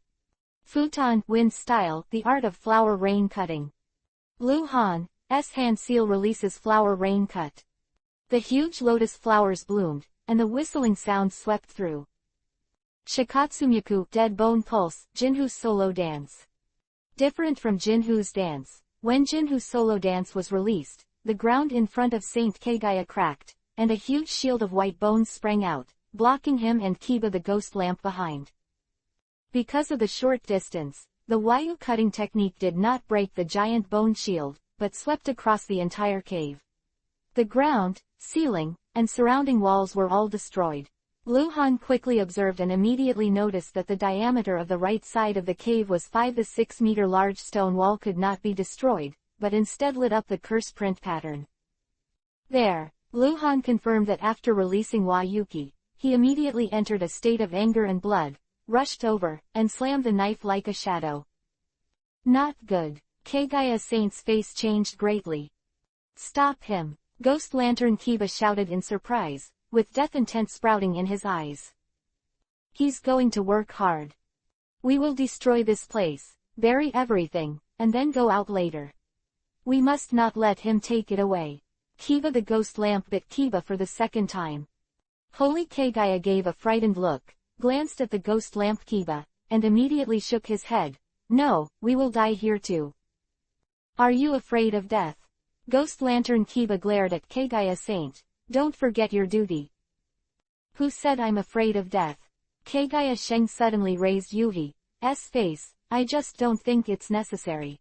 Futon, wind style, the art of flower rain cutting. Luhan's hand seal releases flower rain cut. The huge lotus flowers bloomed, and the whistling sound swept through. Shikatsumyaku Dead Bone Pulse, Jinhu's solo dance. Different from Jinhu's dance, when Jinhu's solo dance was released, the ground in front of Saint Kagaya cracked, and a huge shield of white bones sprang out, blocking him and Kiba the ghost lamp behind. Because of the short distance, the Wayuu cutting technique did not break the giant bone shield, but swept across the entire cave. The ground, ceiling, and surrounding walls were all destroyed. Lu Han quickly observed and immediately noticed that the diameter of the right side of the cave was 5 to 6 meter large stone wall could not be destroyed, but instead lit up the curse print pattern. There, Lu Han confirmed that after releasing Wayuki, he immediately entered a state of anger and blood, rushed over, and slammed the knife like a shadow. Not good. Kagaya Saint's face changed greatly. Stop him! Ghost Lantern Kiba shouted in surprise, with death intent sprouting in his eyes. He's going to work hard. We will destroy this place, bury everything, and then go out later. We must not let him take it away. Kiba the ghost lamp bit Kiba for the second time. Holy Kagaya gave a frightened look, glanced at the ghost lamp Kiba, and immediately shook his head. No, we will die here too. Are you afraid of death? Ghost Lantern Kiba glared at Kagaya Saint. Don't forget your duty. Who said I'm afraid of death? Kagaya Sheng suddenly raised Yuhi's face. I just don't think it's necessary.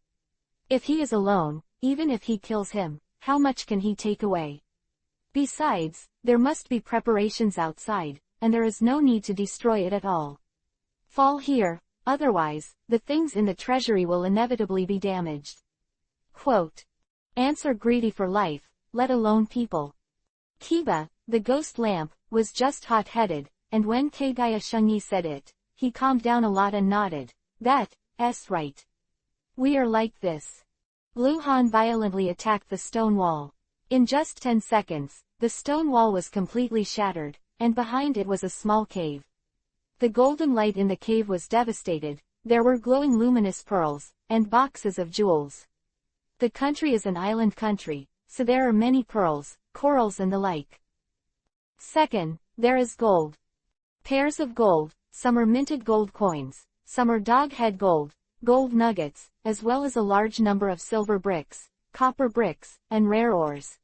If he is alone, even if he kills him, how much can he take away? Besides, there must be preparations outside, and there is no need to destroy it at all. Fall here, otherwise, the things in the treasury will inevitably be damaged. Quote. Ants are greedy for life, let alone people. Kiba, the ghost lamp, was just hot-headed, and when Kagaya Shengyi said it, he calmed down a lot and nodded. That's right. We are like this. Lu Han violently attacked the stone wall. In just 10 seconds, the stone wall was completely shattered, and behind it was a small cave. The golden light in the cave was devastated. There were glowing luminous pearls, and boxes of jewels. The country is an island country, so there are many pearls, corals and the like. Second, there is gold. Pairs of gold, some are minted gold coins, some are dog head gold, gold nuggets, as well as a large number of silver bricks, copper bricks, and rare ores.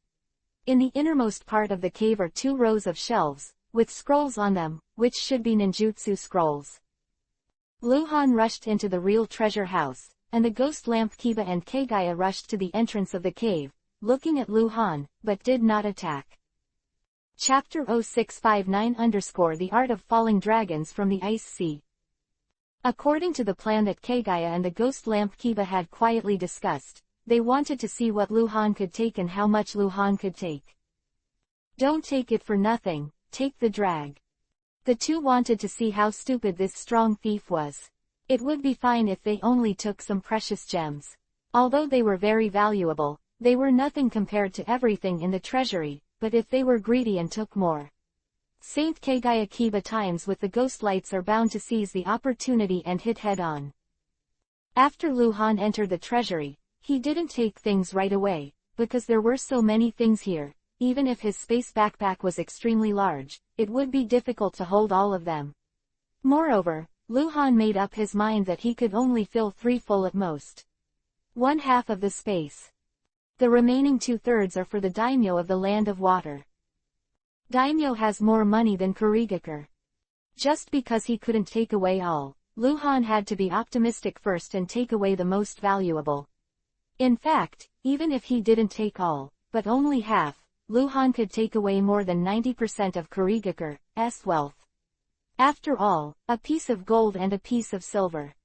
In the innermost part of the cave are 2 rows of shelves, with scrolls on them, which should be ninjutsu scrolls. Lu Han rushed into the real treasure house, and the ghost lamp Kiba and Kagaya rushed to the entrance of the cave, looking at Lu Han, but did not attack. Chapter 0659 _ The Art of Falling Dragons from the Ice Sea. According to the plan that Kagaya and the ghost lamp Kiba had quietly discussed, they wanted to see what Lu Han could take and how much Lu Han could take. Don't take it for nothing, take the drag. The two wanted to see how stupid this strong thief was. It would be fine if they only took some precious gems. Although they were very valuable, they were nothing compared to everything in the treasury, but if they were greedy and took more. Saint Kagaya Kiba times with the ghost lights are bound to seize the opportunity and hit head-on. After Lu Han entered the treasury, he didn't take things right away, because there were so many things here. Even if his space backpack was extremely large, it would be difficult to hold all of them. Moreover, Lu Han made up his mind that he could only fill 3 full at most. 1/2 of the space. The remaining 2/3 are for the daimyo of the Land of Water. Daimyo has more money than Kurigakure. Just because he couldn't take away all, Lu Han had to be optimistic first and take away the most valuable. In fact, even if he didn't take all, but only half, Lu Han could take away more than 90% of Kurigakure's wealth. After all, a piece of gold and a piece of silver.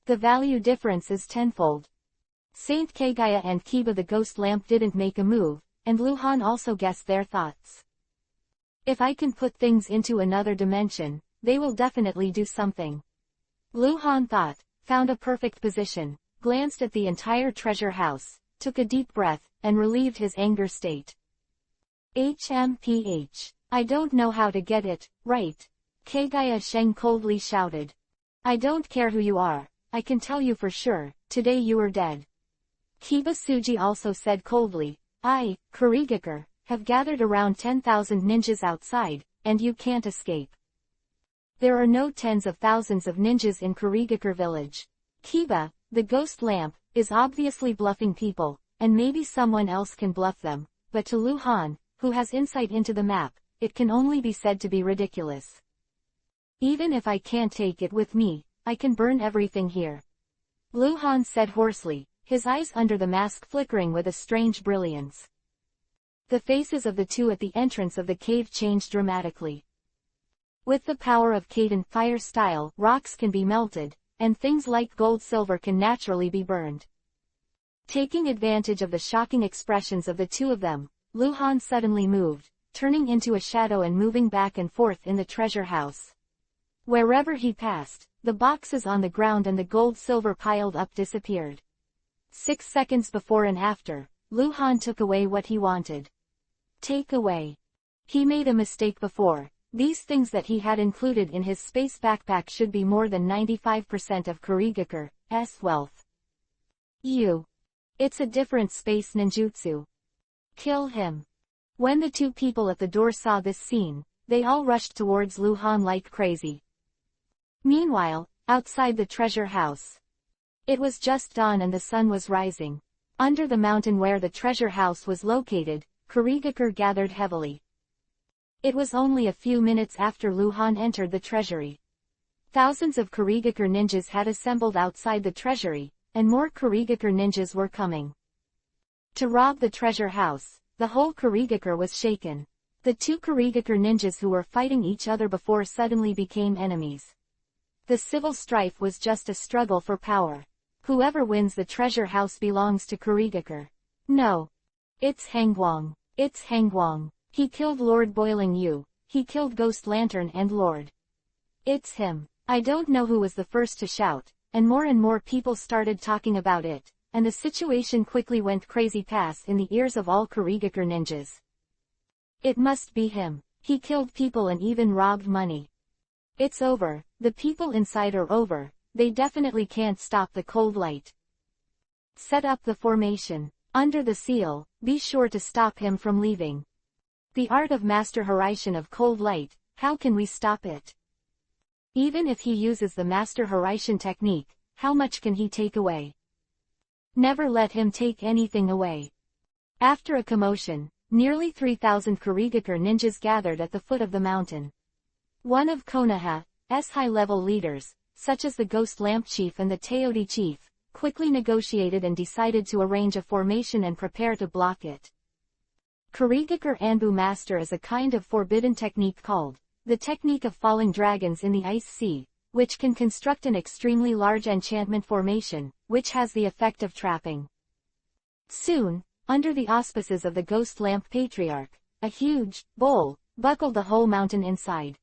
The value difference is tenfold. Saint Kagaya and Kiba the ghost lamp didn't make a move, and Lu Han also guessed their thoughts. If I can put things into another dimension, they will definitely do something. Lu Han thought, found a perfect position, glanced at the entire treasure house, took a deep breath, and relieved his anger state. HMPH. I don't know how to get it right. Kagaya Sheng coldly shouted. I don't care who you are, I can tell you for sure, today you are dead. Kiba Suji also said coldly, I, Kurigakure, have gathered around 10,000 ninjas outside, and you can't escape. There are no tens of thousands of ninjas in Kurigakure village. Kiba, the ghost lamp, is obviously bluffing people, and maybe someone else can bluff them, but to Lu Han, who has insight into the map, it can only be said to be ridiculous. Even if I can't take it with me, I can burn everything here. Lu Han said hoarsely, his eyes under the mask flickering with a strange brilliance. The faces of the two at the entrance of the cave changed dramatically. With the power of Kaden fire style, rocks can be melted, and things like gold-silver can naturally be burned. Taking advantage of the shocking expressions of the two of them, Lu Han suddenly moved, turning into a shadow and moving back and forth in the treasure house. Wherever he passed, the boxes on the ground and the gold-silver piled up disappeared. 6 seconds before and after, Lu Han took away what he wanted. Take away. He made a mistake before. These things that he had included in his space backpack should be more than 95% of Kurigaku's wealth. It's a different space ninjutsu. Kill him. When the two people at the door saw this scene, they all rushed towards Lu Han like crazy. Meanwhile, outside the treasure house. It was just dawn and the sun was rising. Under the mountain where the treasure house was located, Kurigaku gathered heavily. It was only a few minutes after Lu Han entered the treasury. Thousands of Kurigaku ninjas had assembled outside the treasury, and more Kurigaku ninjas were coming. To rob the treasure house, the whole Kurigaku was shaken. The two Kurigaku ninjas who were fighting each other before suddenly became enemies. The civil strife was just a struggle for power. Whoever wins the treasure house belongs to Kurigaku. No. It's Hangguang. It's Hangguang. He killed Lord Boiling Yu. He killed Ghost Lantern and Lord. It's him. I don't know who was the first to shout, and more people started talking about it, and the situation quickly went crazy past in the ears of all Kurigaku ninjas. It must be him. He killed people and even robbed money. It's over. The people inside are over. They definitely can't stop the cold light. Set up the formation. Under the seal, be sure to stop him from leaving. The art of Master Horaitian of cold light, how can we stop it? Even if he uses the Master Horaitian technique, how much can he take away? Never let him take anything away. After a commotion, nearly 3,000 Kurigaku ninjas gathered at the foot of the mountain. One of Konoha's high-level leaders, such as the Ghost Lamp Chief and the Teodi Chief, quickly negotiated and decided to arrange a formation and prepare to block it. Kurigaku Anbu Master is a kind of forbidden technique called the technique of falling dragons in the ice sea, which can construct an extremely large enchantment formation, which has the effect of trapping. Soon, under the auspices of the Ghost Lamp Patriarch, a huge bowl buckled the whole mountain inside.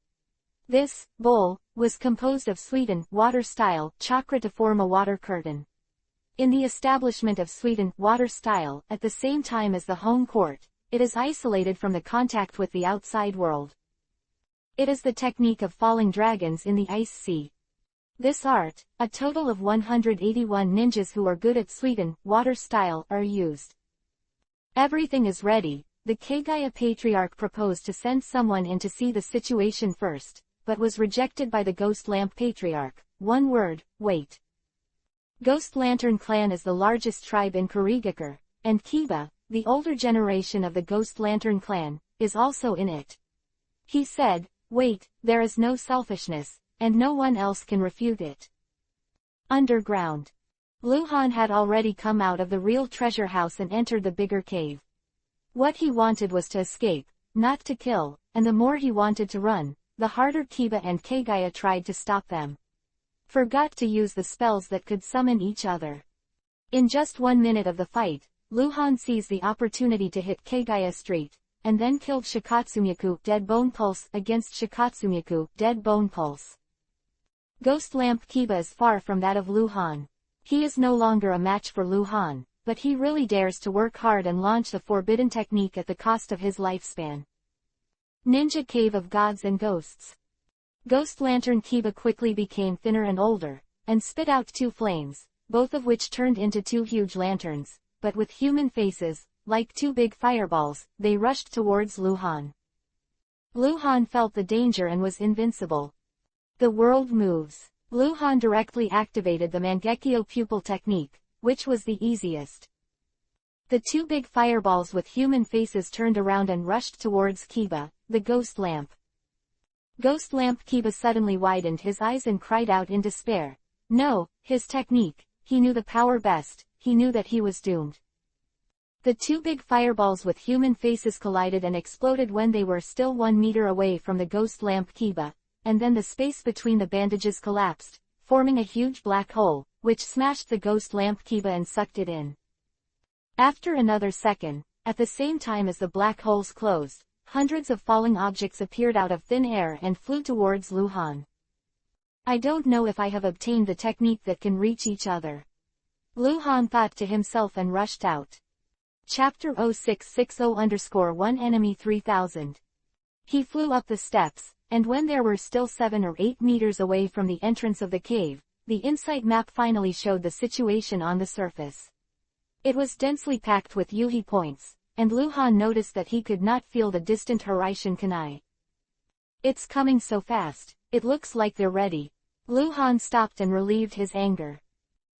This bowl was composed of sweetened water-style chakra to form a water curtain. In the establishment of sweetened water style at the same time as the home court, it is isolated from the contact with the outside world. It is the technique of falling dragons in the ice sea. This art, a total of 181 ninjas who are good at sweetened water style are used. Everything is ready. The Kagaya Patriarch proposed to send someone in to see the situation first, but was rejected by the Ghost Lamp Patriarch. One word, wait. Ghost Lantern Clan is the largest tribe in Kurigaku, and Kiba, the older generation of the Ghost Lantern Clan, is also in it. He said, wait, there is no selfishness, and no one else can refute it. Underground. Lu Han had already come out of the real treasure house and entered the bigger cave. What he wanted was to escape, not to kill, and the more he wanted to run, the harder Kiba and Kagaya tried to stop them. Forgot to use the spells that could summon each other. In just 1 minute of the fight, Lu Han seized the opportunity to hit Kagaya straight, and then killed Shikatsumiyaku Dead Bone Pulse against Shikatsumiyaku Dead Bone Pulse. Ghost Lamp Kiba is far from that of Lu Han. He is no longer a match for Lu Han, but he really dares to work hard and launch the forbidden technique at the cost of his lifespan. Ninja Cave of Gods and Ghosts. Ghost Lantern Kiba quickly became thinner and older, and spit out 2 flames, both of which turned into 2 huge lanterns, but with human faces, like 2 big fireballs, they rushed towards Lu Han. Lu Han felt the danger and was invincible. The world moves. Lu Han directly activated the Mangekyo pupil technique, which was the easiest. The two big fireballs with human faces turned around and rushed towards Kiba, the ghost lamp. Ghost lamp Kiba suddenly widened his eyes and cried out in despair. No, his technique, he knew the power best, he knew that he was doomed. The two big fireballs with human faces collided and exploded when they were still 1 meter away from the ghost lamp Kiba, and then the space between the bandages collapsed, forming a huge black hole, which smashed the ghost lamp Kiba and sucked it in. After another second, at the same time as the black holes closed, hundreds of falling objects appeared out of thin air and flew towards Luhan. I don't know if I have obtained the technique that can reach each other. Luhan thought to himself and rushed out. Chapter 0660-1 Enemy 3000. He flew up the steps, and when there were still 7 or 8 meters away from the entrance of the cave, the insight map finally showed the situation on the surface. It was densely packed with Yuhi points, and Luhan noticed that he could not feel the distant Horaishin Kanai. It's coming so fast, it looks like they're ready. Luhan stopped and relieved his anger.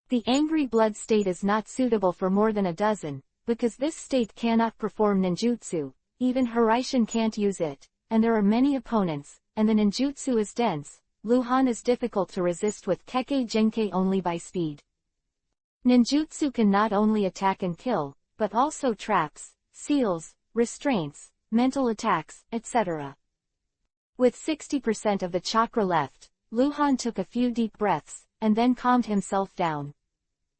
The angry blood state is not suitable for more than a dozen, because this state cannot perform ninjutsu, even Horaishin can't use it, and there are many opponents, and the ninjutsu is dense. Luhan is difficult to resist with Kekkei Genkei only by speed. Ninjutsu can not only attack and kill, but also traps, seals, restraints, mental attacks, etc. With 60% of the chakra left, Luhan took a few deep breaths, and then calmed himself down.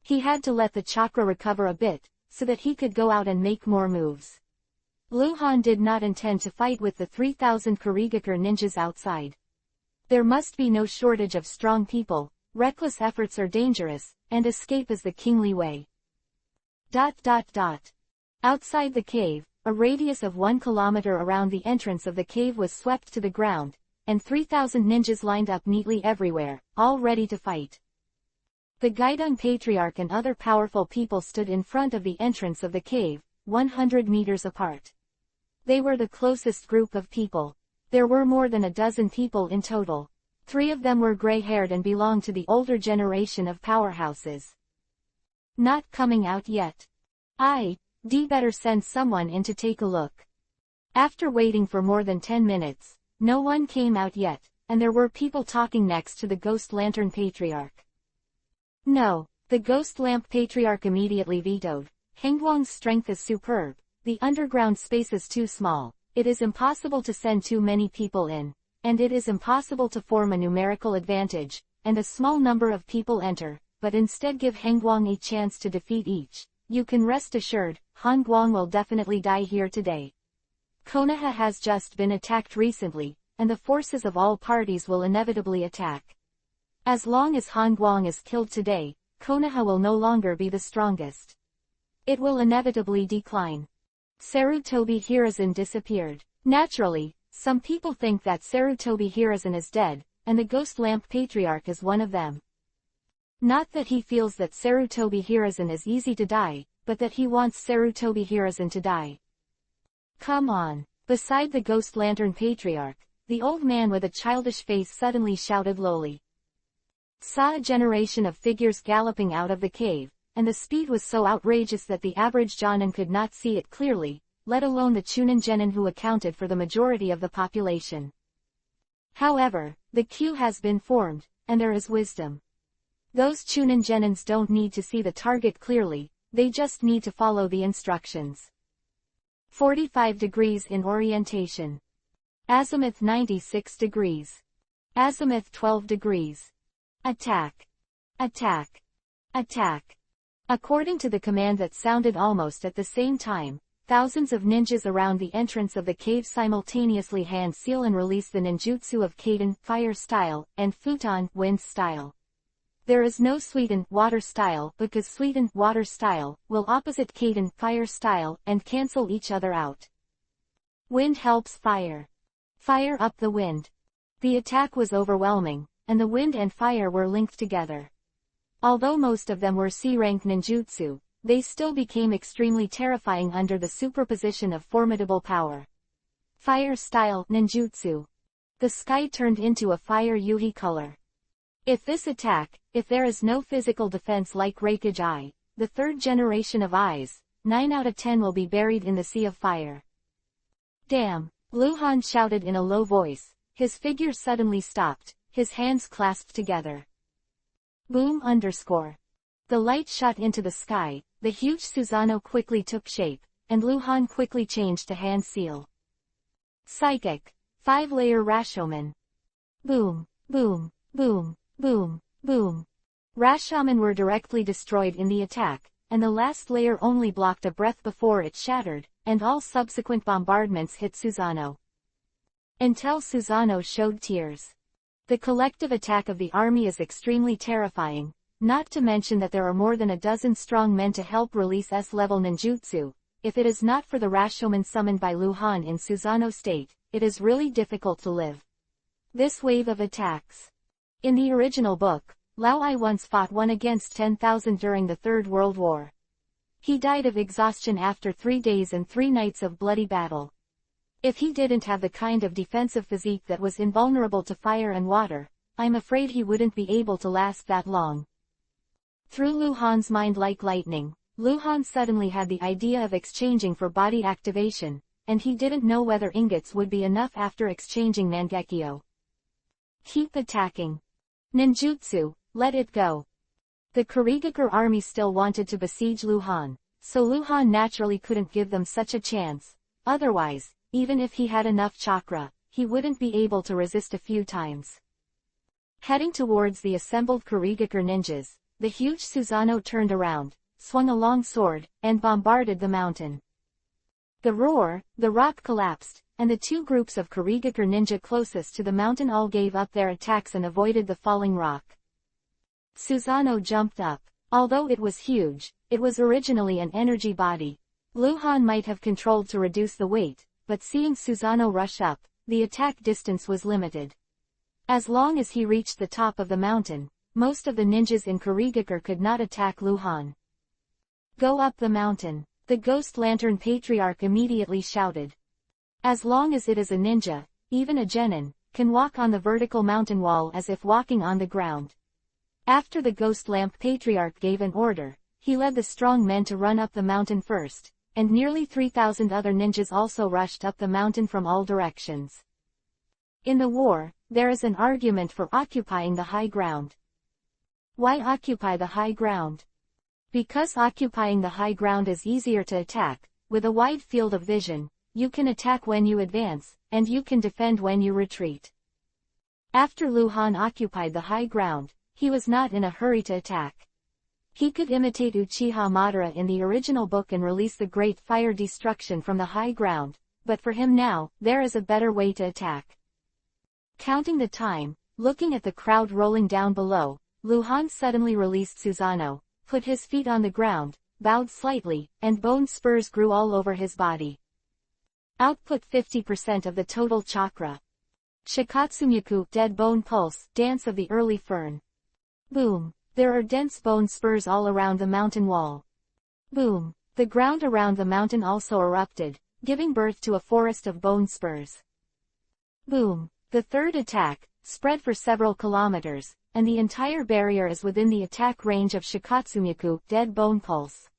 He had to let the chakra recover a bit, so that he could go out and make more moves. Luhan did not intend to fight with the 3,000 Kurigakure ninjas outside. There must be no shortage of strong people, reckless efforts are dangerous, and escape is the kingly way. Outside the cave, a radius of 1 kilometer around the entrance of the cave was swept to the ground, and 3,000 ninjas lined up neatly everywhere, all ready to fight. The Gaidong Patriarch and other powerful people stood in front of the entrance of the cave, 100 meters apart. They were the closest group of people. There were more than a dozen people in total. 3 of them were gray-haired and belonged to the older generation of powerhouses. Not coming out yet. I'd better send someone in to take a look. After waiting for more than 10 minutes, no one came out yet, and there were people talking next to the Ghost Lantern Patriarch. No, the Ghost Lamp Patriarch immediately vetoed. Hengguang's strength is superb, the underground space is too small, it is impossible to send too many people in, and it is impossible to form a numerical advantage, and a small number of people enter, but instead give Hengguang a chance to defeat each. You can rest assured, Hengguang will definitely die here today. Konoha has just been attacked recently, and the forces of all parties will inevitably attack. As long as Hengguang is killed today, Konoha will no longer be the strongest. It will inevitably decline. Sarutobi Hiruzen disappeared. Naturally, some people think that Sarutobi Hiruzen is dead, and the Ghost Lamp Patriarch is one of them. Not that he feels that Sarutobi Hiruzen is easy to die, but that he wants Sarutobi Hiruzen to die. Come on. Beside the Ghost Lantern Patriarch, the old man with a childish face suddenly shouted lowly. Saw a generation of figures galloping out of the cave, and the speed was so outrageous that the average Jonin could not see it clearly, let alone the Chunin genin who accounted for the majority of the population. However, the queue has been formed, and there is wisdom. Those Chunin genins don't need to see the target clearly, they just need to follow the instructions. 45 degrees in orientation. Azimuth 96 degrees. Azimuth 12 degrees. Attack. Attack. Attack. According to the command that sounded almost at the same time, thousands of ninjas around the entrance of the cave simultaneously hand seal and release the ninjutsu of Kaiden, fire style, and Futon, wind style. There is no Suiten, water style, because Suiten, water style, will opposite Kaiden, fire style, and cancel each other out. Wind helps fire. Fire up the wind. The attack was overwhelming, and the wind and fire were linked together. Although most of them were C-rank ninjutsu, they still became extremely terrifying under the superposition of formidable power. Fire style ninjutsu. The sky turned into a fire yuhi color. If there is no physical defense like Reikage Eye, the third generation of eyes, 9 out of 10 will be buried in the sea of fire. Damn! Luhan shouted in a low voice. His figure suddenly stopped, his hands clasped together. Boom _. The light shot into the sky, the huge Susanoo quickly took shape, and Luhan quickly changed to hand seal. Psychic. 5-layer Rashomon. Boom, boom, boom, boom, boom. Rashomon were directly destroyed in the attack, and the last layer only blocked a breath before it shattered, and all subsequent bombardments hit Susanoo. Until Susanoo showed tears. The collective attack of the army is extremely terrifying, not to mention that there are more than a dozen strong men to help release S-level ninjutsu. If it is not for the Rashomon summoned by Luhan in Susanoo state, it is really difficult to live. This wave of attacks. In the original book, Lao Ai once fought 1 against 10,000 during the Third World War. He died of exhaustion after 3 days and 3 nights of bloody battle. If he didn't have the kind of defensive physique that was invulnerable to fire and water, I'm afraid he wouldn't be able to last that long. Through Luhan's mind like lightning, Luhan suddenly had the idea of exchanging for body activation, and he didn't know whether ingots would be enough after exchanging Mangekyo. Keep attacking. Ninjutsu, let it go. The Kurigakure army still wanted to besiege Luhan, so Luhan naturally couldn't give them such a chance. Otherwise, even if he had enough chakra, he wouldn't be able to resist a few times. Heading towards the assembled Kurigakure ninjas, the huge Susanoo turned around, swung a long sword, and bombarded the mountain. The rock collapsed, and the 2 groups of Kurigakure ninja closest to the mountain all gave up their attacks and avoided the falling rock. Susanoo jumped up. Although it was huge, it was originally an energy body. Luhan might have controlled to reduce the weight, but seeing Susanoo rush up, the attack distance was limited. As long as he reached the top of the mountain, most of the ninjas in Kurigakure could not attack Luhan. Go up the mountain, the Ghost Lantern Patriarch immediately shouted. As long as it is a ninja, even a genin, can walk on the vertical mountain wall as if walking on the ground. After the Ghost Lamp Patriarch gave an order, he led the strong men to run up the mountain first, and nearly 3,000 other ninjas also rushed up the mountain from all directions. In the war, there is an argument for occupying the high ground. Why occupy the high ground? Because occupying the high ground is easier to attack. With a wide field of vision, you can attack when you advance, and you can defend when you retreat. After Luhan occupied the high ground, he was not in a hurry to attack. He could imitate Uchiha Madara in the original book and release the great fire destruction from the high ground, but for him now, there is a better way to attack. Counting the time, looking at the crowd rolling down below, Luhan suddenly released Susanoo, put his feet on the ground, bowed slightly, and bone spurs grew all over his body. Output 50% of the total chakra. Shikatsumyaku, Dead Bone Pulse, Dance of the Early Fern. Boom. There are dense bone spurs all around the mountain wall. Boom. The ground around the mountain also erupted, giving birth to a forest of bone spurs. Boom. The third attack, spread for several kilometers, and the entire barrier is within the attack range of Shikatsumyaku, Dead Bone Pulse.